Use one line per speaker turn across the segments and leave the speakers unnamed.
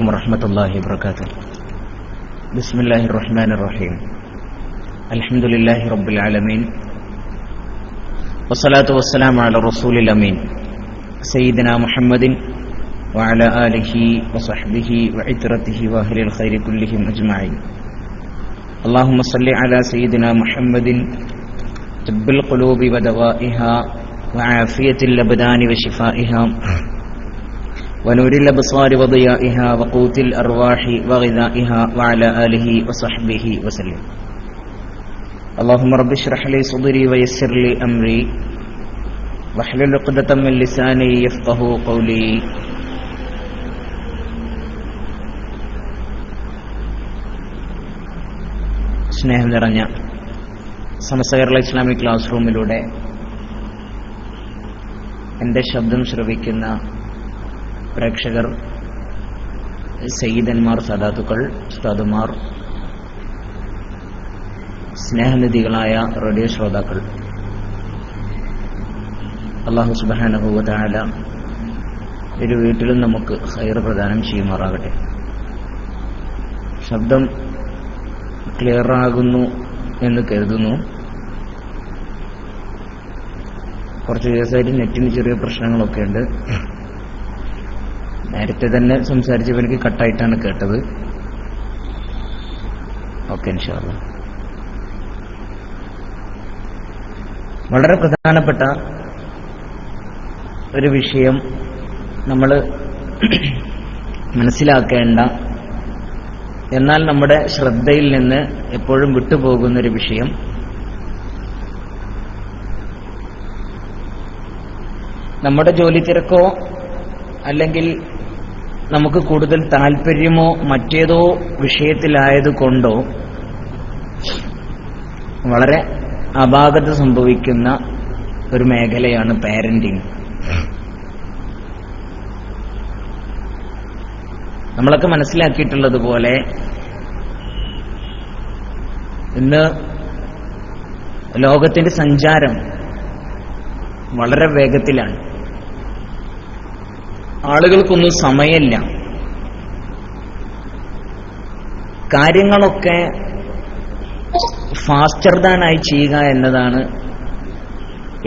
ورحمة الله وبركاته. بسم الله الرحمن الرحيم. الحمد لله رب العالمين والصلاة والسلام على الرسول الأمين سيدنا محمد وعلى آله وصحبه وعترته وأهل الخير كلهم أجمعين. اللهم صل على سيدنا محمد طب القلوب ودوائها وعافية الأبدان وشفائها ونور الأبصار وضيائها وقوت الأرواح وغذائها وعلى آله وصحبه وسلم. اللهم رب اشرح لي صدري ويسر لي أمري واحلل عقدة من لساني يفقهوا قولي. സ്നേഹം നിറഞ്ഞ Samastha Kerala Islamic class റൂമിലൂടെ എൻ്റെ ശബ്ദം ശ്രവിക്കുന്ന പ്രേക്ഷകർ, സയ്യിദന്മാർ, സദാത്തുക്കൾ, ഉസ്താദുമാർ, സ്നേഹനിധികളായ റേഡിയോ ശ്രോതാക്കൾ, അല്ലാഹു സുബ്ഹാനഹു വ തആല ഒരു വീട്ടിലും നമുക്ക് ഖൈർ പ്രദാനം ചെയ്യുമാറാകട്ടെ. ശബ്ദം ക്ലിയറാകുന്നു എന്ന് കരുതുന്നു. കുറച്ച് ദിവസമായിട്ട് നെറ്റിന് ചെറിയ പ്രശ്നങ്ങളൊക്കെ ഉണ്ട്. നേരത്തെ തന്നെ സംസാരിച്ചപ്പോൾ എനിക്ക് കട്ടായിട്ടാണ് കേട്ടത്. ഓക്കെ, ഇൻഷാ അല്ലാഹ്. വളരെ പ്രധാനപ്പെട്ട ഒരു വിഷയം, നമ്മൾ മനസ്സിലാക്കേണ്ട, എന്നാൽ നമ്മുടെ ശ്രദ്ധയിൽ നിന്ന് എപ്പോഴും വിട്ടുപോകുന്നൊരു വിഷയം, നമ്മുടെ ജോലി തിരക്കോ അല്ലെങ്കിൽ നമുക്ക് കൂടുതൽ താല്പര്യമോ മറ്റേതോ വിഷയത്തിലായതുകൊണ്ടോ വളരെ അപാകത സംഭവിക്കുന്ന ഒരു മേഖലയാണ് പാരന്റിങ്. നമ്മളൊക്കെ മനസ്സിലാക്കിയിട്ടുള്ളതുപോലെ ഇന്ന് ലോകത്തിന്റെ സഞ്ചാരം വളരെ വേഗത്തിലാണ്. ആളുകൾക്കൊന്നും സമയമില്ല. കാര്യങ്ങളൊക്കെ ഫാസ്റ്റർ ദാനായി ചെയ്യുക എന്നതാണ്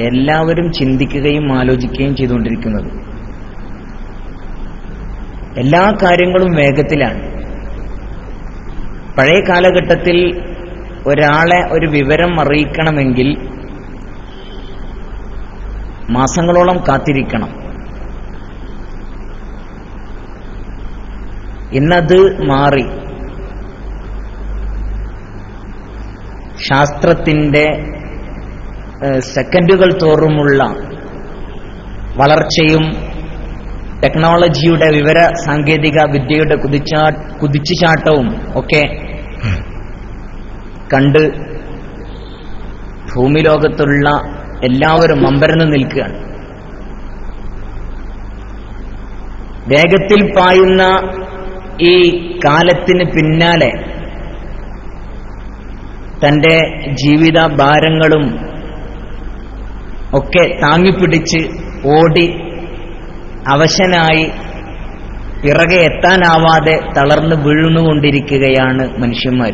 എല്ലാവരും ചിന്തിക്കുകയും ആലോചിക്കുകയും ചെയ്തുകൊണ്ടിരിക്കുന്നത്. എല്ലാ കാര്യങ്ങളും വേഗത്തിലാണ്. പഴയ കാലഘട്ടത്തിൽ ഒരാളെ ഒരു വിവരം അറിയിക്കണമെങ്കിൽ മാസങ്ങളോളം കാത്തിരിക്കണം. ഇന്നത് മാറി. ശാസ്ത്രത്തിന്റെ സെക്കൻഡുകൾ തോറുമുള്ള വളർച്ചയും ടെക്നോളജിയുടെ, വിവര സാങ്കേതിക വിദ്യയുടെ കുതിച്ചുചാട്ടവും ഒക്കെ കണ്ട് ഭൂമി ലോകത്തുള്ള എല്ലാവരും അമ്പരന്ന് നിൽക്കുകയാണ്. വേഗത്തിൽ പായുന്ന ഈ കാലത്തിന് പിന്നാലെ തന്റെ ജീവിത ഭാരങ്ങളും ഒക്കെ താങ്ങിപ്പിടിച്ച് ഓടി അവശനായി പിറകെ എത്താനാവാതെ തളർന്നു വീഴുന്നുകൊണ്ടിരിക്കുകയാണ് മനുഷ്യന്മാർ.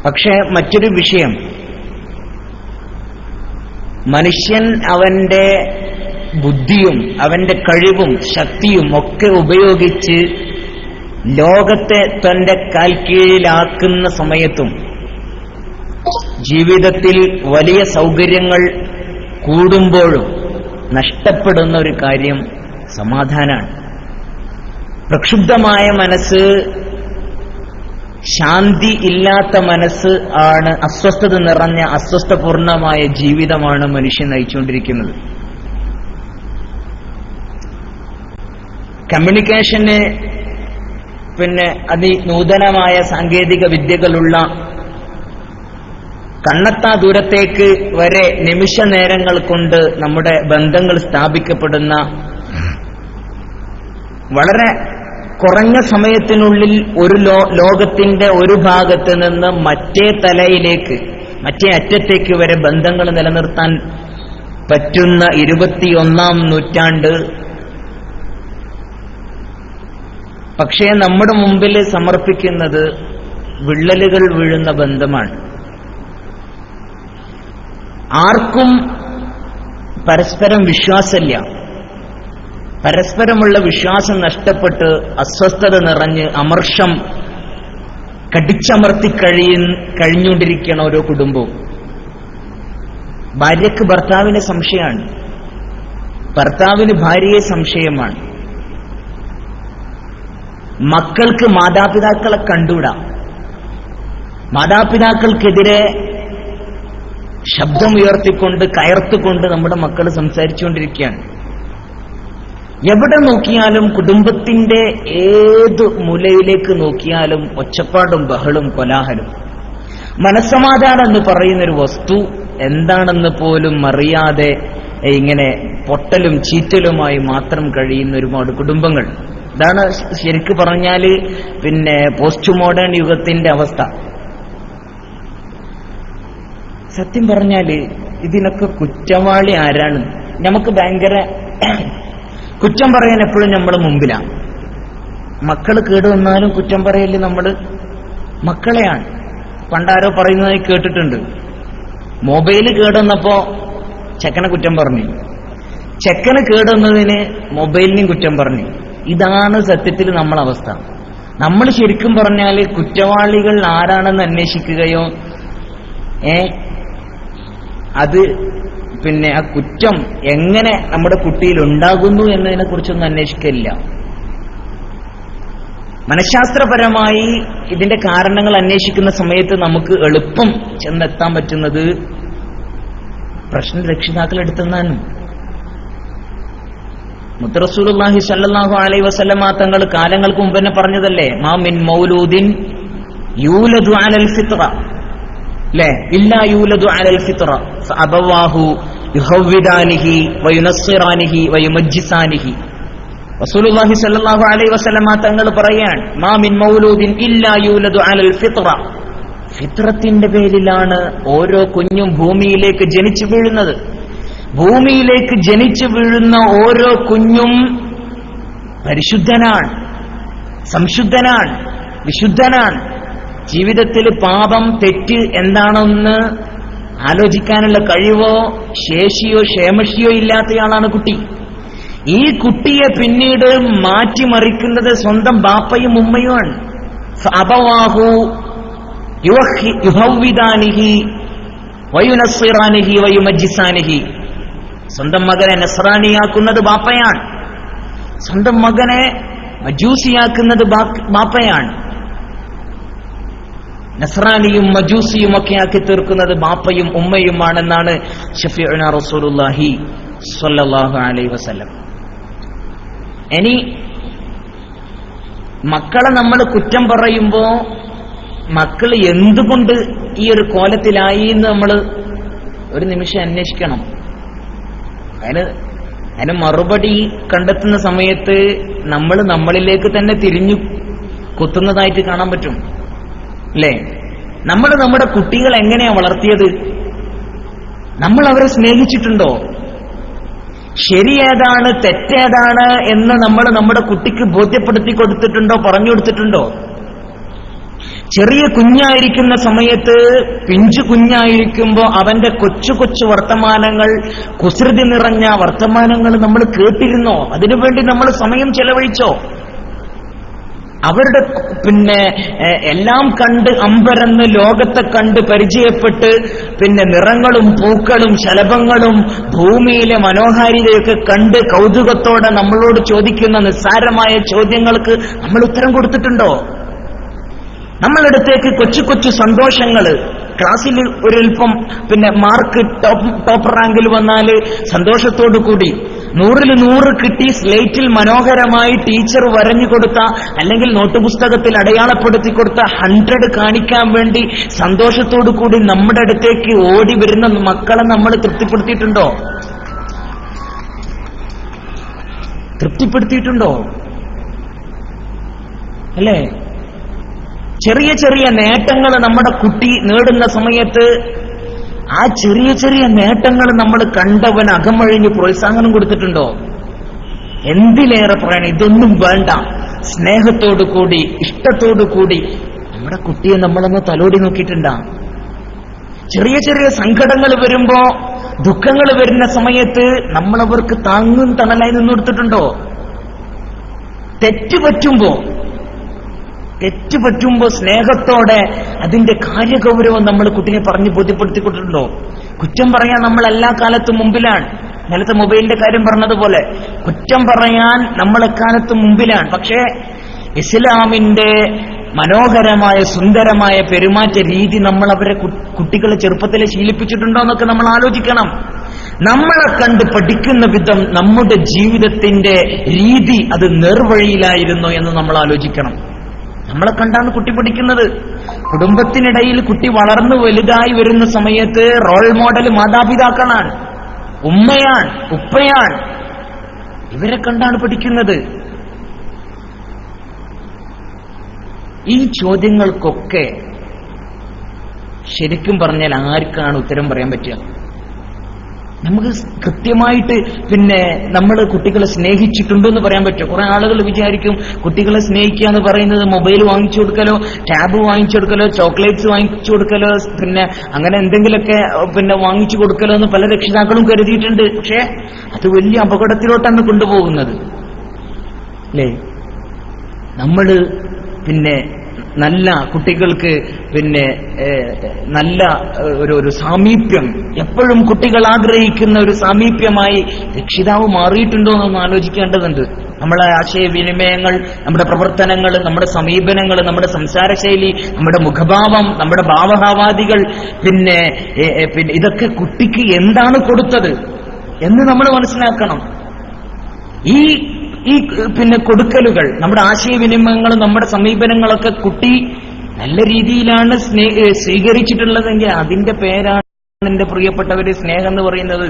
പക്ഷേ മറ്റൊരു വിഷയം, മനുഷ്യൻ അവന്റെ ബുദ്ധിയും അവന്റെ കഴിവും ശക്തിയും ഒക്കെ ഉപയോഗിച്ച് ലോകത്തെ തന്റെ കാൽക്കീഴിലാക്കുന്ന സമയത്തും ജീവിതത്തിൽ വലിയ സൗകര്യങ്ങൾ കൂടുമ്പോഴും നഷ്ടപ്പെടുന്ന ഒരു കാര്യം സമാധാനമാണ്. പ്രക്ഷുബ്ധമായ മനസ്സ്, ശാന്തി ഇല്ലാത്ത മനസ്സ് ആണ്, അസ്വസ്ഥത നിറഞ്ഞ അസ്വസ്ഥപൂർണമായ ജീവിതമാണ് മനുഷ്യൻ നയിച്ചുകൊണ്ടിരിക്കുന്നത്. കമ്മ്യൂണിക്കേഷന് അതിനൂതനമായ സാങ്കേതിക വിദ്യകളുള്ള, കണ്ണെത്താ ദൂരത്തേക്ക് വരെ നിമിഷ നേരങ്ങൾ കൊണ്ട് നമ്മുടെ ബന്ധങ്ങൾ സ്ഥാപിക്കപ്പെടുന്ന, വളരെ കുറഞ്ഞ സമയത്തിനുള്ളിൽ ഒരു ലോകത്തിന്റെ ഒരു ഭാഗത്ത് നിന്ന് മറ്റേ തലയിലേക്ക്, മറ്റേ അറ്റത്തേക്ക് വരെ ബന്ധങ്ങൾ നിലനിർത്താൻ പറ്റുന്ന 21-ാം നൂറ്റാണ്ട് പക്ഷേ നമ്മുടെ മുമ്പിൽ സമർപ്പിക്കുന്നത് വിള്ളലുകൾ വീഴുന്ന ബന്ധമാണ്. ആർക്കും പരസ്പരം വിശ്വാസമില്ല. പരസ്പരമുള്ള വിശ്വാസം നഷ്ടപ്പെട്ട് അസ്വസ്ഥത നിറഞ്ഞ് അമർഷം കടിച്ചമർത്തി കഴിഞ്ഞുകൊണ്ടിരിക്കുകയാണ് ഓരോ കുടുംബവും. ഭാര്യയ്ക്ക് ഭർത്താവിന് സംശയമാണ്, ഭർത്താവിന് ഭാര്യയെ സംശയമാണ്, മക്കൾക്ക് മാതാപിതാക്കളെ കണ്ടുകൂടാ, മാതാപിതാക്കൾക്കെതിരെ ശബ്ദമുയർത്തിക്കൊണ്ട് കയർത്തുകൊണ്ട് നമ്മുടെ മക്കൾ സംസാരിച്ചുകൊണ്ടിരിക്കുകയാണ്. എവിടെ നോക്കിയാലും കുടുംബത്തിന്റെ ഏത് മൂലയിലേക്ക് നോക്കിയാലും ഒച്ചപ്പാടും ബഹളും കോലാഹലും. മനസ്സമാധാനം എന്ന് പറയുന്നൊരു വസ്തു എന്താണെന്ന് പോലും അറിയാതെ ഇങ്ങനെ പൊട്ടലും ചീറ്റലുമായി മാത്രം കഴിയുന്ന ഒരുപാട് കുടുംബങ്ങൾ. ഇതാണ് ശരിക്ക് പറഞ്ഞാല് പോസ്റ്റ് മോഡേൺ യുഗത്തിന്റെ അവസ്ഥ. സത്യം പറഞ്ഞാല് ഇതിനൊക്കെ കുറ്റവാളി ആരാണ്? നമുക്ക് ഭയങ്കര കുറ്റം പറയാൻ എപ്പോഴും നമ്മൾ മുമ്പിലാണ്. മക്കൾ കേടുവന്നാലും കുറ്റം പറയല് നമ്മൾ മക്കളെയാണ്. പണ്ടാരോ പറയുന്നതായി കേട്ടിട്ടുണ്ട്, മൊബൈല് കേടുവന്നപ്പോ ചെക്കനെ കുറ്റം പറഞ്ഞു, ചെക്കന് കേടുവന്നതിന് മൊബൈലിനും കുറ്റം പറഞ്ഞു. ഇതാണ് സത്യത്തിൽ നമ്മളവസ്ഥ. നമ്മൾ ശരിക്കും പറഞ്ഞാൽ കുറ്റവാളികൾ ആരാണെന്ന് അന്വേഷിക്കുകയോ അത് ആ കുറ്റം എങ്ങനെ നമ്മുടെ കുട്ടിയിൽ ഉണ്ടാകുന്നു എന്നതിനെ കുറിച്ചൊന്നും അന്വേഷിക്കില്ല. മനഃശാസ്ത്രപരമായി ഇതിന്റെ കാരണങ്ങൾ അന്വേഷിക്കുന്ന സമയത്ത് നമുക്ക് എളുപ്പം ചെന്നെത്താൻ പറ്റുന്നത് പ്രശ്നം രക്ഷിതാക്കളെടുത്തെന്നാണ്. മുത്ത് റസൂലുള്ളാഹി സ്വല്ലല്ലാഹു അലൈഹി വസല്ലമ തങ്ങൾ കാലങ്ങൾക്ക് മുമ്പ് തന്നെ പറഞ്ഞതല്ലേ, മാ മിൻ മൗലൂദിൻ യൂലദു അലൽ ഫിത്ര ഇല്ലാ യൂലദു അലൽ ഫിത്ര ഫഅബവാഹു യുഹവ്വിദാനിഹി വയുനസ്സിറാനിഹി വയുമജ്ജിസാനിഹി. റസൂലുള്ളാഹി സ്വല്ലല്ലാഹു അലൈഹി വസല്ലമ തങ്ങൾ പറയാണ്, മാ മിൻ മൗലൂദിൻ ഇല്ലാ യൂലദു അലൽ ഫിത്ര. ഫിത്രത്തിന്റെ പേരിലാണ് ഓരോ കുഞ്ഞും ഭൂമിയിലേക്ക് ജനിച്ചു വീഴുന്നത്. ഭൂമിയിലേക്ക് ജനിച്ചു വീഴുന്ന ഓരോ കുഞ്ഞും പരിശുദ്ധനാണ്, സംശുദ്ധനാണ്, വിശുദ്ധനാണ്. ജീവിതത്തിൽ പാപം തെറ്റ് എന്താണെന്ന് ആലോചിക്കാനുള്ള കഴിവോ ശേഷിയോ ക്ഷേമശിയോ ഇല്ലാത്തയാളാണ് കുട്ടി. ഈ കുട്ടിയെ പിന്നീട് മാറ്റിമറിക്കുന്നത് സ്വന്തം ബാപ്പയും ഉമ്മയുമാണ്. അബവാഹു യുഹവ്വിദാനിഹി വയുനസ്സിറാനിഹി വയുമജ്ജിസാനിഹി. സ്വന്തം മകനെ നസ്രാനിയാക്കുന്നത് ബാപ്പയാണ്, സ്വന്തം മകനെ മജൂസിയാക്കുന്നത് ബാപ്പയാണ്. നസ്രാനിയും മജൂസിയും ഒക്കെ ആക്കി തീർക്കുന്നത് ബാപ്പയും ഉമ്മയുമാണെന്നാണ് ശഫീഉനാ റസൂലുള്ളാഹി സ്വല്ലല്ലാഹു അലൈഹി വസല്ലം. ഇനി മക്കളെ നമ്മൾ കുറ്റം പറയുമ്പോ മക്കൾ എന്തുകൊണ്ട് ഈ ഒരു കോലത്തിലായി എന്ന് നമ്മൾ ഒരു നിമിഷം അന്വേഷിക്കണം. അതിന് മറുപടി കണ്ടെത്തുന്ന സമയത്ത് നമ്മൾ നമ്മളിലേക്ക് തന്നെ തിരിഞ്ഞു കുത്തുന്നതായിട്ട് കാണാൻ പറ്റും അല്ലേ? നമ്മൾ നമ്മുടെ കുട്ടികൾ എങ്ങനെയാ വളർത്തിയത്? നമ്മൾ അവരെ സ്നേഹിച്ചിട്ടുണ്ടോ? ശരിയേതാണ് തെറ്റേതാണ് എന്ന് നമ്മൾ നമ്മുടെ കുട്ടിക്ക് ബോധ്യപ്പെടുത്തി കൊടുത്തിട്ടുണ്ടോ, പറഞ്ഞു കൊടുത്തിട്ടുണ്ടോ? ചെറിയ കുഞ്ഞായിരിക്കുന്ന സമയത്ത്, പിഞ്ചു കുഞ്ഞായിരിക്കുമ്പോ അവന്റെ കൊച്ചു കൊച്ചു വർത്തമാനങ്ങൾ, കുസൃതി നിറഞ്ഞ വർത്തമാനങ്ങൾ നമ്മൾ കേട്ടിരുന്നോ? അതിനുവേണ്ടി നമ്മൾ സമയം ചെലവഴിച്ചോ? അവരുടെ എല്ലാം കണ്ട് അമ്പരന്ന് ലോകത്തെ കണ്ട് പരിചയപ്പെട്ട് നിറങ്ങളും പൂക്കളും ശലഭങ്ങളും ഭൂമിയിലെ മനോഹാരിതയൊക്കെ കണ്ട് കൗതുകത്തോടെ നമ്മളോട് ചോദിക്കുന്ന നിസ്സാരമായ ചോദ്യങ്ങൾക്ക് നമ്മൾ ഉത്തരം കൊടുത്തിട്ടുണ്ടോ? നമ്മളടുത്തേക്ക് കൊച്ചു കൊച്ചു സന്തോഷങ്ങൾ, ക്ലാസ്സിൽ ഒരൽപ്പം മാർക്ക് ടോപ്പ് റാങ്കിൽ വന്നാല് സന്തോഷത്തോടു കൂടി 100-ൽ 100 കിട്ടി സ്ലേറ്റിൽ മനോഹരമായി ടീച്ചർ വരഞ്ഞു കൊടുത്ത അല്ലെങ്കിൽ നോട്ട് പുസ്തകത്തിൽ അടയാളപ്പെടുത്തി കൊടുത്ത 100 കാണിക്കാൻ വേണ്ടി സന്തോഷത്തോടു കൂടി നമ്മുടെ അടുത്തേക്ക് ഓടി വരുന്ന മക്കളെ നമ്മൾ തൃപ്തിപ്പെടുത്തിയിട്ടുണ്ടോ? തൃപ്തിപ്പെടുത്തിയിട്ടുണ്ടോ? അല്ലേ? ചെറിയ ചെറിയ നേട്ടങ്ങൾ നമ്മുടെ കുട്ടി നേടുന്ന സമയത്ത് ആ ചെറിയ ചെറിയ നേട്ടങ്ങൾ നമ്മൾ കണ്ടവൻ അകമഴിഞ്ഞ് പ്രോത്സാഹനം കൊടുത്തിട്ടുണ്ടോ? എന്തിലേറെ പറയണം, ഇതൊന്നും വേണ്ട, സ്നേഹത്തോടു കൂടി ഇഷ്ടത്തോടു കൂടി നമ്മുടെ കുട്ടിയെ നമ്മളൊന്ന് തലോടി നോക്കിയിട്ടുണ്ടാ? ചെറിയ ചെറിയ സങ്കടങ്ങൾ വരുമ്പോ, ദുഃഖങ്ങൾ വരുന്ന സമയത്ത് നമ്മളവർക്ക് താങ്ങും തണലായി നിന്നെടുത്തിട്ടുണ്ടോ? തെറ്റുപറ്റുമ്പോ സ്നേഹത്തോടെ അതിന്റെ കാര്യഗൗരവം നമ്മൾ കുട്ടിയെ പറഞ്ഞ് ബോധ്യപ്പെടുത്തിക്കൊണ്ടിട്ടുണ്ടോ? കുറ്റം പറയാൻ നമ്മൾ എല്ലാ കാലത്തും മുമ്പിലാണ്. നേരത്തെ മൊബൈലിന്റെ കാര്യം പറഞ്ഞതുപോലെ കുറ്റം പറയാൻ നമ്മൾ എക്കാലത്തും മുമ്പിലാണ്. പക്ഷേ ഇസ്ലാമിന്റെ മനോഹരമായ സുന്ദരമായ പെരുമാറ്റ രീതി നമ്മൾ അവരെ കുട്ടികളെ ചെറുപ്പത്തിലെ ശീലിപ്പിച്ചിട്ടുണ്ടോ എന്നൊക്കെ നമ്മൾ ആലോചിക്കണം. നമ്മളെ കണ്ട് പഠിക്കുന്ന വിധം നമ്മുടെ ജീവിതത്തിന്റെ രീതി അത് നേർവഴിയിലായിരുന്നോ എന്ന് നമ്മൾ ആലോചിക്കണം. നമ്മളെ കണ്ടാണ് കുട്ടി പഠിക്കുന്നത്. കുടുംബത്തിനിടയിൽ കുട്ടി വളർന്നു വലുതായി വരുന്ന സമയത്ത് റോൾ മോഡൽ മാതാപിതാക്കളാണ്, ഉമ്മയാണ്, ഉപ്പയാണ്. ഇവരെ കണ്ടാണ് പഠിക്കുന്നത്. ഈ ചോദ്യങ്ങൾക്കൊക്കെ ശരിക്കും പറഞ്ഞാൽ ആർക്കാണ് ഉത്തരം പറയാൻ പറ്റുക? നമുക്ക് കൃത്യമായിട്ട് നമ്മൾ കുട്ടികളെ സ്നേഹിച്ചിട്ടുണ്ടോ എന്ന് പറയാൻ പറ്റും. കുറെ ആളുകൾ വിചാരിക്കും കുട്ടികളെ സ്നേഹിക്കുക എന്ന് പറയുന്നത് മൊബൈൽ വാങ്ങിച്ചു കൊടുക്കലോ, ടാബ് വാങ്ങിച്ചു കൊടുക്കലോ, ചോക്ലേറ്റ്സ് വാങ്ങിച്ചു കൊടുക്കലോ, അങ്ങനെ എന്തെങ്കിലുമൊക്കെ വാങ്ങിച്ചു കൊടുക്കലോ എന്ന് പല രക്ഷിതാക്കളും കരുതിയിട്ടുണ്ട്. പക്ഷെ അത് വലിയ അപകടത്തിലോട്ടാണ് കൊണ്ടുപോകുന്നത്, അല്ലേ? നമ്മള് നല്ല കുട്ടികൾക്ക് നല്ല ഒരു സാമീപ്യം, എപ്പോഴും കുട്ടികൾ ആഗ്രഹിക്കുന്ന ഒരു സാമീപ്യമായി രക്ഷിതാവ് മാറിയിട്ടുണ്ടോ എന്നൊന്ന് ആലോചിക്കേണ്ടതുണ്ട്. നമ്മുടെ ആശയവിനിമയങ്ങൾ, നമ്മുടെ പ്രവർത്തനങ്ങൾ, നമ്മുടെ സമീപനങ്ങൾ, നമ്മുടെ സംസാരശൈലി, നമ്മുടെ മുഖഭാവം, നമ്മുടെ ഭാവഹാവാദികൾ, ഇതൊക്കെ കുട്ടിക്ക് എന്താണ് കൊടുത്തത് എന്ന് നമ്മൾ മനസ്സിലാക്കണം. ഈ കൊടുക്കലുകൾ, നമ്മുടെ ആശയവിനിമയങ്ങളും നമ്മുടെ സമീപനങ്ങളൊക്കെ കുട്ടി നല്ല രീതിയിലാണ് സ്വീകരിച്ചിട്ടുള്ളതെങ്കിൽ അതിന്റെ പേരാണ് എന്റെ പ്രിയപ്പെട്ടവര് സ്നേഹം എന്ന് പറയുന്നത്.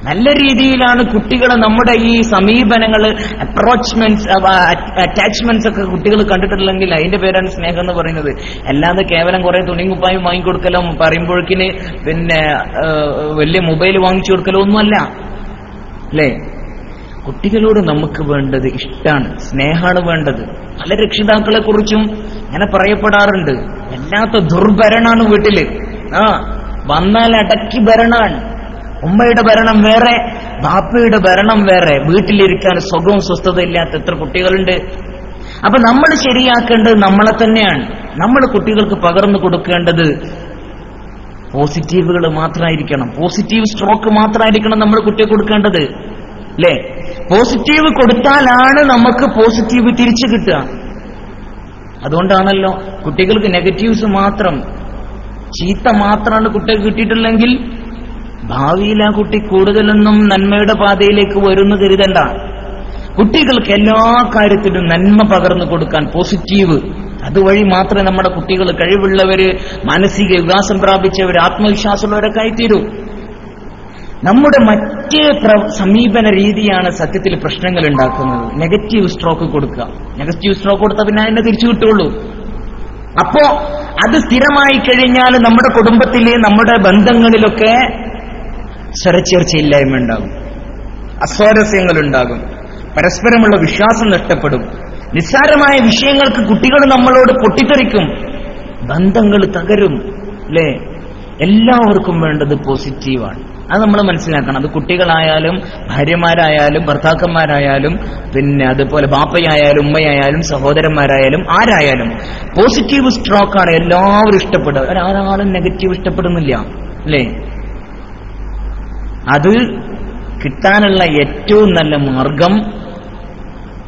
നല്ല രീതിയിലാണ് കുട്ടികളെ നമ്മുടെ ഈ സമീപനങ്ങള്, അറ്റാച്ച്മെന്റ്സ് ഒക്കെ കുട്ടികൾ കണ്ടിട്ടുണ്ടെങ്കിൽ അതിന്റെ പേരാണ് സ്നേഹം എന്ന് പറയുന്നത്. അല്ലാതെ കേവലം കുറെ തുണിക്കുപ്പായും വാങ്ങിക്കൊടുക്കലോ, പറയുമ്പോഴേക്കിന് വലിയ മൊബൈൽ വാങ്ങിച്ചു കൊടുക്കലോ ഒന്നുമല്ല, അല്ലേ? കുട്ടികളോട് നമുക്ക് വേണ്ടത് ഇഷ്ടാണ്, സ്നേഹമാണ് വേണ്ടത്. പല രക്ഷിതാക്കളെ കുറിച്ചും ഇങ്ങനെ പറയപ്പെടാറുണ്ട്, വല്ലാത്ത ദുർഭരണാണ് വീട്ടില്. വന്നാൽ അടക്കി ഭരണാണ്. ഉമ്മയുടെ ഭരണം വേറെ, ബാപ്പയുടെ ഭരണം വേറെ. വീട്ടിലിരിക്കാൻ സുഖവും സ്വസ്ഥത ഇല്ലാത്ത എത്ര കുട്ടികളുണ്ട്. അപ്പൊ നമ്മൾ ശരിയാക്കേണ്ടത് നമ്മളെ തന്നെയാണ്. നമ്മൾ കുട്ടികൾക്ക് പകർന്നു കൊടുക്കേണ്ടത് പോസിറ്റീവുകൾ മാത്രമായിരിക്കണം, പോസിറ്റീവ് സ്ട്രോക്ക് മാത്രമായിരിക്കണം നമ്മൾ കുട്ടിയെ കൊടുക്കേണ്ടത്, അല്ലേ? പോസിറ്റീവ് കൊടുത്താലാണ് നമുക്ക് പോസിറ്റീവ് തിരിച്ചു കിട്ടുക. അതുകൊണ്ടാണല്ലോ കുട്ടികൾക്ക് നെഗറ്റീവ്സ് മാത്രം, ചീത്ത മാത്രമാണ് കുട്ടികൾക്ക് കിട്ടിയിട്ടുണ്ടെങ്കിൽ ഭാവിയിൽ ആ കുട്ടി കൂടുതലൊന്നും നന്മയുടെ പാതയിലേക്ക് വരുന്നു കരുതണ്ട. കുട്ടികൾക്ക് എല്ലാ കാര്യത്തിലും നന്മ പകർന്നു കൊടുക്കാൻ പോസിറ്റീവ്, അതുവഴി മാത്രമേ നമ്മുടെ കുട്ടികൾ കഴിവുള്ളവര്, മാനസിക വികാസം പ്രാപിച്ചവർ, ആത്മവിശ്വാസമുള്ളവരൊക്കെ ആയിത്തീരൂ. നമ്മുടെ മറ്റേ സമീപന രീതിയാണ് സത്യത്തിൽ പ്രശ്നങ്ങൾ ഉണ്ടാക്കുന്നത്. നെഗറ്റീവ് സ്ട്രോക്ക് കൊടുക്കുക. നെഗറ്റീവ് സ്ട്രോക്ക് കൊടുത്താൽ പിന്നെ അതിനെ തിരിച്ചു കിട്ടുള്ളൂ. അപ്പോ അത് സ്ഥിരമായി കഴിഞ്ഞാൽ നമ്മുടെ കുടുംബത്തിലെ, നമ്മുടെ ബന്ധങ്ങളിലൊക്കെ സ്വരച്ചേർച്ചയില്ലായ്മ ഉണ്ടാകും, അസ്വാരസ്യങ്ങൾ ഉണ്ടാകും, പരസ്പരമുള്ള വിശ്വാസം നഷ്ടപ്പെടും. നിസ്സാരമായ വിഷയങ്ങൾക്ക് കുട്ടികൾ നമ്മളോട് പൊട്ടിത്തെറിക്കും, ബന്ധങ്ങൾ തകരും, അല്ലേ? എല്ലാവർക്കും വേണ്ടത് പോസിറ്റീവാണ്. അത് നമ്മൾ മനസ്സിലാക്കണം. അത് കുട്ടികളായാലും ഭാര്യമാരായാലും ഭർത്താക്കന്മാരായാലും അതുപോലെ ബാപ്പയായാലും ഉമ്മയായാലും സഹോദരന്മാരായാലും ആരായാലും പോസിറ്റീവ് സ്ട്രോക്കാണ് എല്ലാവരും ഇഷ്ടപ്പെടുക. ഒരാളും നെഗറ്റീവ് ഇഷ്ടപ്പെടുന്നില്ല, അല്ലേ? അത് കിട്ടാനുള്ള ഏറ്റവും നല്ല മാർഗം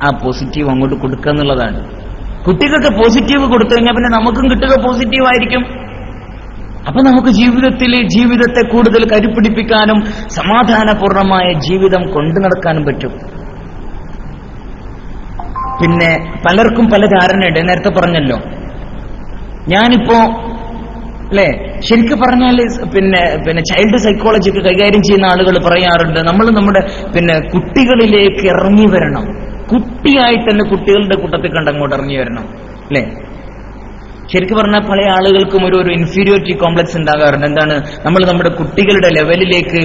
ആ പോസിറ്റീവ് അങ്ങോട്ട് കൊടുക്കുക എന്നുള്ളതാണ്. കുട്ടികൾക്ക് പോസിറ്റീവ് കൊടുത്തു കഴിഞ്ഞാൽ പിന്നെ നമുക്കും കിട്ടുക പോസിറ്റീവായിരിക്കും. അപ്പൊ നമുക്ക് ജീവിതത്തെ കൂടുതൽ കരുപ്പിടിപ്പിക്കാനും സമാധാനപൂർണമായ ജീവിതം കൊണ്ടു നടക്കാനും പറ്റും. പലർക്കും പല ധാരണയുണ്ട്. നേരത്തെ പറഞ്ഞല്ലോ, ഞാനിപ്പോ അല്ലെ, ശരിക്കും പറഞ്ഞാൽ ചൈൽഡ് സൈക്കോളജിക്ക് കൈകാര്യം ചെയ്യുന്ന ആളുകൾ പറയാറുണ്ട്, നമ്മൾ നമ്മുടെ കുട്ടികളിലേക്ക് ഇറങ്ങി വരണം. കുട്ടിയായിട്ട് തന്നെ കുട്ടികളുടെ കൂട്ടത്തിൽ കണ്ട് അങ്ങോട്ട് ഇറങ്ങി വരണം, അല്ലെ? ശരിക്കും പറഞ്ഞാൽ പല ആളുകൾക്കും ഒരു ഇൻഫീരിയോറിറ്റി കോംപ്ലക്സ് ഉണ്ടാകാറുണ്ട്. എന്താണ്, നമ്മൾ നമ്മുടെ കുട്ടികളുടെ ലെവലിലേക്ക്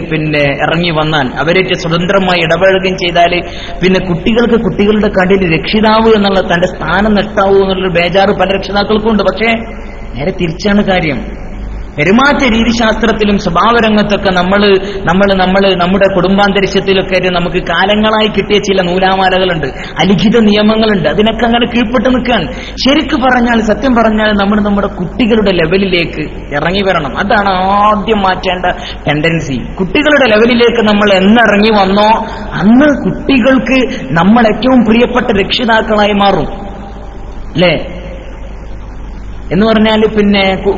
ഇറങ്ങി വന്നാൽ, അവരേറ്റ് സ്വതന്ത്രമായി ഇടപഴകുകയും ചെയ്താൽ പിന്നെ കുട്ടികൾക്ക് കുട്ടികളുടെ കടയിൽ രക്ഷിതാവ് എന്നുള്ള തന്റെ സ്ഥാനം നഷ്ടാവൂ എന്നുള്ളൊരു ബേജാറ് പല രക്ഷിതാക്കൾക്കും ഉണ്ട്. പക്ഷേ നേരെ തിരിച്ചാണ് കാര്യം. പെരുമാറ്റ രീതിശാസ്ത്രത്തിലും സ്വഭാവരംഗത്തൊക്കെ നമ്മുടെ കുടുംബാന്തരീക്ഷത്തിലൊക്കെ നമുക്ക് കാലങ്ങളായി കിട്ടിയ ചില നൂലാമാലകളുണ്ട്, അലിഖിത നിയമങ്ങളുണ്ട്. അതിനൊക്കെ അങ്ങനെ കീഴ്പ്പെട്ട് നിൽക്കുകയാണ്. ശരിക്കും പറഞ്ഞാൽ, സത്യം പറഞ്ഞാൽ നമ്മുടെ കുട്ടികളുടെ ലെവലിലേക്ക് ഇറങ്ങി വരണം. അതാണ് ആദ്യം മാറ്റേണ്ട ടെൻഡൻസി. കുട്ടികളുടെ ലെവലിലേക്ക് നമ്മൾ എന്നിറങ്ങി വന്നോ അന്ന് കുട്ടികൾക്ക് നമ്മൾ ഏറ്റവും പ്രിയപ്പെട്ട രക്ഷിതാക്കളായി മാറും, അല്ലേ? എന്ന് പറഞ്ഞാൽ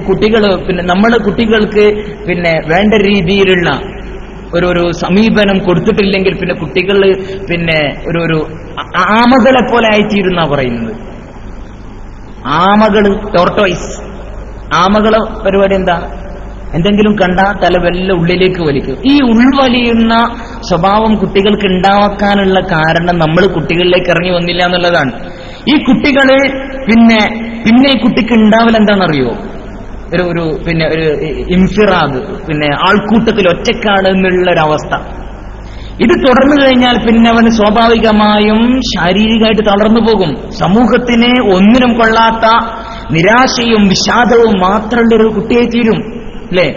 കുട്ടികൾ നമ്മുടെ കുട്ടികൾക്ക് വേണ്ട രീതിയിലുള്ള ഒരു സമീപനം കൊടുത്തിട്ടില്ലെങ്കിൽ കുട്ടികൾ ഒരു ആമകളെ പോലെ ആയിത്തീരുന്ന പറയുന്നത്. ആമകള് ടോർട്ടോയ്സ്, ആമകളെ പരിപാടി എന്താ? എന്തെങ്കിലും കണ്ടാൽ തലവെല്ല ഉള്ളിലേക്ക് വലിക്കും. ഈ ഉൾവലിയുന്ന സ്വഭാവം കുട്ടികൾക്ക് ഉണ്ടാക്കാനുള്ള കാരണം നമ്മൾ കുട്ടികളിലേക്ക് ഇറങ്ങി വന്നില്ല എന്നുള്ളതാണ്. ഈ കുട്ടികള് പിന്നെ ഈ കുട്ടിക്ക് ഉണ്ടാവില്ല എന്താണെന്നറിയോ? ഒരു ഇൻഫിറാദ്, ആൾക്കൂട്ടത്തിൽ ഒറ്റക്കാണ് എന്നുള്ളൊരവസ്ഥ. ഇത് തുടർന്നു കഴിഞ്ഞാൽ അവന് സ്വാഭാവികമായും ശാരീരികമായിട്ട് തളർന്നു പോകും. സമൂഹത്തിന് ഒന്നിനും കൊള്ളാത്ത നിരാശയും വിഷാദവും മാത്രമുള്ളൊരു കുട്ടിയായി തീരും, അല്ലേ?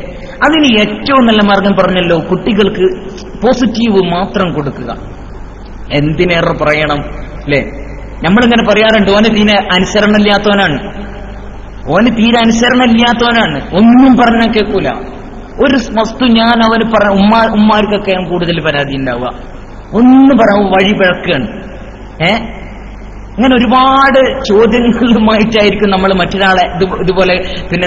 അതിന് ഏറ്റവും നല്ല മാർഗം പറഞ്ഞല്ലോ, കുട്ടികൾക്ക് പോസിറ്റീവ് മാത്രം കൊടുക്കുക. എന്തിനേറെ പറയണം, അല്ലേ? നമ്മളിങ്ങനെ പറയാറുണ്ട്, ഓന് തീരെ അനുസരണമില്ലാത്തവനാണ്, ഒന്നും പറഞ്ഞാൽ കേൾക്കൂല. ഒരു വസ്തു ഞാൻ അവന് ഉമ്മാർക്കൊക്കെ കൂടുതൽ പരാതി ഉണ്ടാവുക, ഒന്ന് പറയാൻ വഴി പിഴക്കുകയാണ്. അങ്ങനെ ഒരുപാട് ചോദ്യങ്ങളുമായിട്ടായിരിക്കും നമ്മൾ മറ്റൊരാളെ ഇതുപോലെ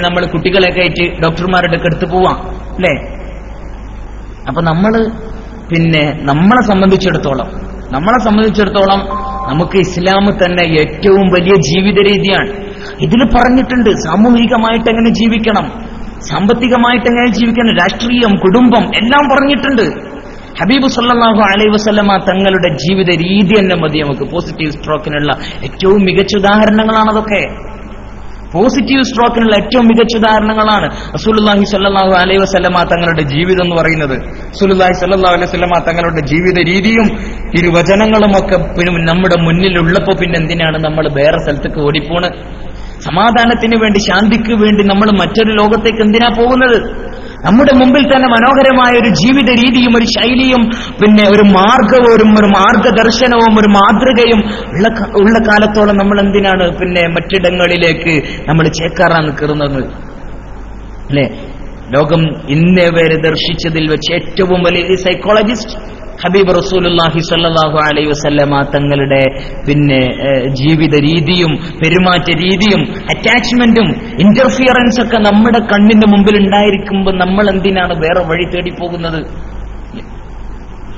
നമ്മൾ കുട്ടികളെയൊക്കെ ആയിട്ട് ഡോക്ടർമാരുടെ ഒക്കെ അടുത്ത് പോവാം, അല്ലേ? അപ്പൊ നമ്മളെ സംബന്ധിച്ചിടത്തോളം നമുക്ക് ഇസ്ലാം തന്നെ ഏറ്റവും വലിയ ജീവിത രീതിയാണ്. ഇതിൽ പറഞ്ഞിട്ടുണ്ട് സാമൂഹികമായിട്ട് എങ്ങനെ ജീവിക്കണം, സാമ്പത്തികമായിട്ട് എങ്ങനെ ജീവിക്കണം, രാഷ്ട്രീയം, കുടുംബം എല്ലാം പറഞ്ഞിട്ടുണ്ട്. ഹബീബ് സല്ലല്ലാഹു അലൈഹി വസല്ലമ തങ്ങളുടെ ജീവിത രീതി തന്നെ മതി നമുക്ക് പോസിറ്റീവ് സ്ട്രോക്കിനുള്ള ഏറ്റവും മികച്ച ഉദാഹരണങ്ങളാണ് അതൊക്കെ. പോസിറ്റീവ് സ്ട്രോക്കിനുള്ള ഏറ്റവും മികച്ച ഉദാഹരണങ്ങളാണ് റസൂലുള്ളാഹി സ്വല്ലല്ലാഹു അലൈഹി വസല്ലമ തങ്ങളുടെ ജീവിതം എന്ന് പറയുന്നത്. റസൂലുള്ളാഹി സ്വല്ലല്ലാഹു അലൈഹി വസല്ലമ തങ്ങളുടെ ജീവിത രീതിയും തിരുവചനങ്ങളും ഒക്കെ നമ്മുടെ മുന്നിലുള്ളപ്പോ എന്തിനാണ് നമ്മൾ വേറെ സ്ഥലത്തേക്ക് ഓടിപ്പോണ്? സമാധാനത്തിന് വേണ്ടി, ശാന്തിക്ക് വേണ്ടി നമ്മൾ മറ്റൊരു ലോകത്തേക്ക് എന്തിനാ പോകുന്നത്? നമ്മുടെ മുമ്പിൽ തന്നെ മനോഹരമായ ഒരു ജീവിത രീതിയും ഒരു ശൈലിയും ഒരു മാർഗവും ഒരു മാർഗദർശനവും ഒരു മാതൃകയും ഉള്ള കാലത്തോളം നമ്മൾ എന്തിനാണ് മറ്റിടങ്ങളിലേക്ക് നമ്മൾ ചേക്കാറാൻ നിൽക്കുന്നത്, അല്ലെ? ലോകം ഇന്നേ വരെ ദർശിച്ചതിൽ വെച്ച് ഏറ്റവും വലിയ സൈക്കോളജിസ്റ്റ് ഹബീബ് റസൂലുള്ളാഹി സ്വല്ലല്ലാഹു അലൈഹി വസല്ലമ തങ്ങളുടെ ജീവിത രീതിയും പെരുമാറ്റ രീതിയും അറ്റാച്ച്മെന്റും ഇന്റർഫിയറൻസ് ഒക്കെ നമ്മുടെ കണ്ണിന്റെ മുമ്പിൽ ഉണ്ടായിരിക്കുമ്പോൾ നമ്മൾ എന്തിനാണ് വേറെ വഴി തേടി പോകുന്നത്?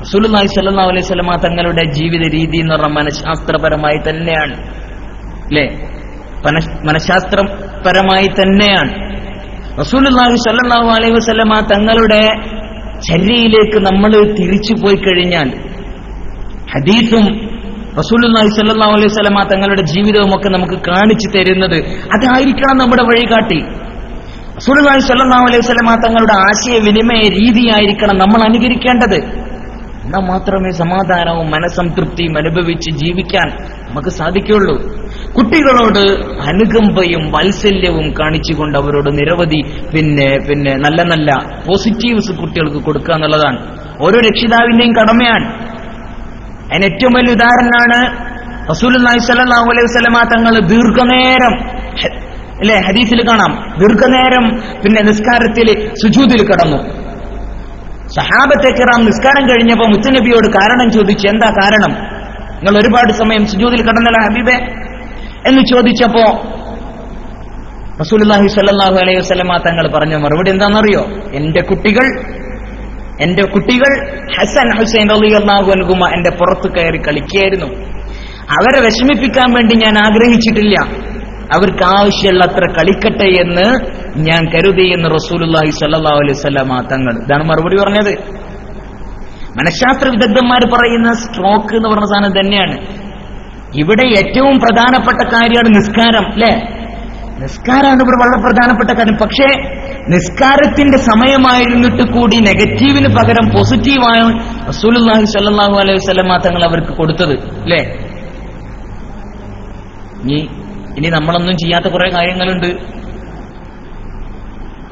റസൂലുള്ളാഹി സ്വല്ലല്ലാഹു അലൈഹി വസല്ലമ തങ്ങളുടെ ജീവിത രീതി എന്ന് പറഞ്ഞാൽ മനഃശാസ്ത്രപരമായി തന്നെയാണ്, അല്ലേ? മനഃശാസ്ത്രപരമായി തന്നെയാണ്. റസൂലുള്ളാഹി സ്വല്ലല്ലാഹു അലൈഹി വസല്ലമ തങ്ങളുടെ ചര്യയിലേക്ക് നമ്മൾ തിരിച്ചു പോയി കഴിഞ്ഞാൽ ഹദീസും റസൂലുള്ളാഹി സ്വല്ലല്ലാഹു അലൈഹി വസല്ലമ തങ്ങളുടെ ജീവിതവും ഒക്കെ നമുക്ക് കാണിച്ചു തരുന്നത് അതായിരിക്കണം നമ്മുടെ വഴികാട്ടി. റസൂലുള്ളാഹി സ്വല്ലല്ലാഹു അലൈഹി വസല്ലമ തങ്ങളുടെ ആശയവിനിമയ രീതിയായിരിക്കണം നമ്മൾ അനുകരിക്കേണ്ടത്. എന്നാൽ മാത്രമേ സമാധാനവും മനസ്സംതൃപ്തിയും അനുഭവിച്ച് ജീവിക്കാൻ നമുക്ക് സാധിക്കുകയുള്ളൂ. കുട്ടികളോട് അനുകമ്പയും വാത്സല്യവും കാണിച്ചുകൊണ്ട് അവരോട് നിരവധി നല്ല നല്ല പോസിറ്റീവ്സ് കുട്ടികൾക്ക് കൊടുക്കുക എന്നുള്ളതാണ് ഓരോ രക്ഷിതാവിന്റെയും കടമയാണ്. അതിന് ഏറ്റവും വലിയ ഉദാഹരണമാണ് റസൂലുള്ളാഹി സ്വല്ലല്ലാഹു അലൈഹി വസല്ലമ തങ്ങൾ ദീർഘനേരം, അല്ലെ, ഹദീസിൽ കാണാം, ദീർഘനേരം നിസ്കാരത്തിൽ സുജൂദിൽ കിടന്നു. സഹാബത്തെ കിറാം നിസ്കാരം കഴിഞ്ഞപ്പോ മുത്തുനബിയോട് കാരണം ചോദിച്ചു, എന്താ കാരണം, നിങ്ങൾ ഒരുപാട് സമയം സുജൂദിൽ കിടന്നല്ലോ ഹബീബെ എന്ന് ചോദിച്ചപ്പോ റസൂലുള്ളാഹി സ്വല്ലല്ലാഹു അലൈഹി വസല്ലമ തങ്ങൾ പറഞ്ഞ മറുപടി എന്താണെന്നറിയോ? എന്റെ കുട്ടികൾ ഹസൻ ഹുസൈൻ റളിയല്ലാഹു അൻഹുമ എന്റെ പുറത്ത് കയറി കളിക്കുകയായിരുന്നു. അവരെ വിഷമിപ്പിക്കാൻ വേണ്ടി ഞാൻ ആഗ്രഹിച്ചിട്ടില്ല, അവർക്ക് ആവശ്യമുള്ളത്ര കളിക്കട്ടെ എന്ന് ഞാൻ കരുതി എന്ന് റസൂലുള്ളാഹി സ്വല്ലല്ലാഹു അലൈഹി വസല്ലമ തങ്ങൾ. ഇതാണ് മറുപടി പറഞ്ഞത്. മനഃശാസ്ത്ര വിദഗ്ധന്മാർ പറയുന്ന സ്ട്രോക്ക് എന്ന് പറഞ്ഞ സാധനം തന്നെയാണ്. ഇവിടെ ഏറ്റവും പ്രധാനപ്പെട്ട കാര്യമാണ് നിസ്കാരം, അല്ലെ? നിസ്കാരമാണ് ഇവിടെ വളരെ പ്രധാനപ്പെട്ട കാര്യം. പക്ഷേ നിസ്കാരത്തിന്റെ സമയമായിരുന്നിട്ട് കൂടി നെഗറ്റീവിന് പകരം പോസിറ്റീവായ റസൂലുള്ളാഹി സ്വല്ലല്ലാഹു അലൈഹി വസല്ലം തങ്ങൾ അവർക്ക് കൊടുത്തത് അല്ലേ? ഇനി നമ്മളൊന്നും ചെയ്യാത്ത കുറെ കാര്യങ്ങളുണ്ട്.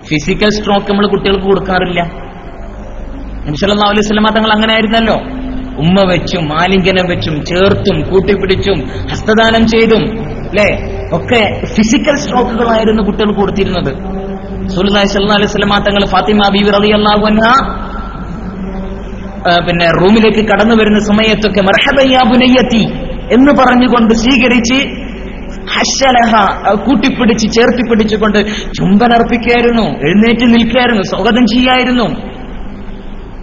ഫിസിക്കൽ സ്ട്രോക്ക് നമ്മൾ കുട്ടികൾക്ക് കൊടുക്കാറില്ല. നബി സല്ലല്ലാഹു അലൈഹി വസല്ലം തങ്ങൾ അങ്ങനെ ആയിരുന്നല്ലോ. ഉമ്മ വെച്ചും ആലിംഗനം വെച്ചും ചേർത്തും കൂട്ടിപ്പിടിച്ചും ഹസ്തദാനം ചെയ്തും അല്ലേ ഒക്കെ ഫിസിക്കൽ സ്ട്രോക്കുകളായിരുന്നു കുട്ടികൾക്ക് കൊടുത്തിരുന്നത്. റസൂലുള്ളാഹി സ്വല്ലല്ലാഹു അലൈഹി വസല്ലം തങ്ങൾ ഫാത്തിമ ബീവി റളിയല്ലാഹു അൻഹ പിന്നെ റൂമിലേക്ക് കടന്നു വരുന്ന സമയത്തൊക്കെ മർഹബ യാ ബുനയ്യത്തി എന്ന് പറഞ്ഞുകൊണ്ട് സ്വീകരിച്ച് ഹശലഹ കൂട്ടിപ്പിടിച്ച് ചേർത്തിപ്പിടിച്ചുകൊണ്ട് ചുംബനർപ്പിക്കായിരുന്നു, എഴുന്നേറ്റ് നിൽക്കായിരുന്നു, സ്വാഗതം ചെയ്യായിരുന്നു.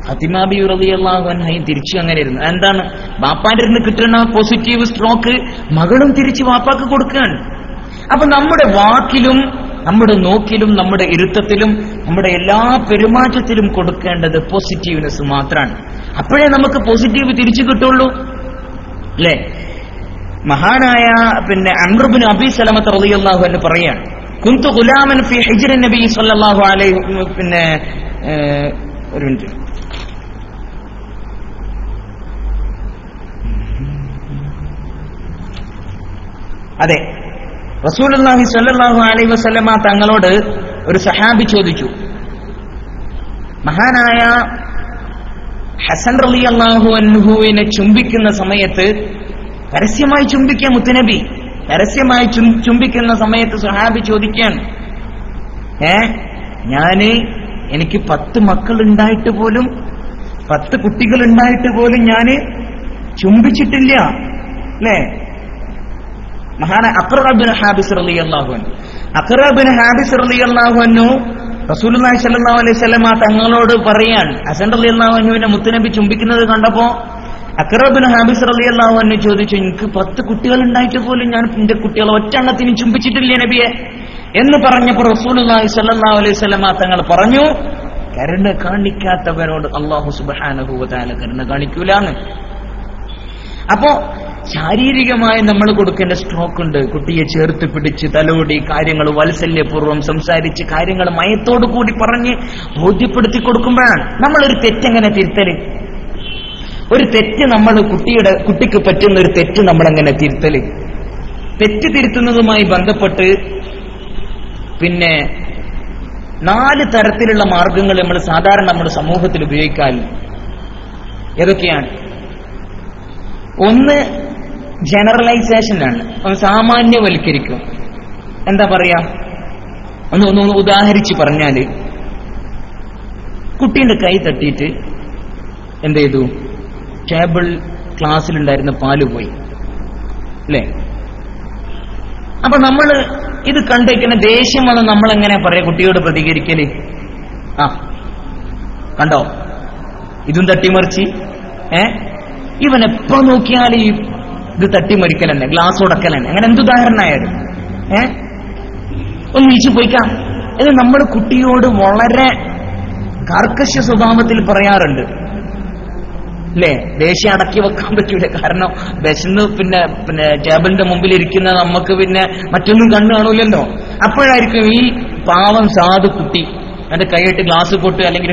ഫാത്തിമ ബീവി റളിയല്ലാഹു അൻഹയും തിരിച്ചു അങ്ങനെയായിരുന്നു. എന്താണ് ബാപ്പാന്റെ അടുത്ത് കിട്ടുന്ന പോസിറ്റീവ് സ്ട്രോക്ക് മകളും തിരിച്ച് വാപ്പാക്ക് കൊടുക്കുകയാണ്. അപ്പൊ നമ്മുടെ വാക്കിലും നമ്മുടെ നോക്കിലും നമ്മുടെ ഇരുത്തത്തിലും നമ്മുടെ എല്ലാ പെരുമാറ്റത്തിലും കൊടുക്കേണ്ടത് പോസിറ്റീവ്നെസ് മാത്രമാണ്. അപ്പോഴേ നമുക്ക് പോസിറ്റീവ് തിരിച്ചു കിട്ടുള്ളൂ അല്ലേ? മഹാനായ പിന്നെ അംർ ഇബ്നു അബീ സലമ റളിയല്ലാഹു അൻഹു പറയാണ്, കുന്തു ഗുലാമൻ ഫീ ഹിജ്രി നബി സ്വല്ലല്ലാഹു അലൈഹി പിന്നെ ഒരു മിനിറ്റ് അതെ റസൂലുള്ളാഹി സ്വല്ലല്ലാഹു അലൈഹി വസല്ലമ തങ്ങളോട് ഒരു സഹാബി ചോദിച്ചു. മഹാനായ ഹസൻ റളിയല്ലാഹു അൻഹുവിനെ ചുംബിക്കുന്ന സമയത്ത് പരസ്യമായി ചുംബിക്കാൻ മുത്തുനബി പരസ്യമായി ചുംബിക്കുന്ന സമയത്ത് സഹാബി ചോദിക്കാൻ, എനിക്ക് 10 മക്കൾ ഉണ്ടായിട്ട് പോലും 10 കുട്ടികൾ ഉണ്ടായിട്ട് പോലും ഞാന് ചുംബിച്ചിട്ടില്ല അല്ലേ? മഹാന അഖ്റ ഇബ്നു ഹാബിസ് റളിയല്ലാഹു അൻഹു റസൂലുള്ളാഹി സ്വല്ലല്ലാഹു അലൈഹി വസല്ലം തങ്ങളോട് പറയാൻ, ഹസൻ റളിയല്ലാഹു അൻഹുവിനെ മുത്തുനബി ചുംബിക്കുന്നത് കണ്ടപ്പോ അഖ്റ ഇബ്നു ഹാബിസ് റളിയല്ലാഹു അൻഹു ചോദിച്ചു, എനിക്ക് 10 കുട്ടികൾ ഉണ്ടായിട്ട് പോലും ഞാൻ എന്റെ കുട്ടികളെ ഒറ്റെണ്ണത്തിന് ചുംബിച്ചിട്ടില്ലേ നബിയെ എന്ന് പറഞ്ഞപ്പോൾ റസൂലുള്ളാഹി സ്വല്ലല്ലാഹു അലൈഹി വസല്ലം തങ്ങൾ പറഞ്ഞു, കരുണ കാണിക്കാത്തവരോട് അല്ലാഹു സുബ്ഹാനഹു വ തആല കരുണ കാണിക്കൂലാന്ന്. അപ്പോ ശാരീരികമായി നമ്മൾ കൊടുക്കേണ്ട സ്ട്രോക്ക് ഉണ്ട്. കുട്ടിയെ ചേർത്ത് പിടിച്ച് തലോടി കാര്യങ്ങൾ വാത്സല്യപൂർവ്വം സംസാരിച്ച് കാര്യങ്ങൾ മയത്തോടു കൂടി പറഞ്ഞ് ബോധ്യപ്പെടുത്തി കൊടുക്കുമ്പോഴാണ് നമ്മളൊരു തെറ്റെങ്ങനെ തിരുത്തല്. ഒരു തെറ്റ് നമ്മൾ കുട്ടിക്ക് പറ്റുന്ന ഒരു തെറ്റ് നമ്മളെങ്ങനെ തിരുത്തല്. തെറ്റ് തിരുത്തുന്നതുമായി ബന്ധപ്പെട്ട് പിന്നെ 4 തരത്തിലുള്ള മാർഗങ്ങൾ നമ്മൾ സാധാരണ നമ്മുടെ സമൂഹത്തിൽ ഉപയോഗിക്കാൻ. ഏതൊക്കെയാണ്? ഒന്ന് ജനറലൈസേഷനാണ്, സാമാന്യവൽക്കരിക്കും. എന്താ പറയാ, ഒന്ന് ഉദാഹരിച്ച് പറഞ്ഞാല്, കുട്ടീന്റെ കൈ തട്ടിയിട്ട് എന്ത് ചെയ്തു, ടേബിൾ ക്ലാസ്സിലുണ്ടായിരുന്ന പാല് പോയി അല്ലേ? അപ്പൊ നമ്മള് ഇത് കണ്ടേക്കുന്ന ദേഷ്യം വന്ന് നമ്മളെങ്ങനെ പറയാ കുട്ടിയോട് പ്രതികരിക്കല്? കണ്ടോ ഇതും തട്ടിമറിച്ച്, ഇവൻ എപ്പോ നോക്കിയാൽ ഇത് തട്ടിമറിക്കൽ തന്നെ, ഗ്ലാസ് ഉടക്കൽ തന്നെ, അങ്ങനെ എന്തുദാഹരണമായാലും ഒന്ന് നീച്ചു പോയിക്കാം. ഇത് നമ്മൾ കുട്ടിയോട് വളരെ കർക്കശ സ്വഭാവത്തിൽ പറയാറുണ്ട് അല്ലേ? ദേഷ്യം അടക്കി വെക്കാൻ പറ്റൂല. കാരണം വിശന്ന് പിന്നെ ടേബിളിന്റെ മുമ്പിൽ ഇരിക്കുന്ന നമുക്ക് പിന്നെ മറ്റൊന്നും കണ്ണു കാണൂലല്ലോ. അപ്പോഴായിരിക്കും ഈ പാവം സാധു കുട്ടി എന്റെ കൈയിട്ട് ഗ്ലാസ് പൊട്ട് അല്ലെങ്കിൽ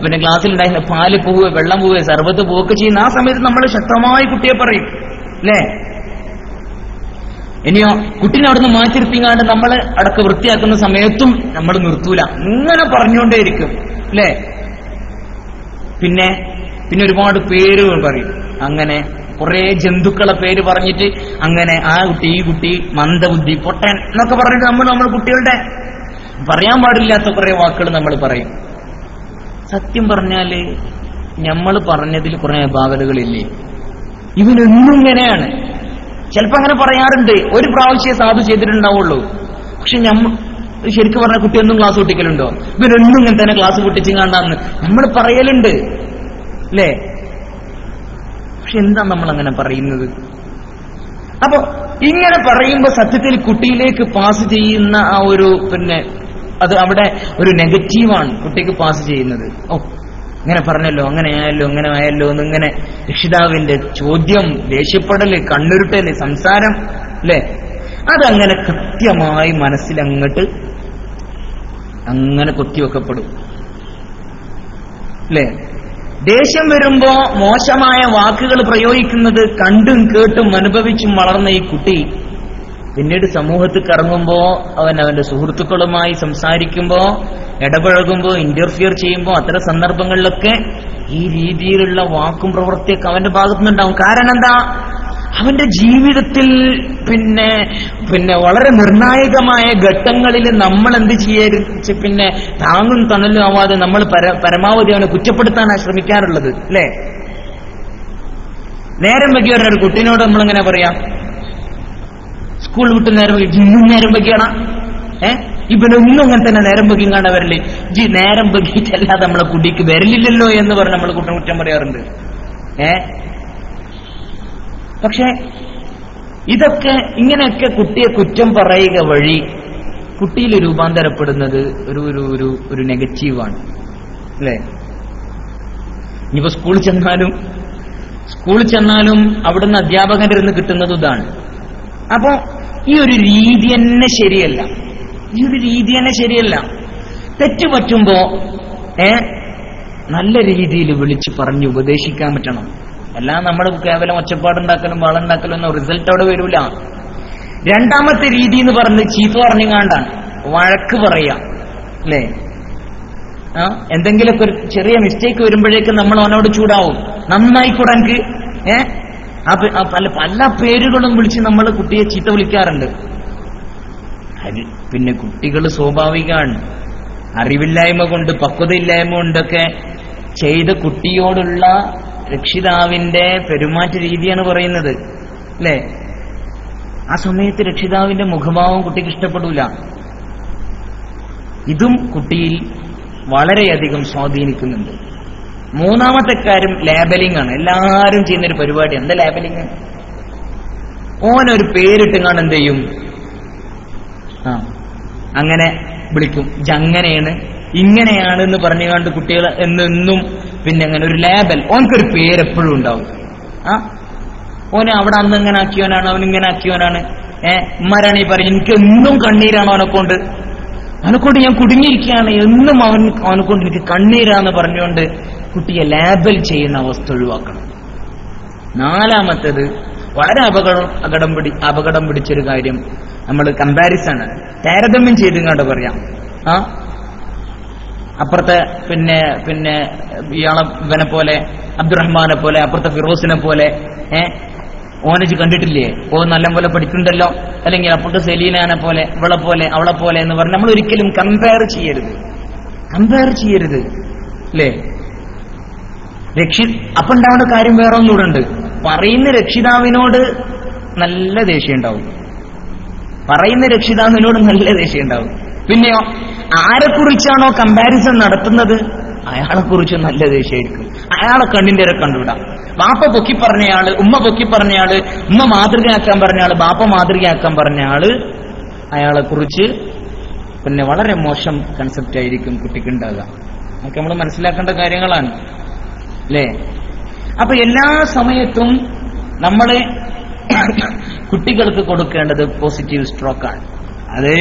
പിന്നെ ഗ്ലാസ്സിലുണ്ടായിരുന്ന പാല് പോവുക, വെള്ളം പോവുക, സർബത്ത് പോവുക ചെയ്യുന്ന ആ സമയത്ത് നമ്മൾ ശക്തമായി കുട്ടിയെ പറയും അല്ലേ? ഇനിയോ കുട്ടീനെ അവിടുന്ന് മാറ്റിരുത്തിങ്ങാണ്ട് നമ്മൾ അടക്ക വൃത്തിയാക്കുന്ന സമയത്തും നമ്മൾ നിർത്തൂല, ഇങ്ങനെ പറഞ്ഞുകൊണ്ടേയിരിക്കും അല്ലേ? പിന്നെ ഒരുപാട് പേരുകൾ പറയും. അങ്ങനെ കുറെ ജന്തുക്കളെ പേര് പറഞ്ഞിട്ട് അങ്ങനെ ആ കുട്ടി ഈ കുട്ടി മന്ദബുദ്ധി പൊട്ടൻ എന്നൊക്കെ പറഞ്ഞിട്ട് നമ്മൾ കുട്ടികളുടെ പറയാൻ പാടില്ലാത്ത കുറെ വാക്കുകൾ നമ്മൾ പറയും. സത്യം പറഞ്ഞാല് നമ്മൾ പറഞ്ഞതിൽ കുറെ അപാകതകളില്ലേ? ഇവനെന്നും ഇങ്ങനെയാണ്. ചിലപ്പോ അങ്ങനെ പറയാറുണ്ട്, ഒരു പ്രാവശ്യം സാധു ചെയ്തിട്ടുണ്ടാവുള്ളൂ. പക്ഷെ ശരിക്കും പറഞ്ഞ കുട്ടിയൊന്നും ക്ലാസ് പൊട്ടിക്കലുണ്ടോ? ഇവരെന്നും ഇങ്ങനെ തന്നെ ക്ലാസ് പൊട്ടിച്ചിങ്ങാണ്ടാന്ന് നമ്മൾ പറയലുണ്ട് അല്ലേ? പക്ഷെ എന്താ നമ്മൾ അങ്ങനെ പറയുന്നത്? അപ്പൊ ഇങ്ങനെ പറയുമ്പോ സത്യത്തിൽ കുട്ടിയിലേക്ക് പാസ് ചെയ്യുന്ന ആ ഒരു അത് അവിടെ ഒരു നെഗറ്റീവാണ് കുട്ടിക്ക് പാസ് ചെയ്യുന്നത്. ഇങ്ങനെ പറഞ്ഞല്ലോ, അങ്ങനെ ആയല്ലോ എന്നിങ്ങനെ രക്ഷിതാവിന്റെ ചോദ്യം, ദേഷ്യപ്പെടല്, കണ്ണുരുട്ടല്, സംസാരം അല്ലേ? അതങ്ങനെ കൃത്യമായി മനസ്സിലങ്ങട്ട് അങ്ങനെ കൊത്തിവെക്കപ്പെടും. അല്ലേ? ദേഷ്യം വരുമ്പോ മോശമായ വാക്കുകൾ പ്രയോഗിക്കുന്നത് കണ്ടും കേട്ടും അനുഭവിച്ചും വളർന്ന ഈ കുട്ടി പിന്നീട് സമൂഹത്തിൽ ഇറങ്ങുമ്പോ അവന്റെ സുഹൃത്തുക്കളുമായി സംസാരിക്കുമ്പോ, ഇടപഴകുമ്പോ, ഇന്റർഫിയർ ചെയ്യുമ്പോ അത്തരം സന്ദർഭങ്ങളിലൊക്കെ ഈ രീതിയിലുള്ള വാക്കും പ്രവൃത്തിയൊക്കെ അവന്റെ ഭാഗത്തുനിന്നുണ്ടാവും. കാരണം എന്താ? അവന്റെ ജീവിതത്തിൽ പിന്നെ വളരെ നിർണായകമായ ഘട്ടങ്ങളിൽ നമ്മൾ എന്ത് ചെയ്യരുത്, പിന്നെ താങ്ങും തണലും ആവാതെ നമ്മൾ പരമാവധി അവനെ കുറ്റപ്പെടുത്താനാണ് ശ്രമിക്കാറുള്ളത്. അല്ലേ? നേരം വൈകി വരുന്ന ഒരു കുട്ടീനോട് നമ്മളിങ്ങനെ പറയാം, സ്കൂൾ വിട്ട് നേരം വൈകി, ഇന്നും നേരം വൈകിയാണ്, ഇവനൊന്നും അങ്ങനെ തന്നെ നേരം വൈകി കാണാൻ വരല്ലേ, നേരം വൈകിട്ടല്ലാതെ നമ്മളെ കുട്ടിക്ക് വരലില്ലല്ലോ എന്ന് പറഞ്ഞ് നമ്മൾ കുറ്റം പറയാറുണ്ട്. പക്ഷെ ഇതൊക്കെ ഇങ്ങനെയൊക്കെ കുട്ടിയെ കുറ്റം പറയുക വഴി കുട്ടിയിൽ രൂപാന്തരപ്പെടുന്നത് ഒരു നെഗറ്റീവാണ്. അല്ലേ? ഇനിയിപ്പോ സ്കൂളിൽ ചെന്നാലും അവിടുന്ന് അധ്യാപകന്റെ ഇരുന്ന് കിട്ടുന്നത് ഇതാണ്. അപ്പൊ ഈ ഒരു രീതി തന്നെ ശരിയല്ല. തെറ്റുപറ്റുമ്പോ നല്ല രീതിയിൽ വിളിച്ച് പറഞ്ഞ് ഉപദേശിക്കാൻ പറ്റണം. എല്ലാം നമ്മൾ കേവലം ഒച്ചപ്പാടുണ്ടാക്കലും വളമുണ്ടാക്കലും ഒന്നും റിസൾട്ട് അവിടെ വരൂല. രണ്ടാമത്തെ രീതി എന്ന് പറഞ്ഞത് ചീത്ത പറഞ്ഞുകൊണ്ടാണ് വഴക്ക് പറയാം. അല്ലേ? എന്തെങ്കിലുമൊക്കെ ഒരു ചെറിയ മിസ്റ്റേക്ക് വരുമ്പോഴേക്കും നമ്മൾ അവനോട് ചൂടാവും, നന്നായിക്കൂടെ എനിക്ക് പല പേരുകളും വിളിച്ച് നമ്മൾ കുട്ടിയെ ചീത്ത വിളിക്കാറുണ്ട്. പിന്നെ കുട്ടികൾ സ്വാഭാവികമാണ്, അറിവില്ലായ്മ കൊണ്ട് പക്വതയില്ലായ്മ കൊണ്ടൊക്കെ ചെയ്ത കുട്ടിയോടുള്ള രക്ഷിതാവിന്റെ പെരുമാറ്റ രീതിയാണ് പറയുന്നത്. അല്ലേ? ആ സമയത്ത് രക്ഷിതാവിന്റെ മുഖഭാവം കുട്ടിക്ക് ഇഷ്ടപ്പെടൂല. ഇതും കുട്ടിയിൽ വളരെയധികം സ്വാധീനിക്കുന്നുണ്ട്. മൂന്നാമത്തെ കാര്യം ലേബലിംഗ് ആണ്. എല്ലാവരും ചെയ്യുന്നൊരു പരിപാടി. എന്താ ലേബലിംഗ്? ഓനൊരു പേരിട്ടുങ്ങാണ്ട് എന്ത് ചെയ്യും? അങ്ങനെ വിളിക്കും. അങ്ങനെയാണ്, ഇങ്ങനെയാണ് എന്ന് പറഞ്ഞുകൊണ്ട് കുട്ടികൾ എന്നും പിന്നെ അങ്ങനെ ഒരു ലേബൽ, ഓനക്കൊരു പേരെപ്പോഴും ഉണ്ടാവും. ഓനെ അവിടെ അന്ന് ഇങ്ങനെ ആക്കിയവനാണ്, അവനിങ്ങനെ ആക്കിയവനാണ്. ഉമ്മാരാണ് ഈ പറയും, എനിക്ക് എന്നും കണ്ണീരാണ് അവനെക്കൊണ്ട് ഞാൻ കുടുങ്ങിയിരിക്കുകയാണ്, എന്നും അവനെക്കൊണ്ട് എനിക്ക് കണ്ണീരാന്ന് പറഞ്ഞുകൊണ്ട് കുട്ടിയെ ലേബൽ ചെയ്യുന്ന അവസ്ഥ ഒഴിവാക്കണം. നാലാമത്തേത് വളരെ അപകടം പിടിച്ചൊരു കാര്യം, നമ്മൾ കമ്പാരിസൺ, താരതമ്യം ചെയ്തിങ്ങോട്ട് പറയാം. അപ്പുറത്തെ പിന്നെ ഇവനെ പോലെ, അബ്ദുറഹ്മാനെ പോലെ, അപ്പുറത്തെ ഫിറോസിനെ പോലെ, ഓനജ് കണ്ടിട്ടില്ലേ, നല്ല പോലെ പഠിക്കുന്നുണ്ടല്ലോ, അല്ലെങ്കിൽ അപ്പുറത്തെ സെലീനാനെ പോലെ, ഇവളെ പോലെ, അവളെ പോലെ എന്ന് പറഞ്ഞ് നമ്മൾ ഒരിക്കലും കമ്പയർ ചെയ്യരുത്. അല്ലേ? അപ്പൊ ഉണ്ടാവേണ്ട കാര്യം വേറെ ഒന്നുകൂടെ ഉണ്ട്. പറയുന്ന രക്ഷിതാവിനോട് നല്ല ദേഷ്യം ഉണ്ടാവും. പിന്നെയോ ആരെക്കുറിച്ചാണോ കമ്പാരിസൺ നടത്തുന്നത് അയാളെക്കുറിച്ച് നല്ല ദേഷ്യമായിരിക്കും. അയാളെ കണ്ണിന്റെ കണ്ടുവിടാം. ബാപ്പ പൊക്കി പറഞ്ഞയാള്, ഉമ്മ പൊക്കി പറഞ്ഞയാള്, ഉമ്മ മാതൃകയാക്കാൻ പറഞ്ഞയാള്, ബാപ്പ മാതൃകയാക്കാൻ പറഞ്ഞയാള്, അയാളെക്കുറിച്ച് പിന്നെ വളരെ മോശം കൺസെപ്റ്റ് ആയിരിക്കും കുട്ടിക്ക് ഉണ്ടാകുക. അതൊക്കെ നമ്മൾ മനസ്സിലാക്കേണ്ട കാര്യങ്ങളാണ്. അല്ലേ? അപ്പൊ എല്ലാ സമയത്തും നമ്മൾ കുട്ടികൾക്ക് കൊടുക്കേണ്ടത് പോസിറ്റീവ് സ്ട്രോക്കാണ്. അത്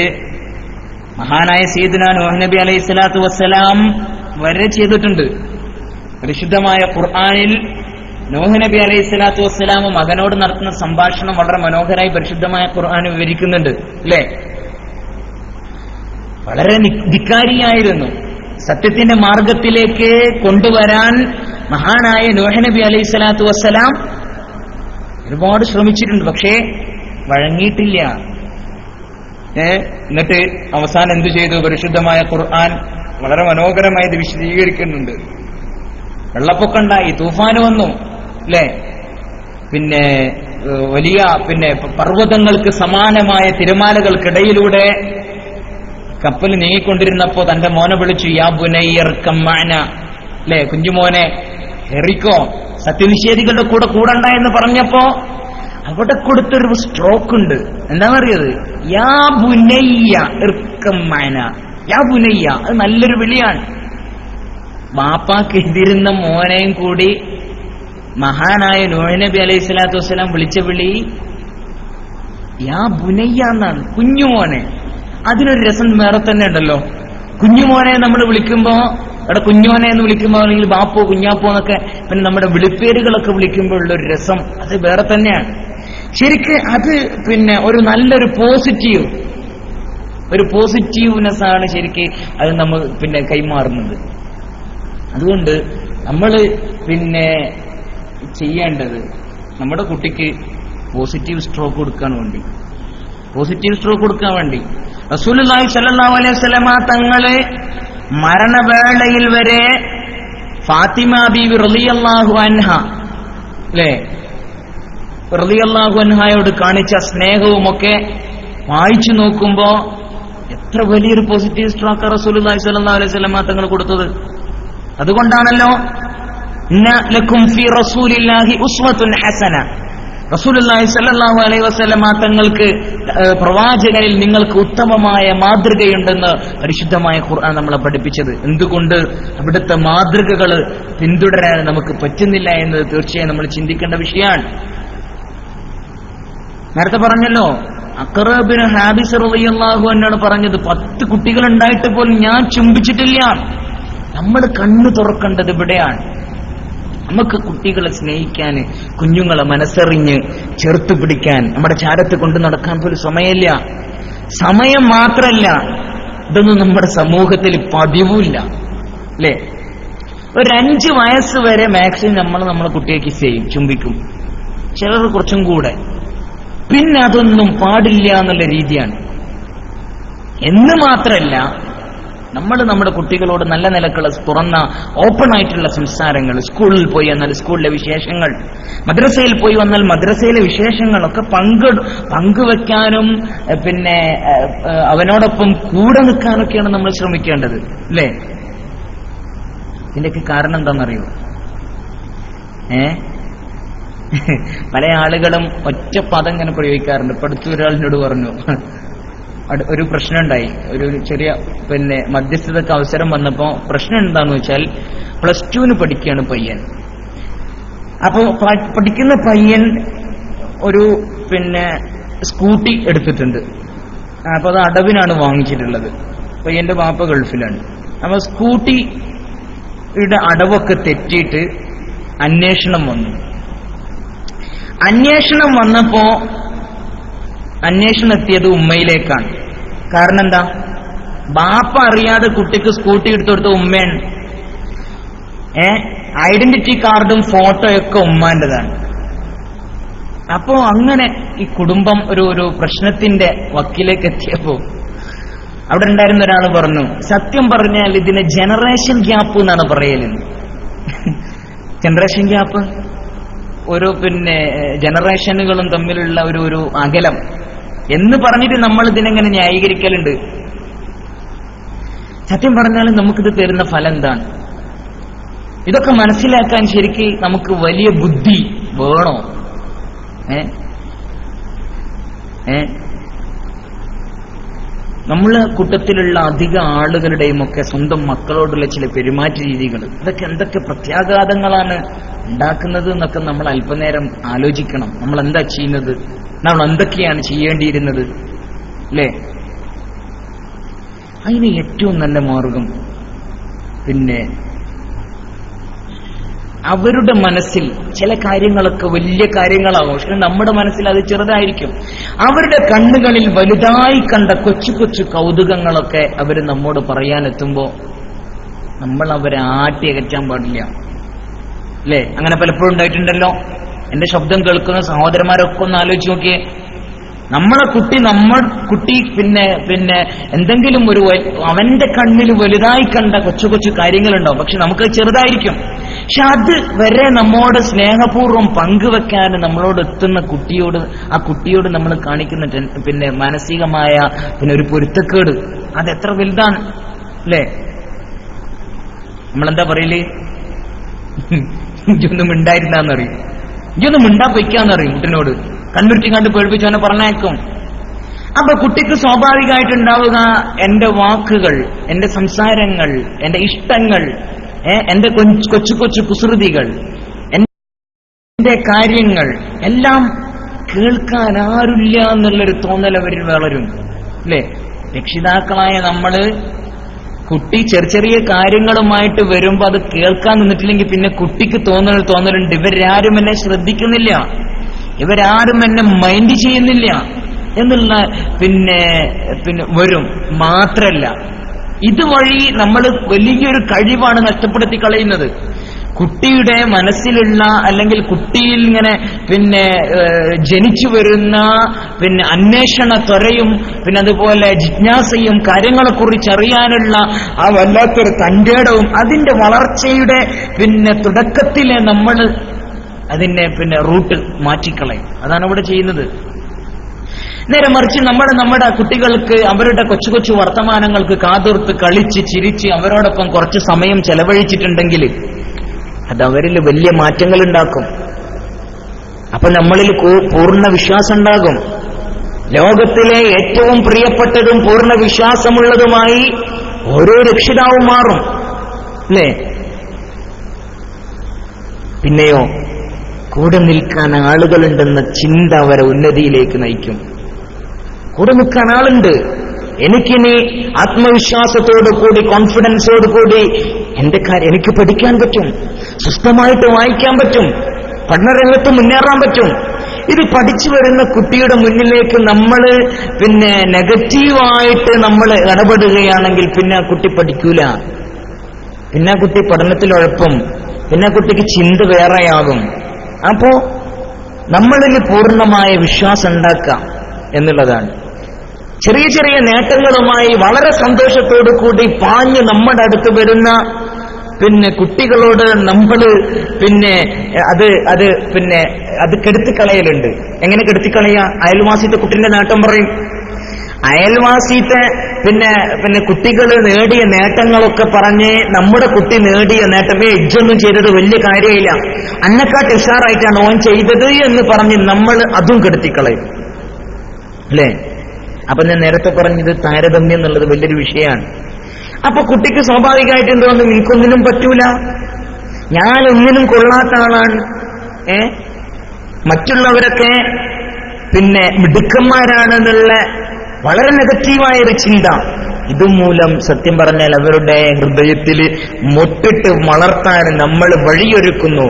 മഹാനായ സയ്യിദുനാ നൂഹ് നബി അലൈഹി സ്വലാത്തു വസ്സലാം വരെ ചെയ്തിട്ടുണ്ട്. പരിശുദ്ധമായ ഖുർആനിൽ നൂഹ് നബി അലൈഹി സ്വലാത്തു വസ്സലാം മകനോട് നടത്തുന്ന സംഭാഷണം വളരെ മനോഹരമായി പരിശുദ്ധമായ ഖുർആൻ വിവരിക്കുന്നുണ്ട്. അല്ലേ? വളരെ ധിക്കാരിയായിരുന്നു. സത്യത്തിന്റെ മാർഗത്തിലേക്ക് കൊണ്ടുവരാൻ മഹാനായ നൂഹ് നബി അലൈഹി സ്വലാത്തു വസ്സലാം ഒരുപാട് ശ്രമിച്ചിട്ടുണ്ട്. പക്ഷേ വഴങ്ങിയിട്ടില്ല. എന്നിട്ട് അവസാനം എന്തു ചെയ്തു? പരിശുദ്ധമായ ഖുർആൻ വളരെ മനോഹരമായി ഇത് വിശദീകരിക്കുന്നുണ്ട്. വെള്ളപ്പൊക്കം ഉണ്ടായി, തൂഫാന് വന്നു. അല്ലേ? പിന്നെ വലിയ പർവ്വതങ്ങൾക്ക് സമാനമായ തിരമാലകൾക്കിടയിലൂടെ കപ്പൽ നീങ്ങിക്കൊണ്ടിരുന്നപ്പോ തന്റെ മോനെ വിളിച്ചു, യാ ബുനയ്യർകം മഅന, അല്ലേ, കുഞ്ഞുമോനെ എറിക്കോ, സത്യനിഷേധികളുടെ കൂടണ്ട എന്ന് പറഞ്ഞപ്പോ അവിടെ കൊടുത്തൊരു സ്ട്രോക്ക് ഉണ്ട്. എന്താണെന്നറിയത്? യാ ബുനയ്യ ഇർകം മഅന, യാ ബുനയ്യ. അത് നല്ലൊരു വിളിയാണ്. ബാപ്പാക്ക് എതിരുന്ന മോനെയും കൂടി മഹാനായ നൂഹ് നബി അലൈഹി സ്വലാത്തു വസ്സലാം വിളിച്ച വിളി യാ ബുനയ്യ എന്നാണ്, കുഞ്ഞുമോനെ. അതിനൊരു രസം വേറെ തന്നെ ഉണ്ടല്ലോ. കുഞ്ഞുമോനെ നമ്മൾ വിളിക്കുമ്പോ, അവിടെ കുഞ്ഞോനെ എന്ന് വിളിക്കുമ്പോ, അല്ലെങ്കിൽ ബാപ്പോ കുഞ്ഞാപ്പോ എന്നൊക്കെ പിന്നെ നമ്മുടെ വിളിപ്പേരുകളൊക്കെ വിളിക്കുമ്പോൾ ഉള്ളൊരു രസം അത് വേറെ തന്നെയാണ്. ശരിക്ക് അത് പിന്നെ ഒരു നല്ലൊരു പോസിറ്റീവ്നെസ് ആണ് ശരിക്ക് അത് നമ്മൾ പിന്നെ കൈമാറുന്നത്. അതുകൊണ്ട് നമ്മൾ പിന്നെ ചെയ്യേണ്ടത് നമ്മുടെ കുട്ടിക്ക് പോസിറ്റീവ് സ്ട്രോക്ക് കൊടുക്കാൻ വേണ്ടി റസൂലുള്ളാഹി സ്വല്ലല്ലാഹു അലൈഹി വസല്ലമ തങ്ങള് മരണവേളയിൽ വരെ ഫാത്തിമ ബീവി റളിയല്ലാഹു അൻഹ റളിയല്ലാഹു അൻഹയോട് കാണിച്ച സ്നേഹവുമൊക്കെ വായിച്ചു നോക്കുമ്പോ എത്ര വലിയൊരു പോസിറ്റീവ് സ്ട്രോക്ക് റസൂലുള്ളാഹി സ്വല്ലല്ലാഹു അലൈഹി വസല്ലമ തങ്ങൾ കൊടുത്തത്. അതുകൊണ്ടാണല്ലോ ഇന്ന ലക്കും ഫീ റസൂലില്ലാഹി ഉസ്വത്തുൻ ഹസന, റസൂലുള്ളാഹി സ്വല്ലല്ലാഹു അലൈഹി വസല്ലമ തങ്ങൾക്ക് പ്രവാചകനിൽ നിങ്ങൾക്ക് ഉത്തമമായ മാതൃകയുണ്ടെന്ന് പരിശുദ്ധമായ ഖുർആൻ നമ്മളെ പഠിപ്പിച്ചത്. എന്തുകൊണ്ട് അവിടുത്തെ മാതൃകകൾ പിന്തുടരാൻ നമുക്ക് പറ്റുന്നില്ല എന്നത് തീർച്ചയായും നമ്മൾ ചിന്തിക്കേണ്ട വിഷയമാണ്. നേരത്തെ പറഞ്ഞല്ലോ, അഖറ ബിൻ ഹാബിസ് റളിയല്ലാഹു അൻഹു പറഞ്ഞത് 10 കുട്ടികൾ ഉണ്ടായിട്ട് പോലും ഞാൻ ചുംബിച്ചിട്ടില്ല. നമ്മൾ കണ്ണു തുറക്കേണ്ടത് ഇവിടെയാണ്. നമുക്ക് കുട്ടികളെ സ്നേഹിക്കാൻ, കുഞ്ഞുങ്ങളെ മനസ്സറിഞ്ഞ് ചേർത്ത് പിടിക്കാൻ, നമ്മുടെ ചാരത്ത് കൊണ്ടു നടക്കാൻ പോലും സമയമില്ല. സമയം മാത്രല്ല, ഇതൊന്നും നമ്മുടെ സമൂഹത്തിൽ പതിവില്ല അല്ലേ? ഒരു 5 വയസ്സ് വരെ മാക്സിമം നമ്മളെ കുട്ടിയെ കിസ് ചെയ്യും, ചുംബിക്കും, ചിലർ കുറച്ചും കൂടെ. പിന്നെ അതൊന്നും പാടില്ല എന്നുള്ള രീതിയാണ്. എന്ന് മാത്രല്ല, നമ്മൾ നമ്മുടെ കുട്ടികളോട് നല്ല നിലക്കുള്ള തുറന്ന ഓപ്പൺ ആയിട്ടുള്ള സംസാരങ്ങൾ, സ്കൂളിൽ പോയി വന്നാൽ സ്കൂളിലെ വിശേഷങ്ങൾ, മദ്രസയിൽ പോയി വന്നാൽ മദ്രസയിലെ വിശേഷങ്ങളൊക്കെ പങ്കുവെക്കാനും പിന്നെ അവനോടൊപ്പം കൂടെ നിൽക്കാനൊക്കെയാണ് നമ്മൾ ശ്രമിക്കേണ്ടത് അല്ലേ? ഇതിന്റെയൊക്കെ കാരണം എന്താണെന്നറിയോ? പല ആളുകളും ഒറ്റ പദം ഇങ്ങനെ പ്രയോഗിക്കാറുണ്ട്. ഇപ്പൊ അടുത്തൊരാളിനോട് പറഞ്ഞു, ഒരു പ്രശ്നം ഉണ്ടായി, ഒരു ചെറിയ പിന്നെ മധ്യസ്ഥതക്ക് അവസരം വന്നപ്പോ പ്രശ്നം എന്താന്ന് വെച്ചാൽ +2 പഠിക്കുകയാണ് പയ്യൻ. അപ്പൊ പഠിക്കുന്ന പയ്യൻ ഒരു പിന്നെ സ്കൂട്ടി എടുത്തിട്ടുണ്ട്. അപ്പൊ അത് അടവിനാണ് വാങ്ങിച്ചിട്ടുള്ളത്. പയ്യന്റെ വാപ്പ ഗൾഫിലാണ്. അപ്പൊ സ്കൂട്ടിയുടെ അടവൊക്കെ തെറ്റിയിട്ട് അന്വേഷണം വന്നപ്പോ അന്വേഷണം എത്തിയത് ഉമ്മയിലേക്കാണ്. കാരണം എന്താ? ബാപ്പ അറിയാതെ കുട്ടിക്ക് സ്കൂട്ടി എടുത്തെടുത്ത ഉമ്മയാണ്. ഐഡന്റിറ്റി കാർഡും ഫോട്ടോയൊക്കെ ഉമ്മാന്റെതാണ്. അപ്പോ അങ്ങനെ ഈ കുടുംബം ഒരു പ്രശ്നത്തിന്റെ വക്കിലേക്ക് എത്തിയപ്പോ അവിടെ ഉണ്ടായിരുന്ന ഒരാൾ പറഞ്ഞു, സത്യം പറഞ്ഞാൽ ഇതിനെ ജനറേഷൻ ഗ്യാപ്പ് എന്നാണ് പറയല്. ജനറേഷൻ ഗ്യാപ്പ്, ഒരു പിന്നെ ജനറേഷനുകളും തമ്മിലുള്ള ഒരു അകലം എന്ന് പറഞ്ഞിട്ട് നമ്മൾ ഇതിനെങ്ങനെ ന്യായീകരിക്കലുണ്ട്. സത്യം പറഞ്ഞാൽ നമുക്കിത് തരുന്ന ഫലം എന്താണ്? ഇതൊക്കെ മനസ്സിലാക്കാൻ ശരിക്ക് നമുക്ക് വലിയ ബുദ്ധി വേണോ? നമ്മളെ കൂട്ടത്തിലുള്ള അധിക ആളുകളുടെയും ഒക്കെ സ്വന്തം മക്കളോടുള്ള ചില പെരുമാറ്റ രീതികൾ, അതൊക്കെ എന്തൊക്കെ പ്രത്യാഘാതങ്ങളാണ് ഉണ്ടാക്കുന്നത് എന്നൊക്കെ നമ്മൾ അല്പനേരം ആലോചിക്കണം. നമ്മൾ എന്താ ചെയ്യുന്നത്, നമ്മൾ എന്തൊക്കെയാണ് ചെയ്യേണ്ടിയിരുന്നത് അല്ലേ? അതിന് ഏറ്റവും നല്ല മാർഗം പിന്നെ അവരുടെ മനസ്സിൽ ചില കാര്യങ്ങളൊക്കെ വലിയ കാര്യങ്ങളാകും, പക്ഷെ നമ്മുടെ മനസ്സിൽ അത് ചെറുതായിരിക്കും. അവരുടെ കണ്ണുകളിൽ വലുതായി കണ്ട കൊച്ചു കൊച്ചു കൗതുകങ്ങളൊക്കെ അവർ നമ്മോട് പറയാനെത്തുമ്പോ നമ്മൾ അവരെ ആട്ടി അകറ്റാൻ പാടില്ല അല്ലേ? അങ്ങനെ പലപ്പോഴും ഉണ്ടായിട്ടുണ്ടല്ലോ. എന്റെ ശബ്ദം കേൾക്കുന്ന സഹോദരന്മാരൊക്കെ ഒന്ന് ആലോചിച്ച് നോക്കിയേ. നമ്മളെ കുട്ടി പിന്നെ എന്തെങ്കിലും അവന്റെ കണ്ണിൽ വലുതായി കണ്ട കൊച്ചു കൊച്ചു കാര്യങ്ങളുണ്ടാവും, പക്ഷെ നമുക്ക് ചെറുതായിരിക്കും. പക്ഷെ അത് വരെ നമ്മോട് സ്നേഹപൂർവ്വം പങ്കുവെക്കാൻ നമ്മളോട് എത്തുന്ന ആ കുട്ടിയോട് നമ്മൾ കാണിക്കുന്ന പിന്നെ മാനസികമായ ഒരു പൊരുത്തക്കേട് അത് എത്ര വലുതാണ് അല്ലേ? നമ്മളെന്താ പറയല്? ഇതൊന്നും മിണ്ടായിരുന്നറിയും, ഇതൊന്നും മിണ്ടാ പൊയ്ക്കാന്നറിയും. കുട്ടിനോട് കണ്ണുരുട്ടി കണ്ട് പേടിപ്പിച്ചവനെ പറഞ്ഞേക്കും. അപ്പൊ കുട്ടിക്ക് സ്വാഭാവികമായിട്ടുണ്ടാവുക എന്റെ വാക്കുകൾ, എന്റെ സംസാരങ്ങൾ, എന്റെ ഇഷ്ടങ്ങൾ, എന്റെ കൊച്ചു കൊച്ചു കുസൃതികൾ, എന്റെ കാര്യങ്ങൾ എല്ലാം കേൾക്കാൻ ആരുമില്ല എന്നുള്ളൊരു തോന്നൽ അവരിൽ വളരും. അല്ലെ? രക്ഷിതാക്കളായ നമ്മള് കുട്ടി ചെറിയ ചെറിയ കാര്യങ്ങളുമായിട്ട് വരുമ്പോ അത് കേൾക്കാൻ നിന്നിട്ടില്ലെങ്കിൽ പിന്നെ കുട്ടിക്ക് തോന്നലുണ്ട്, ഇവരാരും എന്നെ ശ്രദ്ധിക്കുന്നില്ല, ഇവരാരും എന്നെ മൈൻഡ് ചെയ്യുന്നില്ല എന്നുള്ള പിന്നെ വരും. മാത്രല്ല ഇതുവഴി നമ്മൾ വലിയൊരു കഴിവാണ് നഷ്ടപ്പെടുത്തി കളയുന്നത്. കുട്ടിയുടെ മനസ്സിലുള്ള അല്ലെങ്കിൽ കുട്ടിയിൽ ഇങ്ങനെ ജനിച്ചു വരുന്ന അന്വേഷണ ത്വരയും അതുപോലെ ജിജ്ഞാസയും കാര്യങ്ങളെക്കുറിച്ച് അറിയാനുള്ള ആ വല്ലാത്തൊരു തന്റേടവും അതിന്റെ വളർച്ചയുടെ തുടക്കത്തിലെ നമ്മൾ അതിന്റെ റൂട്ട് മാറ്റിക്കളയും. അതാണ് ഇവിടെ ചെയ്യുന്നത്. നേരെ മറിച്ച് നമ്മുടെ കുട്ടികൾക്ക് അവരുടെ കൊച്ചു കൊച്ചു വർത്തമാനങ്ങൾക്ക് കാതോർത്ത് കളിച്ച് ചിരിച്ച് അവരോടൊപ്പം കുറച്ച് സമയം ചെലവഴിച്ചിട്ടുണ്ടെങ്കിൽ അത് അവരിൽ വലിയ മാറ്റങ്ങൾ ഉണ്ടാക്കും. അപ്പൊ നമ്മളിൽ പൂർണ്ണ വിശ്വാസം ഉണ്ടാകും. ലോകത്തിലെ ഏറ്റവും പ്രിയപ്പെട്ടതും പൂർണ്ണ വിശ്വാസമുള്ളതുമായി ഓരോ രക്ഷിതാവും മാറും. അല്ലേ? പിന്നെയോ കൂടെ നിൽക്കാൻ ആളുകളുണ്ടെന്ന ചിന്ത അവരെ ഉന്നതിയിലേക്ക് നയിക്കും. കൂടെ നിൽക്കാൻ ആളുണ്ട്, എനിക്കിനി ആത്മവിശ്വാസത്തോടു കൂടി കോൺഫിഡൻസോടു കൂടി എന്റെ കാര്യം എനിക്ക് പഠിക്കാൻ പറ്റും, സ്വസ്ഥമായിട്ട് വായിക്കാൻ പറ്റും, പഠനരംഗത്ത് മുന്നേറാൻ പറ്റും. ഇത് പഠിച്ചു വരുന്ന കുട്ടിയുടെ മുന്നിലേക്ക് നമ്മൾ നെഗറ്റീവായിട്ട് നമ്മൾ ഇടപെടുകയാണെങ്കിൽ പിന്നെ കുട്ടി പഠിക്കൂല, പിന്നെ കുട്ടി പഠനത്തിൽ ഉഴപ്പും, പിന്നെ കുട്ടിക്ക് ചിന്ത വേറെയാകും. അപ്പോ നമ്മളിൽ പൂർണ്ണമായ വിശ്വാസം ഉണ്ടാക്കാം എന്നുള്ളതാണ്. ചെറിയ ചെറിയ നേട്ടങ്ങളുമായി വളരെ സന്തോഷത്തോടു കൂടി പാഞ്ഞ് നമ്മുടെ അടുത്ത് വരുന്ന കുട്ടികളോട് നമ്മൾ അത് കെടുത്തിക്കളയലുണ്ട്. എങ്ങനെ കെടുത്തിക്കളയാ? അയൽവാസിത്തെ കുട്ടിന്റെ നേട്ടം പറയും. അയൽവാസിത്തെ കുട്ടികൾ നേടിയ നേട്ടങ്ങളൊക്കെ പറഞ്ഞ് നമ്മുടെ കുട്ടി നേടിയ നേട്ടമേ ഇജ്ജൊന്നും ചെയ്തത് വലിയ കാര്യമില്ല, അന്നെക്കാട്ട് ഉഷാറായിട്ടാണ് ഓൻ ചെയ്തത് എന്ന് പറഞ്ഞ് നമ്മൾ അതും കെടുത്തിക്കളയും. അല്ലേ? അപ്പൊ ഞാൻ നേരത്തെ പറഞ്ഞത് താരതമ്യം എന്നുള്ളത് വലിയൊരു വിഷയമാണ്. അപ്പൊ കുട്ടിക്ക് സ്വാഭാവികമായിട്ട് എന്തോന്നും, എനിക്കൊന്നിനും പറ്റൂല, ഞാൻ ഒന്നിനും കൊള്ളാത്ത ആളാണ്, മറ്റുള്ളവരൊക്കെ മിടുക്കന്മാരാണെന്നുള്ള വളരെ നെഗറ്റീവായൊരു ചിന്ത. ഇതുമൂലം സത്യം പറഞ്ഞാൽ അവരുടെ ഹൃദയത്തിൽ മൊട്ടിട്ട് വളർത്താൻ നമ്മൾ വഴിയൊരുക്കുന്നു.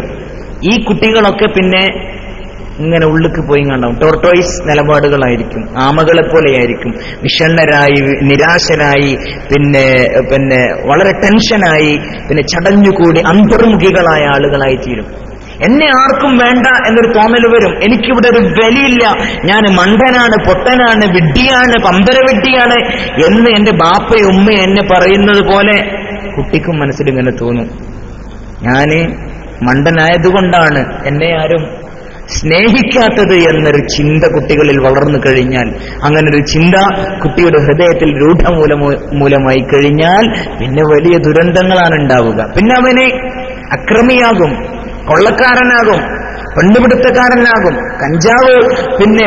ഈ കുട്ടികളൊക്കെ ഇങ്ങനെ ഉള്ളിക്ക് പോയി കണ്ടാവും ടോർട്ടോയിസ് നിലപാടുകളായിരിക്കും, ആമകളെ പോലെയായിരിക്കും, വിഷണ്ണരായി, നിരാശരായി, വളരെ ടെൻഷനായി, ചടഞ്ഞുകൂടി അന്തർമുഖികളായ ആളുകളായി തീരും. എന്നെ ആർക്കും വേണ്ട എന്നൊരു തോന്നൽ വരും. എനിക്കിവിടെ ഒരു വിലയില്ല, ഞാൻ മണ്ടനാണ്, പൊട്ടനാണ്, വിഡ്ഢിയാണ്, പമ്പരവിഡ്ഢിയാണ് എന്ന് എന്റെ ബാപ്പയും ഉമ്മയും എന്നെ പറയുന്നത് പോലെ കുട്ടിക്കും മനസ്സിലിങ്ങനെ തോന്നും. ഞാന് മണ്ടനായതുകൊണ്ടാണ് എന്നെ ആരും സ്നേഹിക്കാത്തത് എന്നൊരു ചിന്ത കുട്ടികളിൽ വളർന്നു കഴിഞ്ഞാൽ, അങ്ങനൊരു ചിന്ത കുട്ടിയുടെ ഹൃദയത്തിൽ രൂഢമൂലമായി കഴിഞ്ഞാൽ പിന്നെ വലിയ ദുരന്തങ്ങളാണ് ഉണ്ടാവുക. പിന്നെ അവന് അക്രമിയാകും, കൊള്ളക്കാരനാകും, പെണ്ണുപിടുത്തക്കാരനാകും, കഞ്ചാവ്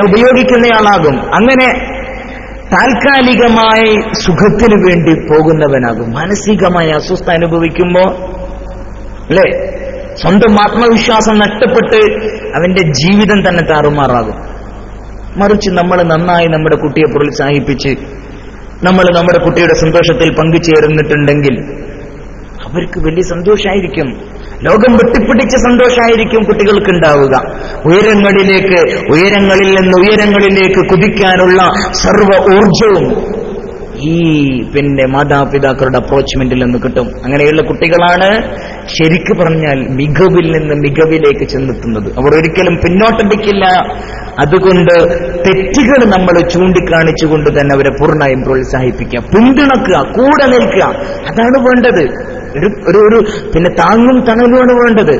ഉപയോഗിക്കുന്നയാളാകും. അങ്ങനെ താൽക്കാലികമായി സുഖത്തിനു വേണ്ടി പോകുന്നവനാകും. മാനസികമായി അസ്വസ്ഥ അനുഭവിക്കുമ്പോ അല്ലേ സ്വന്തം ആത്മവിശ്വാസം നഷ്ടപ്പെട്ട് അവന്റെ ജീവിതം തന്നെ താറുമാറാകും. മറിച്ച് നമ്മൾ നന്നായി നമ്മുടെ കുട്ടിയെ പ്രോത്സാഹിപ്പിച്ച് നമ്മൾ നമ്മുടെ കുട്ടിയുടെ സന്തോഷത്തിൽ പങ്കുചേർന്നിട്ടുണ്ടെങ്കിൽ അവർക്ക് വലിയ സന്തോഷമായിരിക്കും. ലോകം വെട്ടിപ്പിടിച്ച സന്തോഷമായിരിക്കും കുട്ടികൾക്ക് ഉണ്ടാവുക. ഉയരങ്ങളിൽ നിന്ന് ഉയരങ്ങളിലേക്ക് കുതിക്കാനുള്ള സർവ്വ ഊർജവും ഈ മാതാപിതാക്കളുടെ അപ്രോച്ച്മെന്റിൽ നിന്ന് കിട്ടും. അങ്ങനെയുള്ള കുട്ടികളാണ് ശരിക്കു പറഞ്ഞാൽ മികവിൽ നിന്ന് മികവിലേക്ക് ചെന്നെത്തുന്നത്. അവർ ഒരിക്കലും പിന്നോട്ടടിക്കില്ല. അതുകൊണ്ട് തെറ്റുകൾ നമ്മൾ ചൂണ്ടിക്കാണിച്ചുകൊണ്ട് തന്നെ അവരെ പൂർണ്ണമായും പ്രോത്സാഹിപ്പിക്കുക, പിന്തുണക്കുക, കൂടെ നിൽക്കുക. അതാണ് വേണ്ടത്. ഒരു താങ്ങും തണലുമാണ് വേണ്ടത്.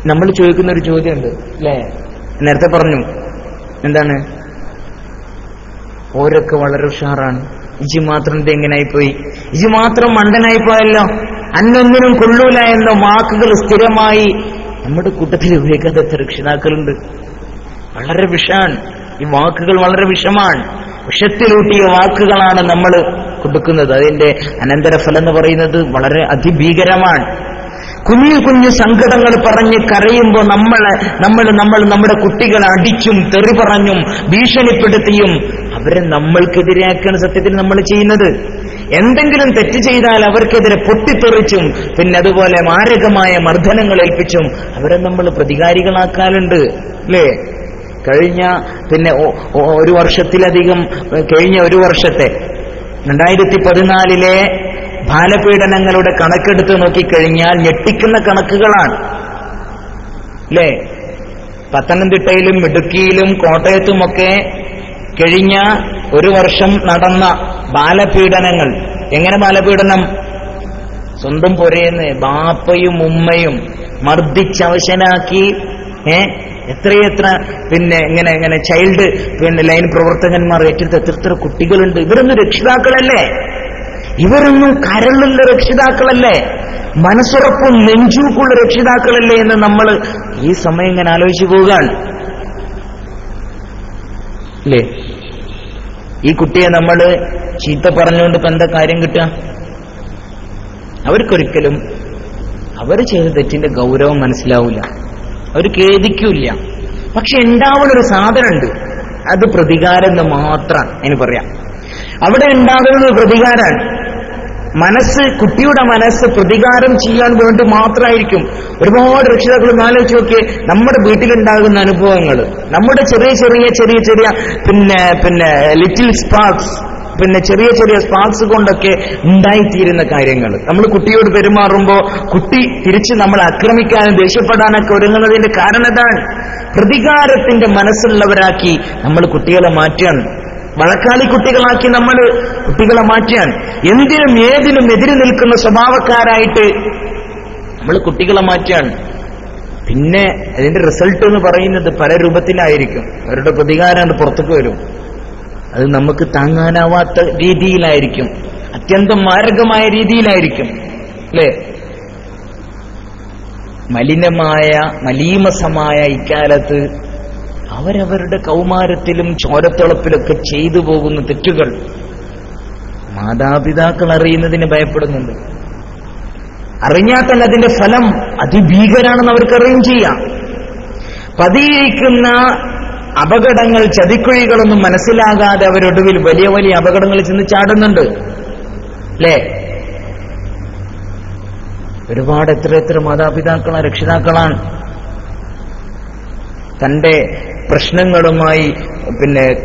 നമ്മൾ ചോദിക്കുന്ന ഒരു ചോദ്യമുണ്ട് അല്ലേ? നേരത്തെ പറഞ്ഞു, എന്താണ്? ഓരൊക്കെ വളരെ ഉഷാറാണ്, ഇജി മാത്രം എങ്ങനായിപ്പോയി, ഇജി മാത്രം മണ്ടനായിപ്പോയല്ലോ, അന്നൊന്നിനും കൊള്ളൂല എന്ന വാക്കുകൾ സ്ഥിരമായി നമ്മുടെ കൂട്ടത്തിൽ ഉപയോഗിക്കാത്ത രക്ഷിതാക്കളുണ്ട്. വളരെ വിഷമാണ് ഈ വാക്കുകൾ, വളരെ വിഷമാണ്. വിഷത്തിലൂട്ടിയ വാക്കുകളാണ് നമ്മൾ കൊടുക്കുന്നത്. അതിന്റെ അനന്തരഫലം എന്ന് പറയുന്നത് വളരെ അതിഭീകരമാണ്. കുഞ്ഞു കുഞ്ഞു സങ്കടങ്ങൾ പറഞ്ഞ് കരയുമ്പോൾ നമ്മുടെ കുട്ടികളെ അടിച്ചും തെറി പറഞ്ഞും ഭീഷണിപ്പെടുത്തിയും അവരെ നമ്മൾക്കെതിരെയാക്കാണ് സത്യത്തിൽ നമ്മൾ ചെയ്യുന്നത്. എന്തെങ്കിലും തെറ്റ് ചെയ്താൽ അവർക്കെതിരെ പൊട്ടിത്തെറിച്ചും പിന്നെ അതുപോലെ മാരകമായ മർദ്ദനങ്ങൾ ഏൽപ്പിച്ചും അവരെ നമ്മൾ പ്രതികാരികളാക്കാറുണ്ട് അല്ലേ? കഴിഞ്ഞ ഒരു വർഷത്തിലധികം കഴിഞ്ഞ ഒരു വർഷത്തെ 2014 ബാലപീഡനങ്ങളുടെ കണക്കെടുത്ത് നോക്കിക്കഴിഞ്ഞാൽ ഞെട്ടിക്കുന്ന കണക്കുകളാണ് അല്ലേ? പത്തനംതിട്ടയിലും ഇടുക്കിയിലും കോട്ടയത്തുമൊക്കെ കഴിഞ്ഞ ഒരു വർഷം നടന്ന ബാലപീഡനങ്ങൾ. എങ്ങനെ ബാലപീഡനം? സ്വന്തം പുരയെന്ന് ബാപ്പയും ഉമ്മയും മർദ്ദിച്ചവശനാക്കി എത്രയെത്ര എങ്ങനെ ചൈൽഡ് ലൈൻ പ്രവർത്തകന്മാർ ഏറ്റെടുത്ത് എത്ര കുട്ടികളുണ്ട്. ഇവരൊന്നും രക്ഷിതാക്കളല്ലേ? ഇവരൊന്നും കരളുള്ള രക്ഷിതാക്കളല്ലേ? മനസ്സുറപ്പും നെഞ്ചൂക്കുള്ള രക്ഷിതാക്കളല്ലേ എന്ന് നമ്മൾ ഈ സമയം ഇങ്ങനെ ആലോചിച്ചു പോവുകയാണ് അല്ലേ? ഈ കുട്ടിയെ നമ്മൾ ചീത്ത പറഞ്ഞുകൊണ്ട് ഇപ്പൊ എന്താ കാര്യം കിട്ടുക? അവർക്കൊരിക്കലും അവർ ചെയ്ത തെറ്റിന്റെ ഗൗരവം മനസ്സിലാവില്ല, അവർ ഖേദിക്കില്ല. പക്ഷെ ഉണ്ടാവുന്നൊരു സാധനമുണ്ട്, അത് പ്രതികാരം എന്ന് മാത്രം അതിന് പറയാം. അവിടെ ഉണ്ടാകുന്നത് പ്രതികാരമാണ്. കുട്ടിയുടെ മനസ്സ് പ്രതികാരം ചെയ്യാൻ വേണ്ടി മാത്രമായിരിക്കും. ഒരുപാട് രക്ഷിതാക്കൾ ആലോചിച്ച് നോക്കിയേ, നമ്മുടെ വീട്ടിലുണ്ടാകുന്ന അനുഭവങ്ങൾ, നമ്മുടെ ചെറിയ ലിറ്റിൽ സ്പാർക്സ്, ചെറിയ സ്പാർക്സ് കൊണ്ടൊക്കെ ഉണ്ടായിത്തീരുന്ന കാര്യങ്ങൾ. നമ്മൾ കുട്ടിയോട് പെരുമാറുമ്പോൾ കുട്ടി തിരിച്ച് നമ്മൾ ആക്രമിക്കാനും ദേഷ്യപ്പെടാനൊക്കെ ഒരുങ്ങുന്നതിന്റെ കാരണം എന്താണ്? പ്രതികാരത്തിന്റെ മനസ്സുള്ളവരാക്കി നമ്മൾ കുട്ടികളെ മാറ്റുകയാണ്. വഴക്കാളി കുട്ടികളാക്കി നമ്മൾ കുട്ടികളെ മാറ്റുകയാണ്. എന്തിനും ഏതിനും എതിര് നിൽക്കുന്ന സ്വഭാവക്കാരായിട്ട് നമ്മൾ കുട്ടികളെ മാറ്റുകയാണ്. പിന്നെ അതിന്റെ റിസൾട്ട് എന്ന് പറയുന്നത് പല രൂപത്തിലായിരിക്കും. അവരുടെ പ്രതികാരം പുറത്തേക്ക് വരും. അത് നമുക്ക് താങ്ങാനാവാത്ത രീതിയിലായിരിക്കും, അത്യന്തം മാരകമായ രീതിയിലായിരിക്കും അല്ലേ? മലീമസമായ ഇക്കാലത്ത് അവരവരുടെ കൗമാരത്തിലും ചോരത്തിളപ്പിലൊക്കെ ചെയ്തു പോകുന്ന തെറ്റുകൾ മാതാപിതാക്കൾ അറിയുന്നതിന് ഭയപ്പെടുന്നുണ്ട്. അറിഞ്ഞാൽ തന്നെ അതിന്റെ ഫലം അതിഭീകരാണെന്ന് അവർക്കറിയും ചെയ്യാം. പതിയിരിക്കുന്ന അപകടങ്ങൾ, ചതിക്കുഴികളൊന്നും മനസ്സിലാകാതെ അവരൊടുവിൽ വലിയ വലിയ അപകടങ്ങൾ ചെന്ന് ചാടുന്നുണ്ട് അല്ലേ? ഒരുപാട് എത്ര മാതാപിതാക്കളാണ്, രക്ഷിതാക്കളാണ് തന്റെ പ്രശ്നങ്ങളുമായി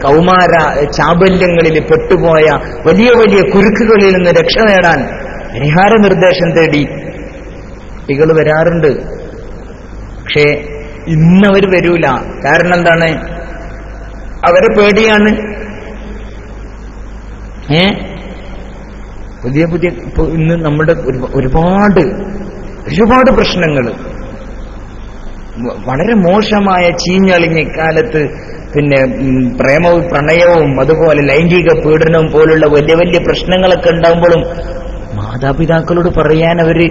കൗമാര ചാബല്യങ്ങളിൽ പെട്ടുപോയ വലിയ വലിയ കുരുക്കുകളിൽ നിന്ന് രക്ഷ നേടാൻ പരിഹാര നിർദ്ദേശം തേടി കുട്ടികൾ വരാറുണ്ട്. പക്ഷേ ഇന്നവർ വരൂല. കാരണം എന്താണ്? അവരെ പേടിയാണ്. പുതിയ ഇന്ന് നമ്മുടെ ഒരുപാട് പ്രശ്നങ്ങൾ, വളരെ മോശമായ ചീഞ്ഞളിഞ്ഞ ഇക്കാലത്ത് പ്രേമവും പ്രണയവും അതുപോലെ ലൈംഗിക പീഡനവും പോലുള്ള വലിയ വലിയ പ്രശ്നങ്ങളൊക്കെ ഉണ്ടാകുമ്പോഴും മാതാപിതാക്കളോട് പറയാൻ അവര്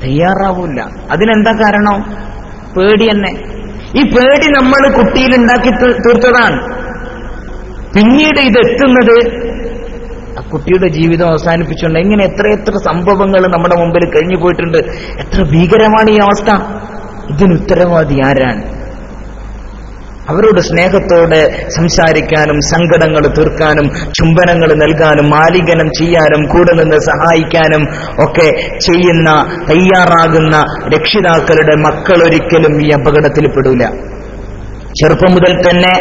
തയ്യാറാവില്ല. അതിനെന്താ കാരണം? പേടി തന്നെ. ഈ പേടി നമ്മൾ കുട്ടിയിൽ ഉണ്ടാക്കി തീർത്തതാണ്. പിന്നീട് ഇതെത്തുന്നത് ആ കുട്ടിയുടെ ജീവിതം അവസാനിപ്പിച്ചുകൊണ്ട് ഇങ്ങനെ എത്ര സംഭവങ്ങൾ നമ്മുടെ മുമ്പിൽ കഴിഞ്ഞു പോയിട്ടുണ്ട്. എത്ര ഭീകരമാണ് ഈ അവസ്ഥ. ഇതിന് ഉത്തരവാദി ആരാണ്? അവരോട് സ്നേഹത്തോടെ സംസാരിക്കാനും സങ്കടങ്ങൾ തീർക്കാനും ചുംബനങ്ങൾ നൽകാനും ആലിംഗനം ചെയ്യാനും കൂടെ നിന്ന് സഹായിക്കാനും ഒക്കെ തയ്യാറാകുന്ന രക്ഷിതാക്കളുടെ മക്കൾ ഒരിക്കലും ഈ അപകടത്തിൽ പെടൂല. ചെറുപ്പം മുതൽ തന്നെ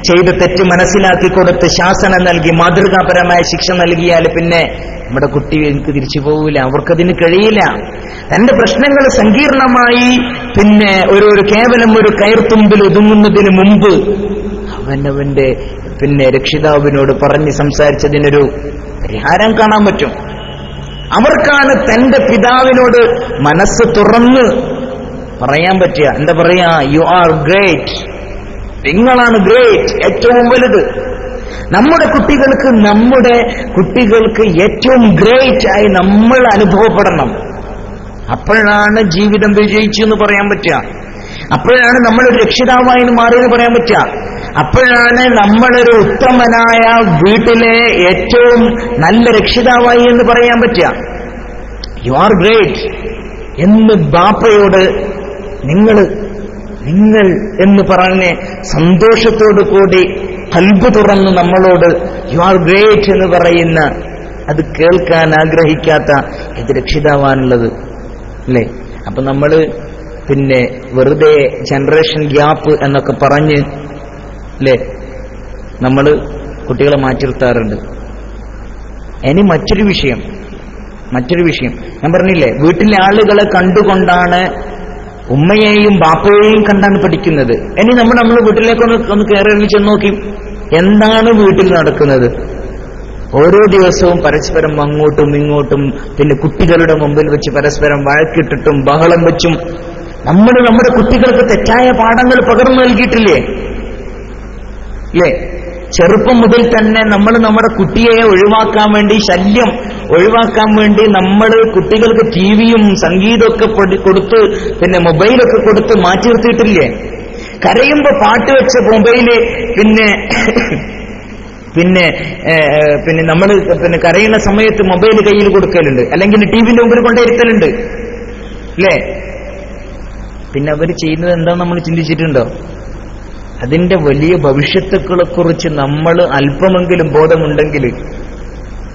ചെയ്ത തെറ്റ് മനസ്സിലാക്കി കൊടുത്ത് ശാസനം നൽകി മാതൃകാപരമായ ശിക്ഷ നൽകിയാൽ പിന്നെ നമ്മുടെ കുട്ടി എനിക്ക് തിരിച്ചു പോവില്ല, അവർക്കതിന് കഴിയില്ല. തന്റെ പ്രശ്നങ്ങൾ സങ്കീർണമായി കേവലം ഒരു കയർത്തുമ്പിൽ ഒതുങ്ങുന്നതിന് മുമ്പ് അവനവന്റെ രക്ഷിതാവിനോട് പറഞ്ഞ് സംസാരിച്ചതിനൊരു പരിഹാരം കാണാൻ പറ്റും. അവർക്കാണ് തന്റെ പിതാവിനോട് മനസ്സ് തുറന്ന് പറയാൻ പറ്റുക. എന്താ പറയാ? യു ആർ ഗ്രേറ്റ്, നിങ്ങളാണ് ഗ്രേറ്റ്, ഏറ്റവും വലുത്. നമ്മുടെ കുട്ടികൾക്ക് ഏറ്റവും ഗ്രേറ്റ് ആയി നമ്മൾ അനുഭവപ്പെടണം. അപ്പോഴാണ് ജീവിതം വിജയിച്ചു എന്ന് പറയാൻ പറ്റുക. അപ്പോഴാണ് നമ്മളൊരു രക്ഷിതാവായി മാറിയെന്ന് പറയാൻ പറ്റുക. അപ്പോഴാണ് നമ്മളൊരു ഉത്തമനായ വീട്ടിലെ ഏറ്റവും നല്ല രക്ഷിതാവായി എന്ന് പറയാൻ പറ്റുക. യു ആർ ഗ്രേറ്റ് എന്ന് ബാപ്പയോട് നിങ്ങൾ എന്ന് പറഞ്ഞ് സന്തോഷത്തോടു കൂടി ഖൽബ് തുറന്ന് നമ്മളോട് യു ആർ ഗ്രേറ്റ് എന്ന് പറയുന്ന, അത് കേൾക്കാൻ ആഗ്രഹിക്കാത്ത ഇത് രക്ഷിതാവാനുള്ളത് അല്ലേ? അപ്പൊ നമ്മള് പിന്നെ വെറുതെ ജനറേഷൻ ഗ്യാപ്പ് എന്നൊക്കെ പറഞ്ഞ് അല്ലേ നമ്മള് കുട്ടികളെ മാറ്റി നിർത്താറുണ്ട്. ഇനി മറ്റൊരു വിഷയം ഞാൻ പറഞ്ഞില്ലേ, വീട്ടിലെ ആളുകളെ കണ്ടുകൊണ്ടാണ്, ഉമ്മയെയും ബാപ്പയെയും കണ്ടാണ് പഠിക്കുന്നത്. ഇനി നമ്മളെ വീട്ടിലേക്കൊന്ന് കയറി ചെന്ന് നോക്കി, എന്താണ് വീട്ടിൽ നടക്കുന്നത്? ഓരോ ദിവസവും പരസ്പരം അങ്ങോട്ടും ഇങ്ങോട്ടും, പിന്നെ കുട്ടികളുടെ മുമ്പിൽ വെച്ച് പരസ്പരം വഴക്കിട്ടിട്ടും ബഹളം വെച്ചും നമ്മുടെ കുട്ടികൾക്ക് തെറ്റായ പാഠങ്ങൾ പകർന്നു നൽകിയിട്ടില്ലേ? ചെറുപ്പം മുതൽ തന്നെ നമ്മൾ നമ്മുടെ കുട്ടിയെ ഒഴിവാക്കാൻ വേണ്ടി, ശല്യം ഒഴിവാക്കാൻ വേണ്ടി നമ്മൾ കുട്ടികൾക്ക് ടിവിയും സംഗീതമൊക്കെ കൊടുത്ത്, പിന്നെ മൊബൈലൊക്കെ കൊടുത്ത് മാറ്റി നിർത്തിയിട്ടില്ലേ? കരയുമ്പോ പാട്ട് വെച്ച മൊബൈല് പിന്നെ നമ്മൾ കരയുന്ന സമയത്ത് മൊബൈൽ കയ്യിൽ കൊടുക്കലുണ്ട്, അല്ലെങ്കിൽ ടിവിന്റെ മുമ്പിൽ കൊണ്ടിരുത്തലുണ്ട് അല്ലേ? പിന്നെ അവർ ചെയ്യുന്നത് എന്താണെന്ന് നമ്മൾ ചിന്തിച്ചിട്ടുണ്ടോ? അതിന്റെ വലിയ ഭവിഷ്യത്തുക്കളെ കുറിച്ച് നമ്മൾ അല്പമെങ്കിലും ബോധമുണ്ടെങ്കിൽ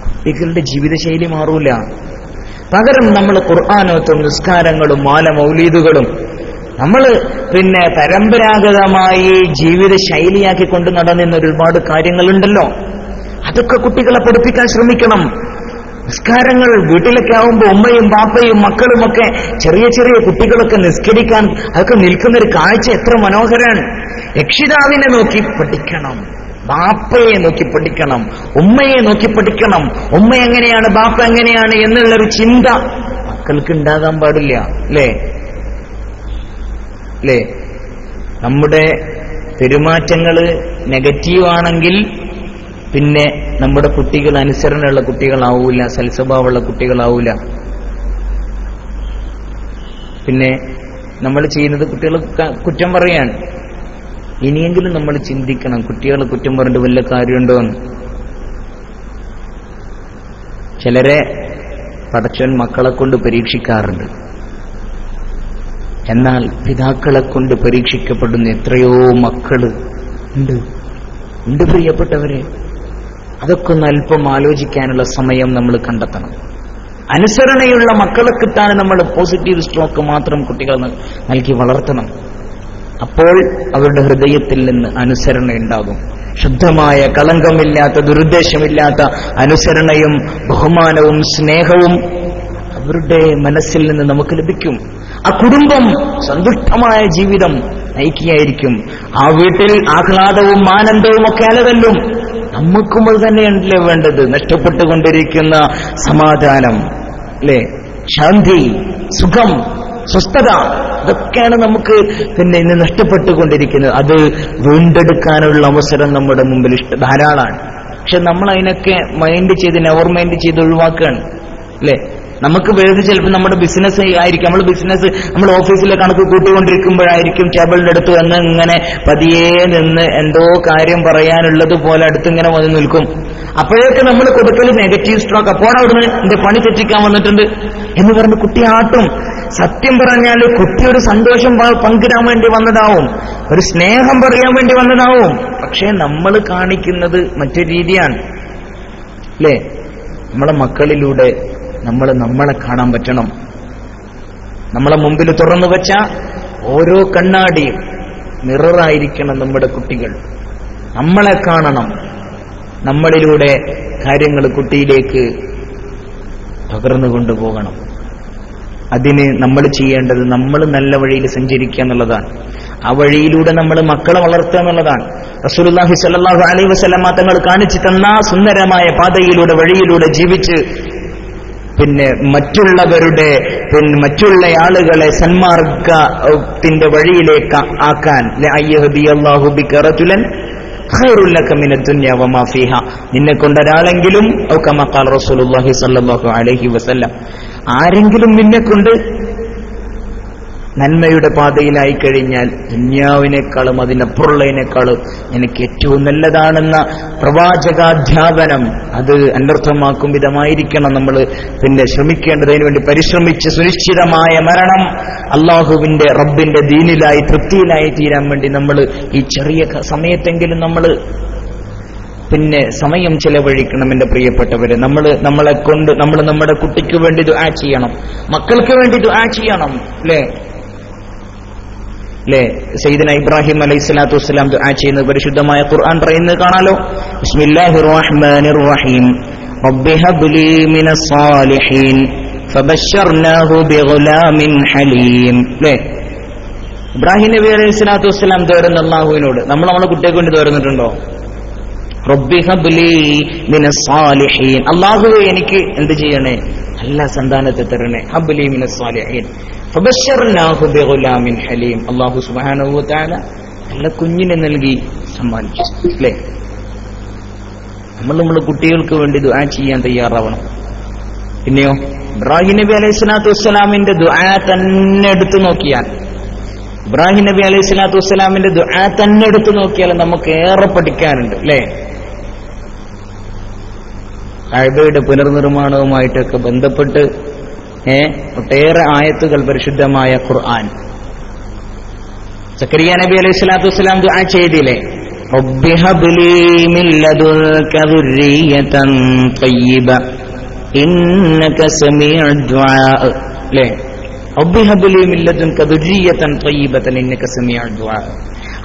കുട്ടികളുടെ ജീവിതശൈലി മാറൂല. പകരം നമ്മൾ ഖുർആനോത്തും നിസ്കാരങ്ങളും മാല മൗലീദുകളും നമ്മൾ പിന്നെ പരമ്പരാഗതമായി ജീവിത ശൈലിയാക്കി കൊണ്ട് നടന്നിരുന്ന ഒരുപാട് കാര്യങ്ങളുണ്ടല്ലോ, അതൊക്കെ കുട്ടികളെ പഠിപ്പിക്കാൻ ശ്രമിക്കണം. നിസ്കാരങ്ങൾ വീട്ടിലൊക്കെ ആവുമ്പോൾ ഉമ്മയും ബാപ്പയും മക്കളുമൊക്കെ ചെറിയ ചെറിയ കുട്ടികളൊക്കെ നിസ്കരിക്കാൻ അതൊക്കെ നിൽക്കുന്നൊരു കാഴ്ച എത്ര മനോഹരമാണ്. രക്ഷിതാവിനെ നോക്കി പഠിക്കണം, ബാപ്പയെ നോക്കി പഠിക്കണം, ഉമ്മയെ നോക്കി പഠിക്കണം. ഉമ്മ എങ്ങനെയാണ്, ബാപ്പ എങ്ങനെയാണ് എന്നുള്ളൊരു ചിന്ത മക്കൾക്ക് ഉണ്ടാകാൻ പാടില്ല അല്ലേ? നമ്മുടെ പെരുമാറ്റങ്ങൾ നെഗറ്റീവാണെങ്കിൽ പിന്നെ നമ്മുടെ കുട്ടികൾ അനുസരണയുള്ള കുട്ടികളാവൂല, സൽസ്വഭാവമുള്ള കുട്ടികളാവൂല. പിന്നെ നമ്മൾ ചെയ്യുന്നത് കുട്ടികൾ കുറ്റം പറയാണ്. ഇനിയെങ്കിലും നമ്മൾ ചിന്തിക്കണം, കുട്ടികളെ കുറ്റം പറഞ്ഞിട്ട് വല്ല കാര്യമുണ്ടോ എന്ന്. ചിലരെ പടച്ചവൻ മക്കളെ കൊണ്ട് പരീക്ഷിക്കാറുണ്ട്. എന്നാൽ പിതാക്കളെ കൊണ്ട് പരീക്ഷിക്കപ്പെടുന്ന എത്രയോ മക്കള് ഉണ്ട് പ്രിയപ്പെട്ടവരെ. അതൊക്കെ ഒന്ന് അല്പം ആലോചിക്കാനുള്ള സമയം നമ്മൾ കണ്ടെത്തണം. അനുസരണയുള്ള മക്കളെ കിട്ടാൻ നമ്മൾ പോസിറ്റീവ് സ്ട്രോക്ക് മാത്രം കുട്ടികൾ നൽകി വളർത്തണം. അപ്പോൾ അവരുടെ ഹൃദയത്തിൽ നിന്ന് അനുസരണ ഉണ്ടാകും. ശുദ്ധമായ, കളങ്കമില്ലാത്ത, ദുരുദ്ദേശമില്ലാത്ത അനുസരണയും ബഹുമാനവും സ്നേഹവും അവരുടെ മനസ്സിൽ നിന്ന് നമുക്ക് ലഭിക്കും. ആ കുടുംബം സന്തുഷ്ടമായ ജീവിതം നയിക്കുകയായിരിക്കും. ആ വീട്ടിൽ ആഹ്ലാദവും ആനന്ദവും ഒക്കെ അലതല്ലും. നമുക്കും അത് തന്നെയല്ലേ വേണ്ടത്. നഷ്ടപ്പെട്ടുകൊണ്ടിരിക്കുന്ന സമാധാനം അല്ലേ, ശാന്തി, സുഖം, സ്വസ്ഥത, ഇതൊക്കെയാണ് നമുക്ക് പിന്നെ ഇന്ന് നഷ്ടപ്പെട്ടുകൊണ്ടിരിക്കുന്നത്. അത് വീണ്ടെടുക്കാനുള്ള അവസരം നമ്മുടെ മുമ്പിൽ ധാരാളമാണ്. പക്ഷെ നമ്മൾ അതിനൊക്കെ നെവർ മൈൻഡ് ചെയ്ത് ഒഴിവാക്കുകയാണ് അല്ലേ? നമുക്ക് വേറെ ചിലപ്പോൾ നമ്മുടെ ബിസിനസ് ആയിരിക്കും, നമ്മൾ ഓഫീസിലെ കണക്ക് കൂട്ടിക്കൊണ്ടിരിക്കുമ്പോഴായിരിക്കും ടേബിളിന്റെ അടുത്ത് വന്ന് ഇങ്ങനെ പതിയെ നിന്ന് എന്തോ കാര്യം പറയാനുള്ളത് പോലെ അടുത്ത് ഇങ്ങനെ വന്ന് നിൽക്കും. അപ്പോഴേക്ക് നമ്മൾ കൊടുക്കൽ നെഗറ്റീവ് സ്ട്രോക്ക്. അപ്പോൾ അവിടുന്ന് എന്റെ പണി തെറ്റിക്കാൻ വന്നിട്ടുണ്ട് എന്ന് പറഞ്ഞ് കുട്ടി ആട്ടും. സത്യം പറഞ്ഞാൽ കുട്ടി ഒരു സന്തോഷം പങ്കിടാൻ വേണ്ടി വന്നതാവും, ഒരു സ്നേഹം പറയാൻ വേണ്ടി വന്നതാവും. പക്ഷെ നമ്മൾ കാണിക്കുന്നത് മറ്റൊരു രീതിയാണ് അല്ലേ? നമ്മളെ മക്കളിലൂടെ നമ്മളെ കാണാൻ പറ്റണം. നമ്മളെ മുമ്പിൽ തുറന്നു വെച്ച ഓരോ കണ്ണാടിയും മിററായിരിക്കണം നമ്മുടെ കുട്ടികൾ. നമ്മളെ കാണണം, നമ്മളിലൂടെ കാര്യങ്ങൾ കുട്ടിയിലേക്ക് പകർന്നു കൊണ്ടുപോകണം. അതിന് നമ്മൾ ചെയ്യേണ്ടത് നമ്മൾ നല്ല വഴിയിൽ സഞ്ചരിക്കുക എന്നുള്ളതാണ്. ആ വഴിയിലൂടെ നമ്മൾ മക്കളെ വളർത്തുക എന്നുള്ളതാണ്. റസൂലുള്ളാഹി സ്വല്ലല്ലാഹു അലൈഹി വസല്ലം തങ്ങൾ കാണിച്ചു തന്ന സുന്ദരമായ പാതയിലൂടെ, വഴിയിലൂടെ ജീവിച്ച് പിന്നെ മറ്റുള്ള ആളുകളെ സന്മാർഗത്തിന്റെ വഴിയിലേക്ക് ആക്കാൻ അയ്യഹദിയല്ലാഹു ബിക റജുലൻ ഖൈറുൽ ലക മിനദ് ദുനിയ വമാ ഫീഹാ, നിന്നെ കൊണ്ട് ഒരാളെങ്കിലും ഔ കമാ ഖാല റസൂലുള്ളാഹി സ്വല്ലല്ലാഹു അലൈഹി വസല്ലം, ആരെങ്കിലും നിന്നെ കൊണ്ട് നന്മയുടെ പാതയിലായി കഴിഞ്ഞാൽ ദുന്യാവിനേക്കാളും അതിനപ്പുറമുള്ളതിനേക്കാളും എനിക്ക് ഏറ്റവും നല്ലതാണെന്ന പ്രവാചകാധ്യാപനം അത് അനർത്ഥമാക്കും വിധമായിരിക്കണം നമ്മൾ ശ്രമിക്കേണ്ടത്. അതിനുവേണ്ടി പരിശ്രമിച്ച് സുനിശ്ചിതമായ മരണം അള്ളാഹുവിന്റെ റബ്ബിന്റെ ദീനിലായി തൃപ്തിയിലായി തീരാൻ വേണ്ടി നമ്മൾ ഈ ചെറിയ സമയത്തെങ്കിലും നമ്മൾ സമയം ചെലവഴിക്കണം. എന്റെ പ്രിയപ്പെട്ടവരെ, നമ്മളെ കൊണ്ട് നമ്മൾ നമ്മുടെ കുട്ടിക്ക് വേണ്ടി ദുആ ചെയ്യണം, മക്കൾക്ക് വേണ്ടി ദുആ ചെയ്യണം. അല്ലേ സയ്യിദന ഇബ്രാഹിം അലൈഹിസ്സലാത്തു വസ്സലാം ദുആ ചെയ്യുന്നത് പരിശുദ്ധമായ ഖുർആൻ പറയുന്നത് കാണാലോ. ബിസ്മില്ലാഹിർ റഹ്മാനിർ റഹീം റബ്ബി ഹബ്ലി മിനസ് സാലിഹീൻ ഫബശ്ശർനാഹു ബിഗുലാമിൻ ഹലീം. ഇബ്രാഹിം നബി അലൈഹിസ്സലാത്തു വസ്സലാം തേടുന്ന അല്ലാഹുവിനോട് നമ്മൾ നമ്മുടെ കുട്ടികൾക്ക് വേണ്ടി തേടുന്നിട്ടുണ്ടോ? റബ്ബി ഹബ്ലി മിനസ് സാലിഹീൻ, അല്ലാഹുവേ എനിക്ക് എന്ത് ചെയ്യണേ? നല്ല സന്താനത്തെ തരണേ. ഹബ്ലി മിനസ് സാലിഹീൻ ഫബശ്ശർനാഹു ബിഗുലാമിൻ ഹലീം. അല്ലാഹു സുബ്ഹാനഹു വ തആല നല്ല കുഞ്ഞിനെ നൽകി സമ്മാനിച്ചു. അല്ലേ, നമ്മുടെ കുട്ടികൾക്ക് വേണ്ടി ദുആ ചെയ്യാൻ തയ്യാറാവണം. പിന്നെയോ ഇബ്രാഹിം നബി അലൈഹിസ്സലാത്തു വസ്സലാമിന്റെ ദുആ തന്നെ എടുത്തു നോക്കിയാൽ ഇബ്രാഹിം നബി അലൈഹിസ്സലാത്തു വസ്സലാമിന്റെ ദുആ തന്നെ എടുത്തു നോക്കിയാൽ നമുക്ക് ഏറെ പഠിക്കാനുണ്ട്. അല്ലേ, കഅബയുടെ പുനർനിർമ്മാണവുമായിട്ടൊക്കെ ബന്ധപ്പെട്ട് ഒട്ടേറെ ആയത്തുകൾ പരിശുദ്ധമായ ഖുർആൻ. സക്കരിയ നബി അലൈഹിസ്സലാത്തു വസ്സലാം ദുആ ചെയ്തില്ലേ, റബ്ബി ഹബ്ലി മിൻ ലദുൻക ദുർരിയതൻ തയ്യിബ ഇന്നക സമീഉദ് ദുആ. അല്ലേ, റബ്ബി ഹബ്ലി മിൻ ലദുൻക ദുർരിയതൻ തയ്യിബതൻ ഇന്നക സമീഉദ് ദുആ.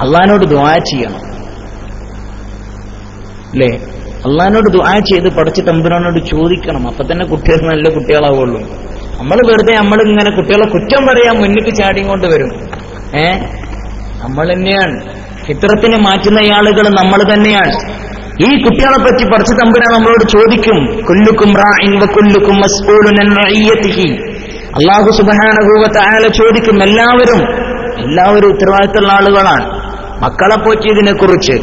അല്ലാഹുവോട് ദുആ ചെയ്യണം. അല്ലേ, അല്ലാഹുവോട് ദുആ ചെയ്ത് പടച്ച തമ്പുരാനോട് ചോദിക്കണം. അപ്പൊ തന്നെ കുട്ടികൾ നല്ല കുട്ടികളാവുള്ളൂ. നമ്മൾ വെറുതെ നമ്മളിങ്ങനെ കുട്ടികളെ കുറ്റം പറയാൻ മുന്നിക്ക് ചാടിയും വരും. നമ്മൾ തന്നെയാണ് ഫിത്രത്തിനെ മാറ്റുന്ന ആളുകൾ, നമ്മൾ തന്നെയാണ്. ഈ കുട്ടികളെ പറ്റി പടച്ച തമ്പുരാൻ നമ്മളോട് ചോദിക്കും. കുല്ലുക്കും റാഇൻ വ കുല്ലുക്കും മസ്ഊലുൻ അൻ റഇയതിഹി. അല്ലാഹു സുബ്ഹാനഹു വ തആല ചോദിക്കും. എല്ലാവരും ഉത്തരവാദിത്തമുള്ള ആളുകളാണ്. മക്കളെ പോറ്റിയതിനെ കുറിച്ച്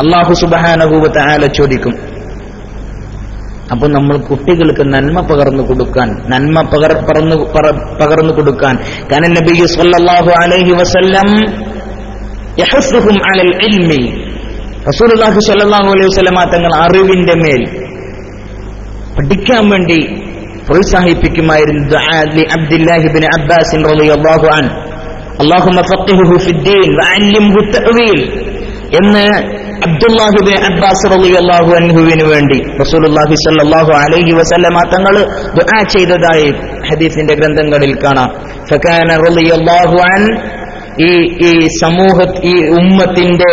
അല്ലാഹു സുബ്ഹാനഹു വ തആല ചോദിക്കും. അപ്പൊ നമ്മൾ കുട്ടികൾക്ക് നന്മ പകർന്നു കൊടുക്കാൻ കാന നബി സല്ലല്ലാഹു അലൈഹി വസല്ലം യഹസ്സുഹും അലൽ ഇൽമി. റസൂലുള്ളാഹി സ്വല്ലല്ലാഹു അലൈഹി വസല്ലം തങ്ങൾ അറിവിന്റെ മേൽ പഠിക്കാൻ വേണ്ടി പ്രോത്സാഹിപ്പിക്കുമായിരുന്നു. ദുആ ലി അബ്ദുല്ലാഹി ഇബ്നു അബ്ബാസ് റളിയല്ലാഹു അൻഹു അല്ലാഹുമ്മ ഫഖിഹ്ഹു ഫിദ്ദീൻ വഅല്ലിംഹു തഅ്വീൽ എന്ന് അബ്ദുല്ലാഹി ഇബ്നു അബ്ബാസ് റളിയല്ലാഹു അൻഹുവിന് വേണ്ടി റസൂലുള്ളാഹി സ്വല്ലല്ലാഹു അലൈഹി വസല്ലം തങ്ങൾ ദുആ ചെയ്തതായി ഹദീസിന്റെ ഗ്രന്ഥങ്ങളിൽ കാണാം. ഫകാന റളിയല്ലാഹു അൻ ഈ ഉമ്മത്തിന്റെ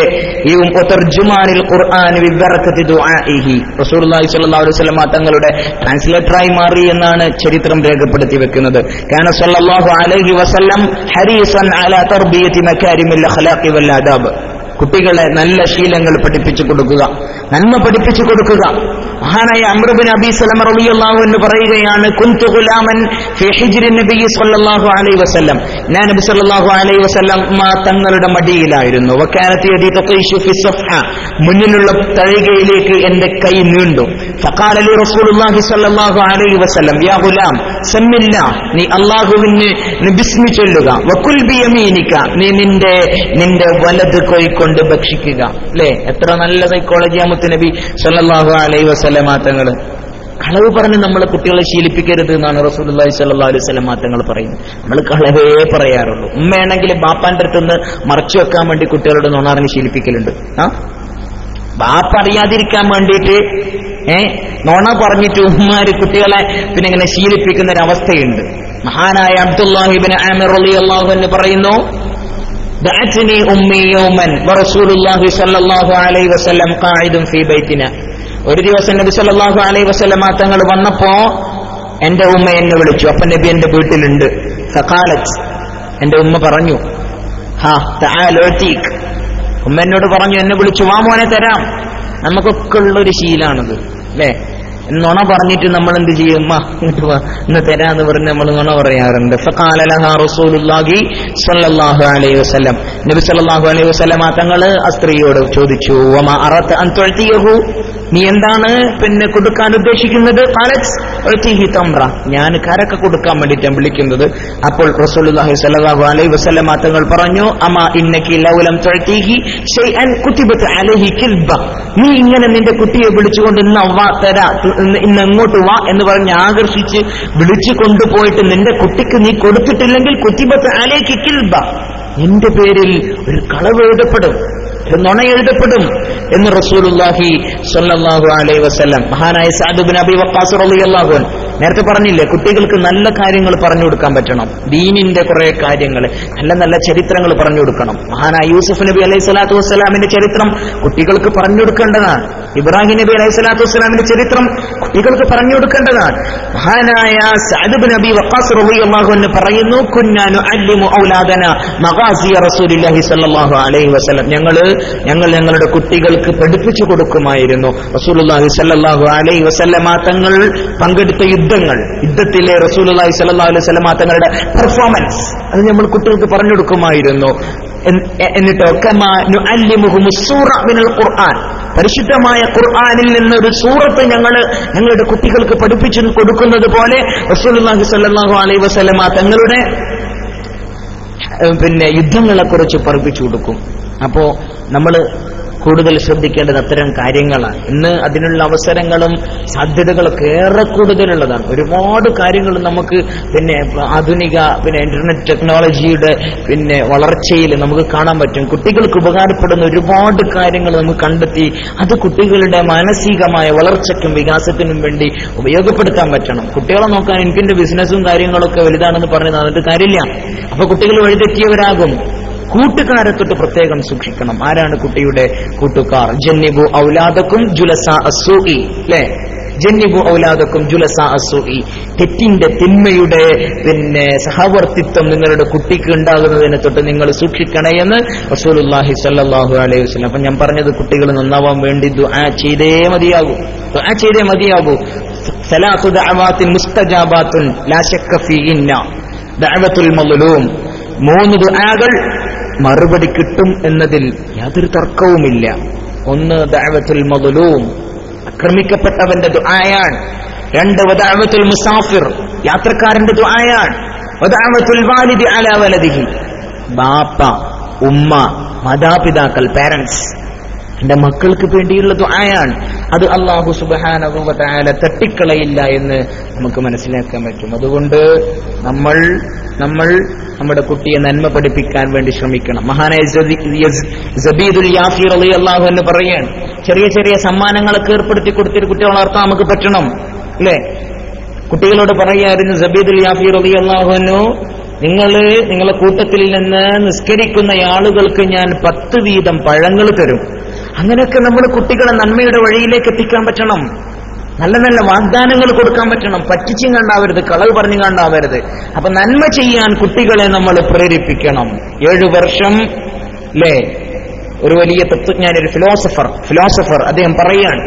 തർജുമാനിൽ ഖുർആൻ ബിബറകത്തി ദുആഇഹി റസൂലുള്ളാഹി സ്വല്ലല്ലാഹു അലൈഹി വസല്ലം തങ്ങളുടെ ട്രാൻസ്ലേറ്ററായി മാറി എന്നാണ് ചരിത്രം രേഖപ്പെടുത്തി വെക്കുന്നത്. കാന സ്വല്ലല്ലാഹു അലൈഹി വസല്ലം ഹരീസൻ അലാ തർബിയത്തി മകാരിമിൽ അഖ്ലാഖി വൽ ആദാബ്. കുട്ടികളെ നല്ല ശീലങ്ങൾ പഠിപ്പിച്ചു കൊടുക്കുക, നന്മ പഠിപ്പിച്ചു കൊടുക്കുക. മഹാനായ അംർ ഇബ്നു അബീ സലമ റളിയല്ലാഹു അൻഹു പറയുകയാണ്, കുൻതു ഗുലാമൻ ഫീ ഹിജ്രി നബി സല്ലല്ലാഹു അലൈഹി വസല്ലം. ഞാൻ നബി സല്ലല്ലാഹു അലൈഹി വസല്ലം തങ്ങളുടെ മടിയിലായിരുന്നു. വകാനത്ത് യദി തഖീശു ഫി സഫ്ഹ, മുന്നിലുള്ള തളികയിലേക്ക് എന്റെ കൈ നീണ്ടു. ഫഖാല ലി റസൂലുള്ളാഹി സല്ലല്ലാഹു അലൈഹി വസല്ലം, യാ ഗുലാം സമ്മില്ലാ, നീ അല്ലാഹുവിനെ ബിസ്മി ചൊല്ലുക. വകുൽ ബിയമീനിക, നീ നിന്റെ വലത് കൈ കൊണ്ട് ഭക്ഷിക്കുക. അല്ലേ, എത്ര നല്ല സൈക്കോളജിയാ മുത്ത് നബി സല്ലല്ലാഹു അലൈഹി വസല്ലം തങ്ങൾ. കളവ് പറഞ്ഞ് നമ്മളെ കുട്ടികളെ ശീലിപ്പിക്കരുത് എന്നാണ് റസൂലുള്ളാഹി സ്വല്ലല്ലാഹു അലൈഹി വസല്ലം തങ്ങൾ പറയുന്നത്. നമ്മൾ കളവേ പറയാറുള്ളൂ. ഉമ്മയാണെങ്കിൽ ബാപ്പാന്റെ അടുത്തുനിന്ന് മറച്ചു വെക്കാൻ വേണ്ടി കുട്ടികളോട് നുണറിഞ്ഞ് ശീലിപ്പിക്കലുണ്ട്. ബാപ്പ അറിയാതിരിക്കാൻ വേണ്ടിയിട്ട് നുണ പറഞ്ഞിട്ട് ഉമ്മാര് കുട്ടികളെ പിന്നെ ഇങ്ങനെ ശീലിപ്പിക്കുന്ന ഒരു അവസ്ഥയുണ്ട്. മഹാനായ അബ്ദുല്ലാഹി ഇബ്നു ആമിർ റളിയല്ലാഹു അൻഹു പറയുന്നു, ദഅത്നി ഉമ്മി യൗമൻ വറസൂലുള്ളാഹി സ്വല്ലല്ലാഹു അലൈഹി വസല്ലം ഖാഇദുൻ ഫീ ബൈതിനാ. ഒരു ദിവസം നബി സല്ലല്ലാഹു അലൈഹി വസല്ലം തങ്ങൾ വന്നപ്പോ എന്റെ ഉമ്മ എന്നെ വിളിച്ചു. അപ്പൊ നബി എന്റെ വീട്ടിലുണ്ട്. ഫഖാലത്ത്, എന്റെ ഉമ്മ പറഞ്ഞു, ഹാ തആല ഉതീക്. ഉമ്മ എന്നോട് പറഞ്ഞു, എന്നെ വിളിച്ചു, വാ മോനെ തരാം. നമുക്കൊക്കെ ഉള്ളൊരു ശീലാണത്. അല്ലേ, നുണ പറഞ്ഞിട്ട് നമ്മൾ എന്ത് ചെയ്യും? ഇങ്ങോട്ട് വാ, ഇന്ന് തരാന്ന് പറഞ്ഞ് നമ്മൾ നുണ പറയാറുണ്ട്. ഫഖാല ലഹാ റസൂലുള്ളാഹി സ്വല്ലല്ലാഹു അലൈഹി വസല്ലം, നബി സല്ലല്ലാഹു അലൈഹി വസല്ലം തങ്ങള് ആ സ്ത്രീയോട് ചോദിച്ചു, വമാ അറത അൻ തുഅതിയഹു, നീ എന്താണ് പിന്നെ കൊടുക്കാൻ ഉദ്ദേശിക്കുന്നത്? ഖാലത് ഉഅതിഹി തംറ, ഞാൻ കരക്ക കൊടുക്കാൻ വേണ്ടിയിട്ടാണ് വിളിക്കുന്നത്. അപ്പോൾ റസൂലുള്ളാഹി സ്വല്ലല്ലാഹു അലൈഹി വസല്ലം തങ്ങൾ പറഞ്ഞു, അമാ ഇന്നകി ലൗ ലം തുഅതിഹി ശൈഅൻ കുതിബത അലൈഹി കിൽബ, നീ ഇങ്ങനെ നിന്റെ കുട്ടിയെ വിളിച്ചുകൊണ്ട് ഇന്ന് എങ്ങോട്ട് വാ എന്ന് പറഞ്ഞ് ആകർഷിച്ച് വിളിച്ചു കൊണ്ടുപോയിട്ട് നിന്റെ കുട്ടിക്ക് നീ കൊടുത്തിട്ടില്ലെങ്കിൽ കുതിബത അലൈഹി കിൽബ, നിന്റെ പേരിൽ ഒരു കളവ് എഴുതപ്പെടും, ഒരു നുണ എഴുതപ്പെടും എന്ന് റസൂലുള്ളാഹി സ്വല്ലല്ലാഹു അലൈഹി വസല്ലം. മഹാനായ സഅദ് ഇബ്നു അബീ വഖാസ് റളിയല്ലാഹു അൻഹു നേരത്തെ പറഞ്ഞില്ലേ, കുട്ടികൾക്ക് നല്ല കാര്യങ്ങൾ പറഞ്ഞു കൊടുക്കാൻ പറ്റണം. ദീനിന്റെ കുറെ കാര്യങ്ങൾ, നല്ല നല്ല ചരിത്രങ്ങൾ പറഞ്ഞു കൊടുക്കണം. മഹാനായ യൂസുഫ് നബി അലൈഹി സ്വലാത്തു വസ്സലാമിന്റെ ചരിത്രം കുട്ടികൾക്ക് പറഞ്ഞു കൊടുക്കേണ്ടതാണ്. ഇബ്രാഹിം നബി അലൈഹി സ്വലാത്തു വസ്സലാമിന്റെ ചരിത്രം കുട്ടികൾക്ക് പറഞ്ഞു കൊടുക്കേണ്ടതാണ്. മഹാനായ സഅദ് ഇബ്നു അബീ വഖാസ് റളിയല്ലാഹു അൻഹു പറയുന്നു, കുന്നാ നുഅല്ലിമു ഔലാദനാ മഗാസിയ റസൂലുള്ളാഹി സ്വല്ലല്ലാഹു അലൈഹി വസല്ലം, ഞങ്ങൾ ഞങ്ങളുടെ കുട്ടികൾക്ക് പഠിപ്പിച്ചു കൊടുക്കുമായിരുന്നു റസൂലുള്ളാഹി സ്വല്ലല്ലാഹു അലൈഹി വസല്ലമ തങ്ങൾ പങ്കെടുത്ത യുദ്ധത്തിലെ റസൂലുള്ളാഹി സ്വല്ലല്ലാഹു അലൈഹി വസല്ലമ തങ്ങളുടെ പെർഫോമൻസ് അത് നമ്മൾ കുട്ടികൾക്ക് പറഞ്ഞു കൊടുക്കുമായിരുന്നു. എന്നിട്ടോ കമാ നുഅല്ലിമുഹുമുസ് സൂറ മിനൽ ഖുർആൻ, പരിശുദ്ധമായ ഖുർആനിൽ നിന്ന് ഒരു സൂറത്ത് ഞങ്ങളുടെ കുട്ടികൾക്ക് പഠിപ്പിച്ചു കൊടുക്കുന്നത് പോലെ റസൂലുള്ളാഹി സ്വല്ലല്ലാഹു അലൈഹി വസല്ലമ തങ്ങളുടെ പിന്നെ യുദ്ധങ്ങളെ കുറിച്ച് പഠിപ്പിച്ചു കൊടുക്കും. അപ്പോ നമ്മൾ കൂടുതൽ ശ്രദ്ധിക്കേണ്ടത് അത്തരം കാര്യങ്ങളാണ്. ഇന്ന് അതിനുള്ള അവസരങ്ങളും സാധ്യതകളൊക്കെ ഏറെ കൂടുതലുള്ളതാണ്. ഒരുപാട് കാര്യങ്ങൾ നമുക്ക് ആധുനിക ഇന്റർനെറ്റ് ടെക്നോളജിയുടെ വളർച്ചയിൽ നമുക്ക് കാണാൻ പറ്റും. കുട്ടികൾക്ക് ഉപകാരപ്പെടുന്ന ഒരുപാട് കാര്യങ്ങൾ നമുക്ക് കണ്ടെത്തി അത് കുട്ടികളുടെ മാനസികമായ വളർച്ചയ്ക്കും വികാസത്തിനും വേണ്ടി ഉപയോഗപ്പെടുത്താൻ പറ്റണം. കുട്ടികളെ നോക്കാൻ എനിക്കെന്റെ ബിസിനസ്സും കാര്യങ്ങളൊക്കെ വലുതാണെന്ന് പറഞ്ഞ് നടന്നിട്ട് കാര്യമില്ല. അപ്പൊ കുട്ടികൾ വഴിതെറ്റിയവരാകും. കൂട്ടുകാരെ തൊട്ട് പ്രത്യേകം സൂക്ഷിക്കണം. ആരാണ് കുട്ടിയുടെ കൂട്ടുകാർ? ജന്നിബു ഔലാദക്കും ജുലസാ അസ്സൂഇ, അല്ലേ? ജന്നിബു ഔലാദക്കും ജുലസാ അസ്സൂഇ, തെറ്റിന്റെ തിന്മയുടെ സഹവർത്തിത്വം നിങ്ങളുടെ കുട്ടിക്ക് ഉണ്ടാകുന്നതിനെ തൊട്ട് നിങ്ങൾ സൂക്ഷിക്കണേ എന്ന് റസൂലുള്ളാഹി സ്വല്ലല്ലാഹു അലൈഹി വസല്ലം. അപ്പൊ ഞാൻ പറഞ്ഞത് കുട്ടികൾ നന്നാവാൻ വേണ്ടി ദുആ ചെയ്തേ മതിയാകൂ. സലാത്തു ദഅവാത്തിൻ മുസ്തജാബാത്തുൻ ലാ ശക്ക ഫീഹിന്ന ദഅവത്തുൽ മദ്ലൂം, 3 ദുആകൾ മറുപടി കിട്ടും എന്നതിൽ യാതൊരു തർക്കവുമില്ല. ഒന്ന് ദഅവത്തുൽ മദ്ലൂം, ആക്രമിക്കപ്പെട്ടവന്റെ ദുആയാണ്. 2 വദഅവത്തുൽ മുസാഫിർ, യാത്രക്കാരന്റെ ദുആയാണ്. വദഅവത്തുൽ വാലിദി അലാ വലദിഹി, ബാപ്പ ഉമ്മ മാതാപിതാക്കൾ പാരന്റ്സ് എന്റെ മക്കൾക്ക് വേണ്ടിയുള്ള ദുആയാണ്. അത് അല്ലാഹു സുബ്ഹാനഹു വ തആല തട്ടിക്കളയില്ല എന്ന് നമുക്ക് മനസ്സിലാക്കാൻ പറ്റും. അതുകൊണ്ട് നമ്മൾ നമ്മുടെ കുട്ടിയെ നന്മ പഠിപ്പിക്കാൻ വേണ്ടി ശ്രമിക്കണം. മഹാനായ സബീദുൽ യാഫി റളിയല്ലാഹു അൻഹു പറയാണ്, ചെറിയ ചെറിയ സമ്മാനങ്ങളൊക്കെ ഏർപ്പെടുത്തി കൊടുത്തിട്ട് കുട്ടികളെ വളർത്താൻ നമുക്ക് പറ്റണം, അല്ലേ? കുട്ടികളോട് പറയായിരുന്നു സബീദുൽ യാഫി റളിയല്ലാഹു അൻഹു, നിങ്ങളെ കൂട്ടത്തിൽ നിന്ന് നിസ്കരിക്കുന്ന ആളുകൾക്ക് ഞാൻ 10 വീതം പഴങ്ങൾ തരും. അങ്ങനെയൊക്കെ നമ്മൾ കുട്ടികളെ നന്മയുടെ വഴിയിലേക്ക് എത്തിക്കാൻ പറ്റണം. നല്ല നല്ല വാഗ്ദാനങ്ങൾ കൊടുക്കാൻ പറ്റണം. പറ്റിച്ചും കണ്ടാവരുത്, കളവ് പറഞ്ഞു കണ്ടാവരുത്. അപ്പൊ നന്മ ചെയ്യാൻ കുട്ടികളെ നമ്മൾ പ്രേരിപ്പിക്കണം. 7 വർഷം, അല്ലേ? ഒരു വലിയ തത്വജ്ഞാനി, ഒരു ഫിലോസഫർ അദ്ദേഹം പറയാണ്,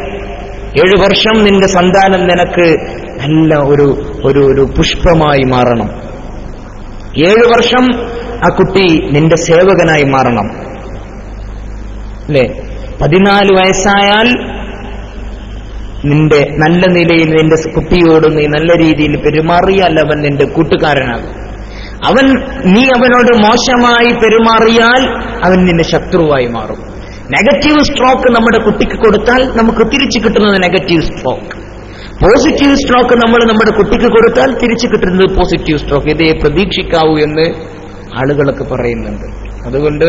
7 വർഷം നിന്റെ സന്താനം നിനക്ക് നല്ല ഒരു പുഷ്പമായി മാറണം. 7 വർഷം ആ കുട്ടി നിന്റെ സേവകനായി മാറണം, അല്ലേ? 14 വയസ്സായാൽ നിന്റെ നല്ല നിലയിൽ നിന്റെ കുട്ടിയോട് നീ നല്ല രീതിയിൽ പെരുമാറിയാൽ അവൻ നിന്റെ കൂട്ടുകാരനാകും. നീ അവനോട് മോശമായി പെരുമാറിയാൽ അവൻ നിന്റെ ശത്രുവായി മാറും. നെഗറ്റീവ് സ്ട്രോക്ക് നമ്മുടെ കുട്ടിക്ക് കൊടുത്താൽ നമുക്ക് തിരിച്ചു കിട്ടുന്നത് നെഗറ്റീവ് സ്ട്രോക്ക്. പോസിറ്റീവ് സ്ട്രോക്ക് നമ്മൾ നമ്മുടെ കുട്ടിക്ക് കൊടുത്താൽ തിരിച്ചു കിട്ടുന്നത് പോസിറ്റീവ് സ്ട്രോക്ക്. ഇതേ പ്രതീക്ഷിക്കാവൂ എന്ന് ആളുകളൊക്കെ പറയുന്നുണ്ട്. അതുകൊണ്ട്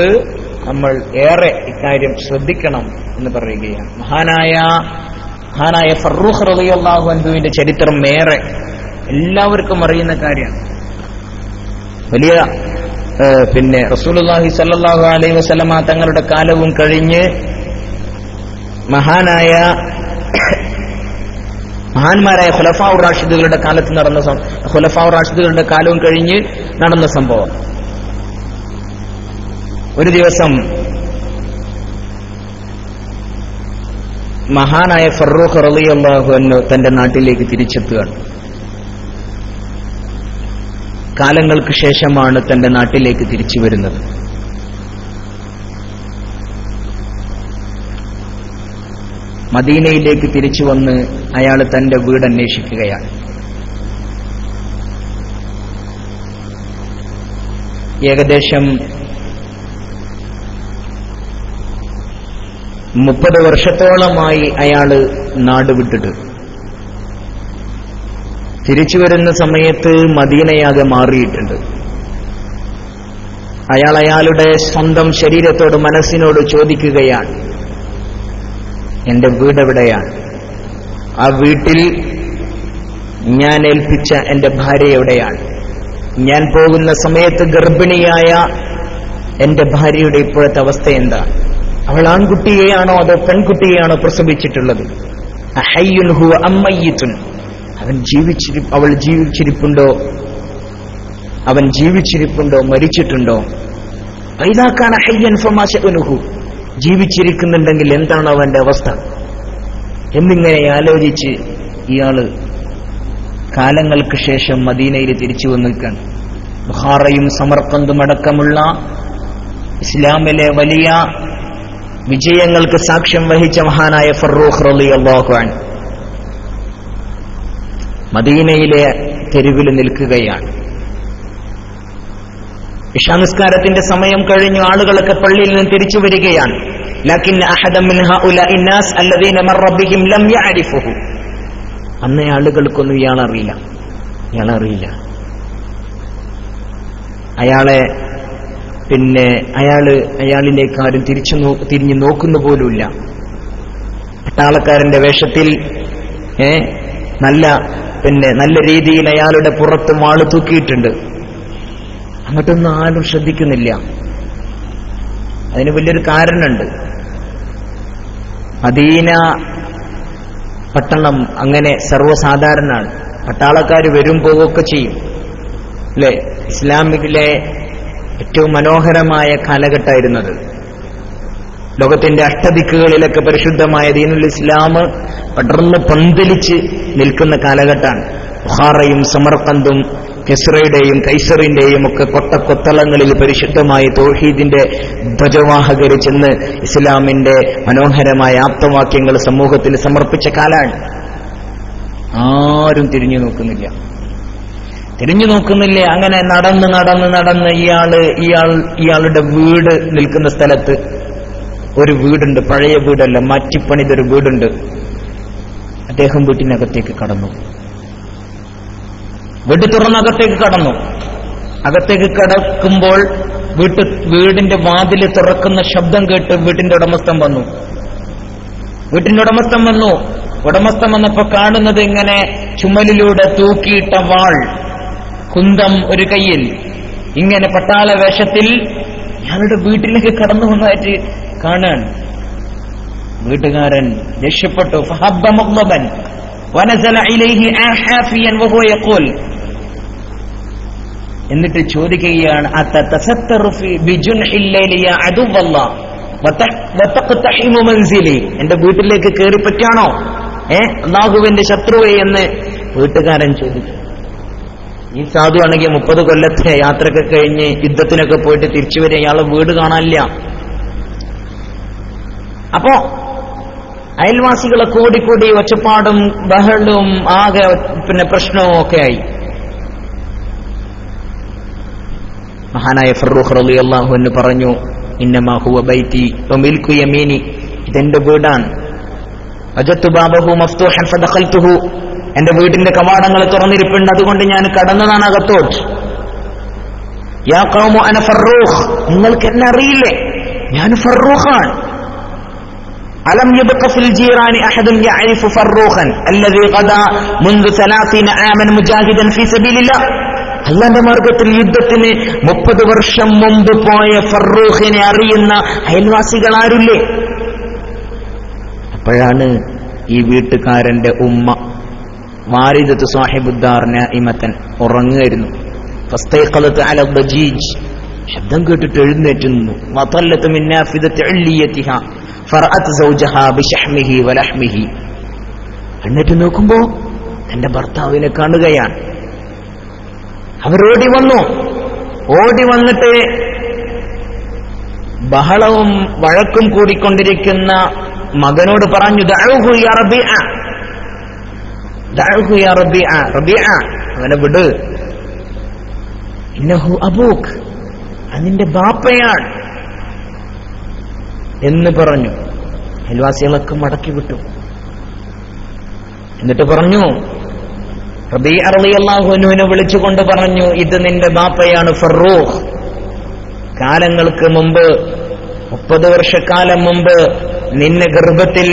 നമ്മൾ ഏറെ ഇക്കാര്യം ശ്രദ്ധിക്കണം എന്ന് പറയുകയാണ്. മഹാനായ ഫറൂഖ് റളിയല്ലാഹു അൻഹുവിന്റെ ചരിത്രം ഏറെ എല്ലാവർക്കും അറിയുന്ന കാര്യമാണ്. വലിയ റസൂലുള്ളാഹി സ്വല്ലല്ലാഹു അലൈഹി വസല്ലമ തങ്ങളുടെ കാലവും കഴിഞ്ഞ് മഹാന്മാരായ ഖുലഫാഉർ റാഷിദുകളുടെ കാലത്ത് ഖുലഫാഉർ റാഷിദുകളുടെ കാലവും കഴിഞ്ഞ് നടന്ന സംഭവം. ഒരു ദിവസം മഹാനായ ഫറൂഖ് റളിയല്ലാഹു അൻഹു തന്റെ നാട്ടിലേക്ക് തിരിച്ചെത്തുകയാണ്. കാലങ്ങൾക്ക് ശേഷമാണ് തന്റെ നാട്ടിലേക്ക് തിരിച്ചു വരുന്നത്. മദീനയിലേക്ക് തിരിച്ചു വന്ന് അയാൾ തന്റെ വീട് അന്വേഷിക്കുകയാണ്. ഏകദേശം 30 വർഷത്തോളമായി അയാള് നാട് വിട്ടിട്ട്. തിരിച്ചു വരുന്ന സമയത്ത് മദീനയാകെ മാറിയിട്ടുണ്ട്. അയാൾ അയാളുടെ സ്വന്തം ശരീരത്തോട്, മനസ്സിനോട് ചോദിക്കുകയാണ്, എന്റെ വീടെവിടെയാണ്? ആ വീട്ടിൽ ഞാൻ ഏൽപ്പിച്ച എന്റെ ഭാര്യ എവിടെയാണ്? ഞാൻ പോകുന്ന സമയത്ത് ഗർഭിണിയായ എന്റെ ഭാര്യയുടെ ഇപ്പോഴത്തെ അവസ്ഥ എന്താ? അവൾ ആൺകുട്ടിയെയാണോ അതോ പെൺകുട്ടിയെയാണോ പ്രസവിച്ചിട്ടുള്ളത്? അഹയ്യുൻ ഹുവ അം മയ്യിത്തുൻ, അവൾ ജീവിച്ചിരിപ്പുണ്ടോ, അവൻ ജീവിച്ചിരിപ്പുണ്ടോ, മരിച്ചിട്ടുണ്ടോ? ഇദാ കാന ഹയ്യൻ ഫമാ ശഅനുഹു, ജീവിച്ചിരിക്കുന്നുണ്ടെങ്കിൽ എന്താണ് അവന്റെ അവസ്ഥ എന്നിങ്ങനെ ആലോചിച്ച് ഇയാള് കാലങ്ങൾക്ക് ശേഷം മദീനയിൽ തിരിച്ചു വന്നിരിക്കുകയാണ്. ബുഖാറയും സമർഖന്ദും അടക്കമുള്ള ഇസ്ലാമിലെ വലിയ വിജയങ്ങൾക്ക് സാക്ഷ്യം വഹിച്ച മഹാനായ ഫറൂഖ് റളിയല്ലാഹു അൻഹു മദീനയിലെ തെരുവിൽ നിൽക്കുകയാണ്. ഇശാനിസ്കാരത്തിന്റെ സമയം കഴിഞ്ഞു, ആളുകളൊക്കെ പള്ളിയിൽ നിന്ന് തിരിച്ചു വരികയാണ്. ലക്കിൻ അഹദൻ മിൻ ഹഉലാഇ നാസ് അല്ലദീന മർറ ബിഹിം ലം യഅരിഫുഹു, അന്നേ ആളുകൾക്കൊന്നും ഇയാളറിയില്ല. അയാളിലേക്ക് ആരും തിരിഞ്ഞു നോക്കുന്നു പോലുമില്ല. പട്ടാളക്കാരന്റെ വേഷത്തിൽ നല്ല രീതിയിൽ അയാളുടെ പുറത്ത് മാള് തൂക്കിയിട്ടുണ്ട്. അങ്ങോട്ടൊന്നും ആരും ശ്രദ്ധിക്കുന്നില്ല. അതിന് വലിയൊരു കാരണമുണ്ട്. മദീന പട്ടണം അങ്ങനെ സർവ്വസാധാരണമാണ്. പട്ടാളക്കാർ വരും പോവുകയൊക്കെ ചെയ്യും, അല്ലെ? ഇസ്ലാമിലെ ഏറ്റവും മനോഹരമായ കാലഘട്ടമായിരുന്നത്. ലോകത്തിന്റെ അഷ്ടദിക്കുകളിലൊക്കെ പരിശുദ്ധമായ ദീനുൽ ഇസ്ലാം പടർന്ന് പന്തലിച്ച് നിൽക്കുന്ന കാലഘട്ടമാണ്. ബുഖാറയും സമർഖന്ദും കിസ്റയുടെയും കൈസറിന്റെയും ഒക്കെ കൊത്തളങ്ങളിൽ പരിശുദ്ധമായ തൗഹീദിന്റെ ധ്വജവാഹകർ ചെന്ന് ഇസ്ലാമിന്റെ മനോഹരമായ ആപ്തവാക്യങ്ങൾ സമൂഹത്തിൽ സമർപ്പിച്ച കാലാണ്. ആരും തിരിഞ്ഞു നോക്കുന്നില്ല. അങ്ങനെ നടന്ന് ഇയാളുടെ വീട് നിൽക്കുന്ന സ്ഥലത്ത് ഒരു വീടുണ്ട്. പഴയ വീടല്ല, മാറ്റിപ്പണിതൊരു വീടുണ്ട്. അദ്ദേഹം വീട്ടിനകത്തേക്ക് കടന്നു. വീട് തുറന്നകത്തേക്ക് കടന്നു. അകത്തേക്ക് കടക്കുമ്പോൾ വീടിന്റെ വാതില് തുറക്കുന്ന ശബ്ദം കേട്ട് വീട്ടിന്റെ ഉടമസ്ഥൻ വന്നു. ഉടമസ്ഥൻ വന്നപ്പോ കാണുന്നത് ഇങ്ങനെ ചുമലിലൂടെ തൂക്കിയിട്ട വാൾ, കുന്തം ഒരു കയ്യിൽ, ഇങ്ങനെ പട്ടാള വേഷത്തിൽ ഞാനുടെ വീട്ടിലേക്ക് കടന്നു വന്നതായിട്ട് കാണാൻ. വീട്ടുകാരൻ രക്ഷപ്പെട്ടു. ഫഹബ്ബ മുഗ്ളബൻ വനസല ഇലൈഹി ആഹാഫിയൻ വഹുവ യഖൂൽ, എന്നിട്ട് ചോദിക്കുകയാണ്, അതതസത്തറു ബിജുൻഹിൽ ലൈലി യാ അദുവല്ലാഹ് വതഖ്തഹിമു മൻസിലി, എന്റെ വീട്ടിലേക്ക് കയറി പറ്റാണോ അല്ലാഹുവിന്റെ ശത്രുവേ എന്ന് വീട്ടുകാരൻ ചോദിച്ചു. ഈ സാധു ആണെങ്കിൽ 30 കൊല്ലത്തെ യാത്രയൊക്കെ കഴിഞ്ഞ് യുദ്ധത്തിനൊക്കെ പോയിട്ട് തിരിച്ചു വരെ ഇയാളെ വീട് കാണാനില്ല. അപ്പോ അയൽവാസികളെ കൂടി ഒച്ചപ്പാടും ബഹളവും ആകെ പ്രശ്നവും ഒക്കെ ആയി. മഹാനായ ഫറൂഖ് റളിയല്ലാഹു അൻഹു പറഞ്ഞു, ഇന്നമാ ഹുവ ബൈതി വമിൽകു യമീനി, ഇതെന്റെ വീടാണ്. വജത്തു ബാബഹു മഫ്തൂഹൻ ഫദഖൽതുഹു, എന്റെ വീടിന്റെ കവാടങ്ങൾ തുറന്നിരിപ്പുണ്ട്, അതുകൊണ്ട് ഞാൻ കടന്നതാണ് അകത്തോട്ട്. യാ ഖൗമു അന ഫറൂഖ്, നിങ്ങൾക്ക് എന്നെ അറിയില്ലേ, ഞാൻ ഫറൂഖാണ്. അലം യബ്ഖ ഫിൽ ജീറാനി അഹദുൻ യഅരിഫു ഫറൂഖൻ അല്ലദീ ഖദാ മുൻദു 30 ആമൻ മുജാഹിദൻ ഫീ സബീലില്ലാഹ്, അല്ലാഹുവിന്റെ മാർഗത്തിൽ യുദ്ധത്തിന് 30 വർഷം മുമ്പ് പോയ ഫറൂഖിനെ അറിയുന്ന അയൽവാസികൾ ആരുല്ലേ? അപ്പോഴാണ് ഈ വീട്ടുകാരന്റെ ഉമ്മ വാരിദത്തു സാഹിബുദ്ദാർ നായിമത്തൻ ഉറങ്ങുകയായിരുന്നു. ഫസ്തൈഖലത് അല ദജീജ്, ശബ്ദം കേട്ടിട്ട് എഴുന്നേറ്റ് നിന്നു. വതല്ലത്ത് മിൻ നാഫിദത്തി ഉല്ലിയതിഹാ ഫറഅത് സൗജഹാ ബിശഹ്മിഹി വലഹ്മിഹി. എന്നിട്ട് നോക്കുമ്പോ തന്റെ ഭർത്താവിനെ കാണുകയാണ്. അവരോടി വന്നു. ഓടി വന്നിട്ട് ബഹളവും വഴക്കും കൂടിക്കൊണ്ടിരിക്കുന്ന മകനോട് പറഞ്ഞു, ദഅഉഹു യാ റബീഅ, ദഅഉഹു യാ റബീഅ, റബീഅ അവനെ വിട്, ഇന്നഹു അബൂക്ക്, അതിന്റെ ബാപ്പയാണ് എന്ന് പറഞ്ഞു. അയൽവാസികളൊക്കെ മടക്കി വിട്ടു. എന്നിട്ട് പറഞ്ഞു, റബീഅ റളിയല്ലാഹു അൻഹുവിനെ വിളിച്ചുകൊണ്ട് പറഞ്ഞു, ഇത് നിന്റെ ബാപ്പയാണ് ഫറൂഖ്. കാലങ്ങൾക്ക് മുമ്പ്, 30 വർഷക്കാലം മുമ്പ് നിന്നെ ഗർഭത്തിൽ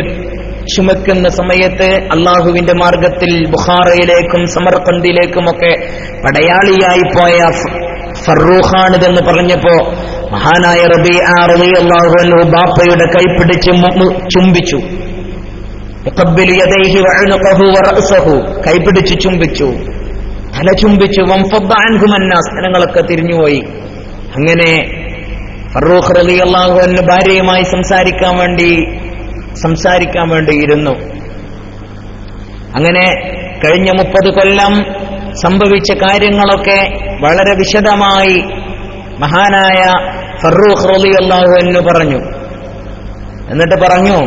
ചുമക്കുന്ന സമയത്ത് അള്ളാഹുവിന്റെ മാർഗത്തിൽ ബുഖാറയിലേക്കും സമർഖന്ദിലേക്കുമൊക്കെ പടയാളിയായി പോയ ഫറൂഖാണിതെന്ന് പറഞ്ഞപ്പോ മഹാനായ റബീഅ റളിയല്ലാഹു അൻഹു ബാപ്പയുടെ കൈപിടിച്ച് ചുംബിച്ചു. കൈപിടിച്ച് ചുംബിച്ചു, തല ചുംബിച്ചു. ജനങ്ങളൊക്കെ തിരിഞ്ഞുപോയി. അങ്ങനെ ഫറൂഖ് റളിയല്ലാഹു അൻഹു ഭാര്യയുമായി സംസാരിക്കാൻ വേണ്ടി ഇരുന്നു. അങ്ങനെ കഴിഞ്ഞ 30 കൊല്ലം സംഭവിച്ച കാര്യങ്ങളൊക്കെ വളരെ വിശദമായി മഹാനായ ഫറൂഖ് റളിയല്ലാഹു അൻഹു പറഞ്ഞു. എന്നിട്ട് പറഞ്ഞു,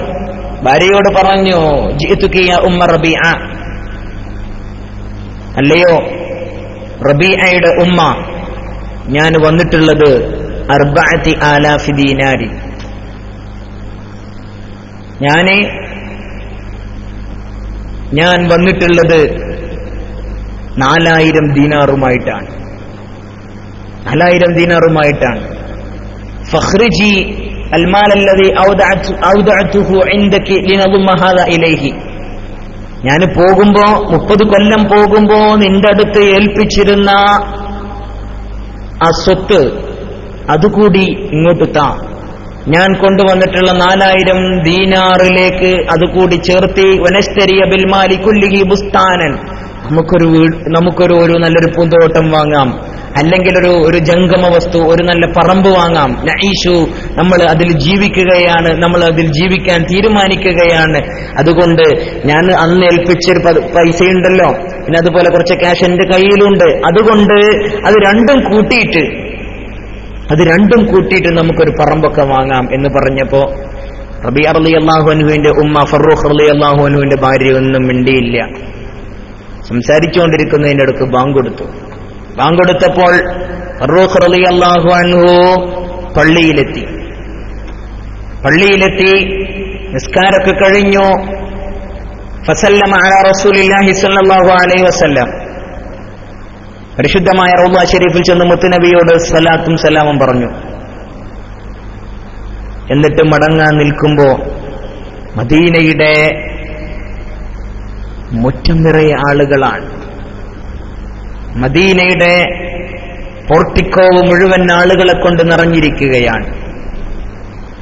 ഭാര്യയോട് പറഞ്ഞു, ജിഅ്തുകി യാ ഉമ്മ റബീഅ, അല്ലയോ റബീഅയുടെ ഉമ്മ, ഞാൻ വന്നിട്ടുള്ളത് 4000 ദീനാരി, ഞാൻ വന്നിട്ടുള്ളത് 4000 ദീനാറുമായിട്ടാണ്. 4000 ദീനാറുമായിട്ടാണ്. ഫഖ്രിജി المال الذي أودعته عندك لنضم هذا إليه. ഞാൻ പോകുമ്പോ 30 കൊല്ലം പോകുമ്പോ നിന്റെ അടുത്ത് ഏൽപ്പിച്ചിരുന്ന ആ സ്വത്ത് അതുകൂടി ഇങ്ങോട്ട് താ. ഞാൻ കൊണ്ടുവന്നിട്ടുള്ള 4000 ദീനാറിലേക്ക് അതുകൂടി ചേർത്തി. വനസ്തരിയ ബിൽ മാലി കുല്ലിഹി ബുസ്താനൻ, നമുക്കൊരു നല്ലൊരു പൂന്തോട്ടം വാങ്ങാം, അല്ലെങ്കിൽ ഒരു ജംഗമ വസ്തു, ഒരു നല്ല പറമ്പ് വാങ്ങാം. നഈഷു, നമ്മൾ അതിൽ ജീവിക്കുകയാണ്, നമ്മൾ അതിൽ ജീവിക്കാൻ തീരുമാനിക്കുകയാണ്. അതുകൊണ്ട് ഞാൻ അന്ന് ഏൽപ്പിച്ചൊരു പൈസയുണ്ടല്ലോ, പിന്നെ അതുപോലെ കുറച്ച് ക്യാഷ് എന്റെ കയ്യിലുണ്ട്, അതുകൊണ്ട് അത് രണ്ടും കൂട്ടിയിട്ട് നമുക്കൊരു പറമ്പൊക്കെ വാങ്ങാം എന്ന് പറഞ്ഞപ്പോ റബീഅ റളിയല്ലാഹു അൻഹുവിന്റെ ഉമ്മ ഫറൂഖ് റളിയല്ലാഹു അൻഹുവിന്റെ ഭാര്യ ഒന്നും മിണ്ടിയില്ല. സംസാരിച്ചുകൊണ്ടിരിക്കുന്നതിന്റെ അടുക്ക് ബാങ്ക് കൊടുത്തു. ബാങ്ക് കൊടുത്തപ്പോൾ ഫറൂഖ് റളിയല്ലാഹു അൻഹു പള്ളിയിലെത്തി നിസ്കാരമൊക്കെ കഴിഞ്ഞു. ഫസല്ലമ അലാ റസൂലില്ലാഹി സ്വല്ലല്ലാഹു അലൈഹി വസല്ലം, പരിശുദ്ധമായ റൗള ശരീഫിൽ ചെന്ന് മുത്തുനബിയോട് സ്വലാത്തും സലാമും പറഞ്ഞു. എന്നിട്ട് മടങ്ങാൻ നിൽക്കുമ്പോ മദീനയുടെ മുറ്റം നിറയെ ആളുകളാണ്. മദീനയുടെ പോർട്ടിക്കോവ് മുഴുവൻ ആളുകളെ കൊണ്ട് നിറഞ്ഞിരിക്കുകയാണ്.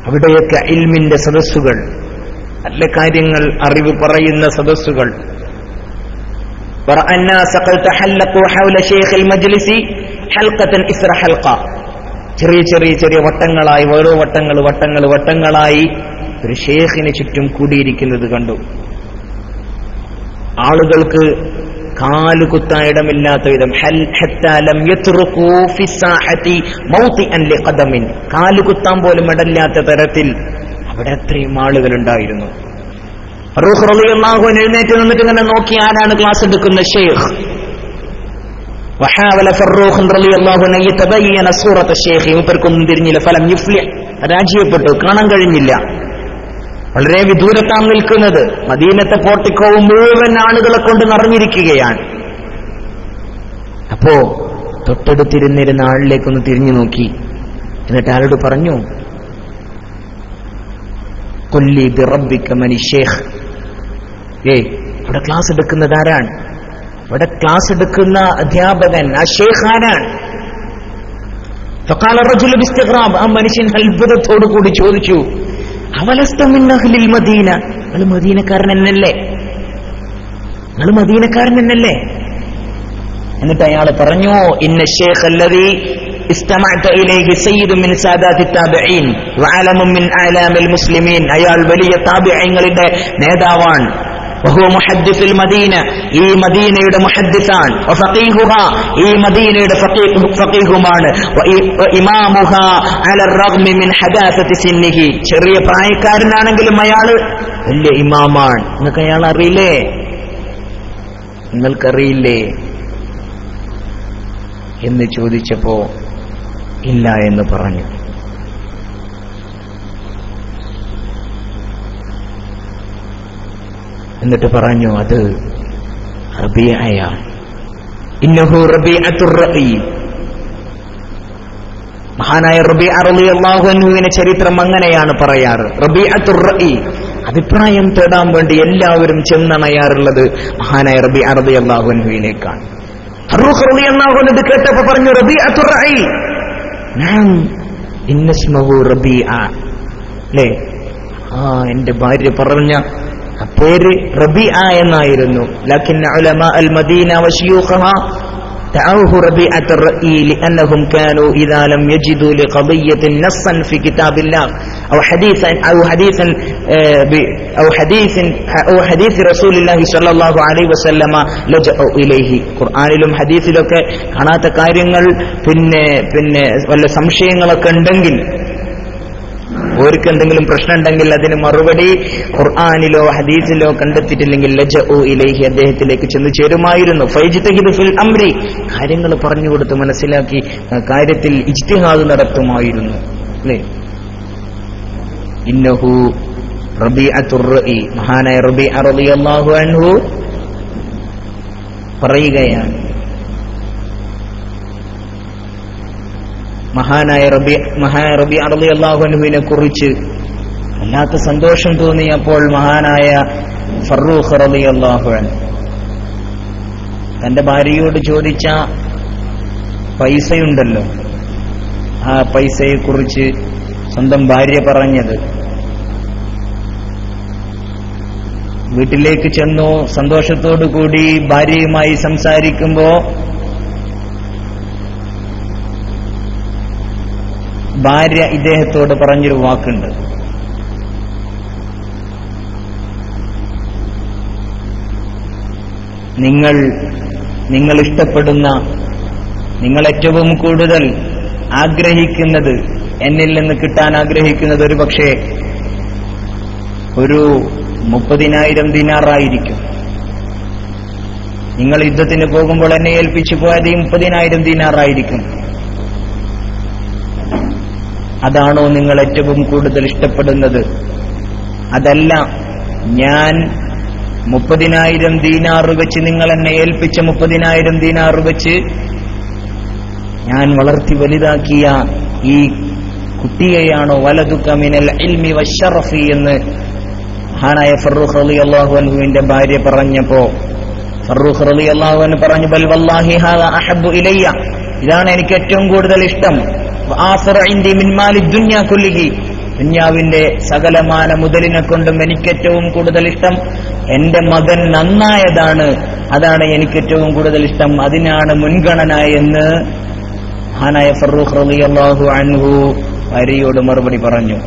അവിടെയൊക്കെ ഇൽമിന്റെ സദസ്സുകൾ, നല്ല കാര്യങ്ങൾ അറിവ് പറയുന്ന സദസ്സുകൾ. ചെറിയ വട്ടങ്ങളായി, ഓരോ വട്ടങ്ങളായി ഒരു ഷേഖിന് ചുറ്റും കൂടിയിരിക്കുന്നത് കണ്ടു. ആളുകൾക്ക് കാലുകുത്താൻ ഇടമില്ലാത്ത വിധം, കാലുകുത്താൻ പോലും ഇടമില്ലാത്ത തരത്തിൽ അവിടെ അത്രയും ആളുകളുണ്ടായിരുന്നു. ഫറൂഖ് റളിയല്ലാഹു അൻഹു എഴുന്നേറ്റ് നിന്നിട്ട് ഇങ്ങനെ നോക്കി, ആരാണ് ക്ലാസ് എടുക്കുന്ന ഷെയ്ഖ്. വഹാവല ഫറൂഖ് റളിയല്ലാഹു അൻഹു യതബയ്യന സൂറത ഷെയ്ഖ്, മൂപ്പർക്കൊന്നും തിരിഞ്ഞില്ല. ഫലം യുഫ്ലിഹ്, പരാജയപ്പെട്ടു, കാണാൻ കഴിഞ്ഞില്ല. വളരെ വിദൂരത്താണ് നിൽക്കുന്നത്. മദീനത്തെ പോർട്ടിക്കോവും മുഴുവൻ ആളുകളെ കൊണ്ട് നിറഞ്ഞിരിക്കുകയാണ്. അപ്പോ തൊട്ടടുത്തിരുന്നിരുന്ന ആളിലേക്കൊന്ന് തിരിഞ്ഞു നോക്കി. എന്നിട്ട് ആരോട് പറഞ്ഞു, കൊല്ലി ബിറബ്ബിക മനി ഷേഖ്, ഇവിടെ ക്ലാസ് എടുക്കുന്നത് ആരാണ്? ഇവിടെ ക്ലാസ് എടുക്കുന്ന അധ്യാപകൻ, ആ ഷേഖ് ആരാണ്? ഫഖാല റജുലു ബിസ്തിഗ്റാബ്, ആ മനുഷ്യൻ അത്ഭുതത്തോടു കൂടി ചോദിച്ചു, അവലസ്ത മിൻ അഹ്ലിൽ മദീന, നിങ്ങൾ മദീനക്കാരനല്ലേ? എന്നിട്ട് അയാൾ പറഞ്ഞു, ഇന്ന ഷേഖ് അല്ലദീ ഇസ്തമഅത ഇലൈഹി സയ്യിദുൻ മിൻ സാദാത്തി താബഈൻ വഅലമുൻ മിൻ അഅലാമിൽ മുസ്ലിമീൻ. അയാൾ വലിയ താബഈങ്ങളുടെ നേതാവാണ്. വഹുവ മുഹദ്ദിസുൽ മദീന, ഈ മദീനയുടെ മുഹദ്ദിസാണ്. വഫഖീഹുഹാ, ഈ മദീനയുടെ ഫഖീഹുമാണ്. വഇമാമുഹാ അല റഗ്മി മിൻ ഹദാസത്തി സിന്നിഹി, ചെറിയ പ്രായക്കാരനാണെങ്കിലും അയാൾ വലിയ ഇമാമാണ്. നിങ്ങൾക്ക് അയാൾ അറിയില്ലേ? നിങ്ങൾക്കറിയില്ലേ എന്ന് ചോദിച്ചപ്പോ ഇല്ല എന്ന് പറഞ്ഞു. എന്നിട്ട് പറഞ്ഞു അത് റബീഅയാണ്. ഇന്നഹു റബീഅത്തുർ റഈ. മഹാനായ റബീഅ റളിയല്ലാഹു അൻഹുവിന്റെ ചരിത്രം അങ്ങനെയാണ് പറയാറ്. റബീഅത്തുർ റഈ, അഭിപ്രായം തേടാൻ വേണ്ടി എല്ലാവരും ചെന്നണയാറുള്ളത് മഹാനായ റബീഅ റളിയല്ലാഹു അൻഹുവിലേക്കാണ്. ഫറൂഖ് റളിയല്ലാഹു അൻഹു ഇത് കേട്ടപ്പോൾ പറഞ്ഞു റബീഅത്തുർ റഈ. നഅം ഇന്നസ്മഹു റബീഅ. ല്ലേ, എന്റെ ഭാര്യ പറഞ്ഞ പേര് റബീഅ എന്നായിരുന്നു. ലക്കിൻ ഉലമാ അൽ മദീന വശയൂഖഹാ دعوه ربيعة الرأي لأنهم كانوا إذا لم يجدوا لقضية نصا في كتاب الله أو حديث رسول الله صلى الله عليه وسلم لجأوا إليه. ഖുർആനിലും ഹദീസിലൊക്കെ കാണാത്ത കാര്യങ്ങൾ പിന്നെ വല്ല സംശയങ്ങളൊക്കെ ഉണ്ടെങ്കിൽ, ഓർക്ക് എന്തെങ്കിലും പ്രശ്നം ഉണ്ടെങ്കിൽ അതിന് മറുപടി ഖുർആനിലോ ഹദീസിലോ കണ്ടെത്തിയിട്ടില്ലെങ്കിൽ ലജഉ ഇലൈഹി, അദ്ദേഹത്തിലേക്ക് ചെന്ന് ചേരുമായിരുന്നു. ഫൈജ്തഹിദു ഫിൽ അംരി, കാര്യങ്ങൾ പറഞ്ഞു കൊടുത്ത് മനസ്സിലാക്കി കാര്യത്തിൽ ഇജ്തിഹാദ് നടത്തുമായിരുന്നു. അല്ലേ? ഇന്നഹു റബീഅത്തുർ റഈ, മഹാനായ റബീഅ റളിയല്ലാഹു അൻഹു പറയുകയാണ്, മഹാനായ റബീഅ റളിയല്ലാഹു അൻഹുവിനെ കുറിച്ച് വല്ലാത്ത സന്തോഷം തോന്നിയപ്പോൾ മഹാനായ ഫറൂഖ് റളിയല്ലാഹു അൻഹു തന്റെ ഭാര്യയോട് ചോദിച്ച പൈസയുണ്ടല്ലോ, ആ പൈസയെ കുറിച്ച് സ്വന്തം ഭാര്യ പറഞ്ഞത്, വീട്ടിലേക്ക് ചെന്നു സന്തോഷത്തോടു കൂടി ഭാര്യയുമായി സംസാരിക്കുമ്പോ ഭാര്യ ഇദ്ദേഹത്തോട് പറഞ്ഞൊരു വാക്കുണ്ട്, നിങ്ങൾ ഇഷ്ടപ്പെടുന്ന, നിങ്ങൾ ഏറ്റവും കൂടുതൽ ആഗ്രഹിക്കുന്നത്, എന്നിൽ നിന്ന് കിട്ടാൻ ആഗ്രഹിക്കുന്നത് ഒരു പക്ഷേ ഒരു 30,000 ദിനാറായിരിക്കും. നിങ്ങൾ യുദ്ധത്തിന് പോകുമ്പോൾ എന്നെ ഏൽപ്പിച്ചു പോയത് 30,000 ദിനാറായിരിക്കും. അതാണോ നിങ്ങൾ ഏറ്റവും കൂടുതൽ ഇഷ്ടപ്പെടുന്നത്? അതല്ല, ഞാൻ 30,000 ദീനാറ് വെച്ച്, നിങ്ങൾ എന്നെ ഏൽപ്പിച്ച 30,000 ദീനാറ് വെച്ച് ഞാൻ വളർത്തി വലുതാക്കിയ ഈ കുട്ടിയെയാണോ വലതുക മിനൽ ഇൽമി വശറഫി എന്ന് മഹാനായ ഫറൂഖ് റളിയല്ലാഹു അൻഹുവിന്റെ ഭാര്യ പറഞ്ഞപ്പോ ഫറൂഖ് റളിയല്ലാഹു അൻഹു പറഞ്ഞു, ബൽ വല്ലാഹി ഹാദാ അഹബ്ബു ഇലയ്യ, ഇതാണ് എനിക്ക് ഏറ്റവും കൂടുതൽ ഇഷ്ടം. ദുന്യാവിന്റെ സകലമാന മുതലിനെ കൊണ്ടും എനിക്കേറ്റവും കൂടുതൽ ഇഷ്ടം എന്റെ മകൻ നന്നായതാണ്, അതാണ് എനിക്കേറ്റവും കൂടുതൽ ഇഷ്ടം, അതിനാണ് മുൻഗണന എന്ന് മഹാനായ ഫറൂഖ് റളിയല്ലാഹു അൻഹു ഭാര്യയോട് മറുപടി പറഞ്ഞു.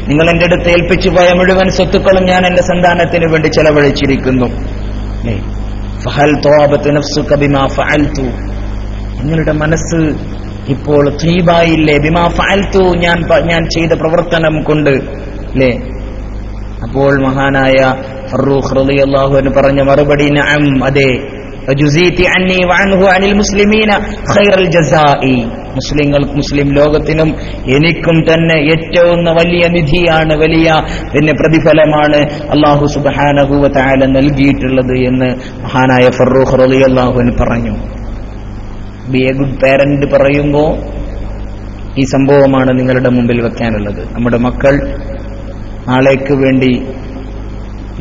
നിങ്ങൾ എന്റെ അടുത്ത് ഏൽപ്പിച്ചു പോയ മുഴുവൻ സ്വത്തുക്കളും ഞാൻ എന്റെ സന്താനത്തിന് വേണ്ടി ചെലവഴിച്ചിരിക്കുന്നു. നിങ്ങളുടെ മനസ്സ് ഇപ്പോൾ ത്വീബായില്ലേ? ബിമാ ഫഅൽതു, ഞാൻ ചെയ്ത പ്രവർത്തനം കൊണ്ട്. അല്ലേ? അപ്പോൾ മഹാനായ ഫറൂഖ് റളിയല്ലാഹു അൻഹു പറഞ്ഞ മറുപടി, നഅം, അതെ, വജുസീതി അന്നി വഅൻഹു അനിൽ മുസ്ലിമീന ഖൈറൽ ജസാഇ, മുസ്ലിം ലോകത്തിനും എനിക്കും തന്നെ ഏറ്റവും വലിയ നിധിയാണ്, വലിയ പ്രതിഫലമാണ് അല്ലാഹു സുബ്ഹാനഹു വ തആല നൽകിയിട്ടുള്ളത് എന്ന് മഹാനായ ഫറൂഖ് റളിയല്ലാഹു അൻഹു പറഞ്ഞു. ബി എ ഗുഡ് പാരന്റ് പറയുമ്പോ ഈ സംഭവമാണ് നിങ്ങളുടെ മുമ്പിൽ വെക്കാനുള്ളത്. നമ്മുടെ മക്കൾ നാളേക്ക് വേണ്ടി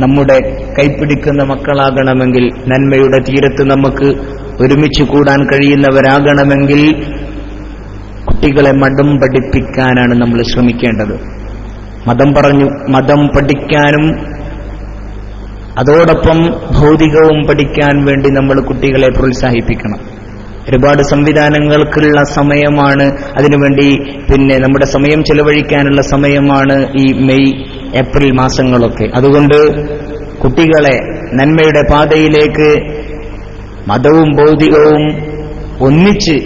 നമ്മുടെ കൈപ്പിടിക്കുന്ന മക്കളാകണമെങ്കിൽ, നന്മയുടെ തീരത്ത് നമുക്ക് ഒരുമിച്ച് കൂടാൻ കഴിയുന്നവരാകണമെങ്കിൽ കുട്ടികളെ മതം പഠിപ്പിക്കാനാണ് നമ്മൾ ശ്രമിക്കേണ്ടത്. മതം പഠിക്കാനും അതോടൊപ്പം ഭൗതികവും പഠിക്കാൻ വേണ്ടി നമ്മൾ കുട്ടികളെ പ്രോത്സാഹിപ്പിക്കണം. ഒരുപാട് സംവിധാനങ്ങൾക്കുള്ള സമയമാണ്, അതിനുവേണ്ടി നമ്മുടെ സമയം ചെലവഴിക്കാനുള്ള സമയമാണ് ഈ മെയ് ഏപ്രിൽ മാസങ്ങളൊക്കെ. അതുകൊണ്ട് കുട്ടികളെ നന്മയുടെ പാതയിലേക്ക് മതവും ഭൗതികവും ഒന്നിച്ച്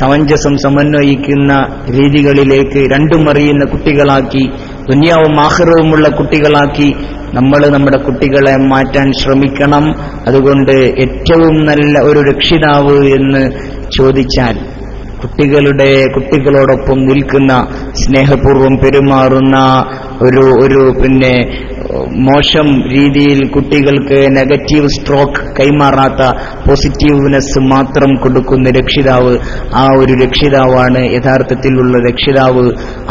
സമഞ്ജസം സമന്വയിക്കുന്ന രീതികളിലേക്ക് രണ്ടും അറിയുന്ന കുട്ടികളാക്കി, ദുനിയാവും ആഖിറവുമുള്ള കുട്ടികളാക്കി നമ്മൾ നമ്മുടെ കുട്ടികളെ മാറ്റാൻ ശ്രമിക്കണം. അതുകൊണ്ട് ഏറ്റവും നല്ല ഒരു രക്ഷിതാവ് എന്ന് ചോദിച്ചാൽ കുട്ടികളോടൊപ്പം നിൽക്കുന്ന, സ്നേഹപൂർവ്വം പെരുമാറുന്ന, ഒരു മോശം രീതിയിൽ കുട്ടികൾക്ക് നെഗറ്റീവ് സ്ട്രോക്ക് കൈമാറാത്ത പോസിറ്റീവ്നെസ് മാത്രം കൊടുക്കുന്ന രക്ഷിതാവ്, ആ ഒരു രക്ഷിതാവാണ് യഥാർത്ഥത്തിലുള്ള രക്ഷിതാവ്.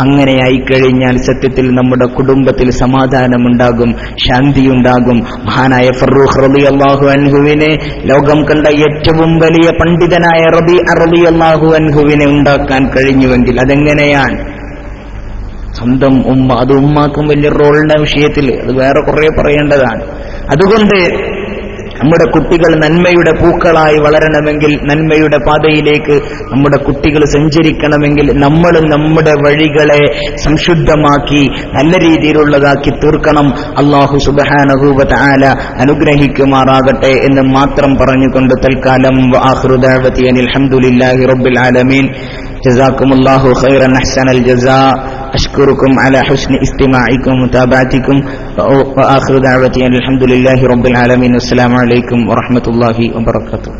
അങ്ങനെ ആയിക്കഴിഞ്ഞാൽ സത്യത്തിൽ നമ്മുടെ കുടുംബത്തിൽ സമാധാനമുണ്ടാകും, ശാന്തിയുണ്ടാകും. മഹാനായ ഫറൂഖ് റളിയല്ലാഹു അൻഹുവിനെ ലോകം കണ്ട ഏറ്റവും വലിയ പണ്ഡിതനായ റബീഅ റളിയല്ലാഹു അൻഹുവിനെ ഉണ്ടാക്കാൻ കഴിഞ്ഞുവെങ്കിൽ അതെങ്ങനെയാണ്? സ്വന്തം ഉമ്മ, അത് ഉമ്മാക്കും വലിയ റോളിന്റെ വിഷയത്തിൽ അത് വേറെ കുറെ പറയേണ്ടതാണ്. അതുകൊണ്ട് നമ്മുടെ കുട്ടികൾ നന്മയുടെ പൂക്കളായി വളരണമെങ്കിൽ, നന്മയുടെ പാതയിലേക്ക് നമ്മുടെ കുട്ടികൾ സഞ്ചരിക്കണമെങ്കിൽ നമ്മൾ നമ്മുടെ വഴികളെ സംശുദ്ധമാക്കി നല്ല രീതിയിലുള്ളതാക്കി തീർക്കണം. അല്ലാഹു സുബ്ഹാനഹു വ തആല അനുഗ്രഹിക്കുമാറാകട്ടെ എന്ന് മാത്രം പറഞ്ഞുകൊണ്ട് തൽക്കാലം വആഖിറു ദഅവതി അനിൽ ഹംദുലില്ലാഹി റബ്ബിൽ ആലമീൻ. ജസാക്കുമുല്ലാഹു ഖൈറൻ അഹ്സനൽ ജസാ. أشكركم على حسن استماعكم ومتابعتكم وآخر دعوتي أن الحمد لله رب العالمين. والسلام عليكم ورحمة الله وبركاته.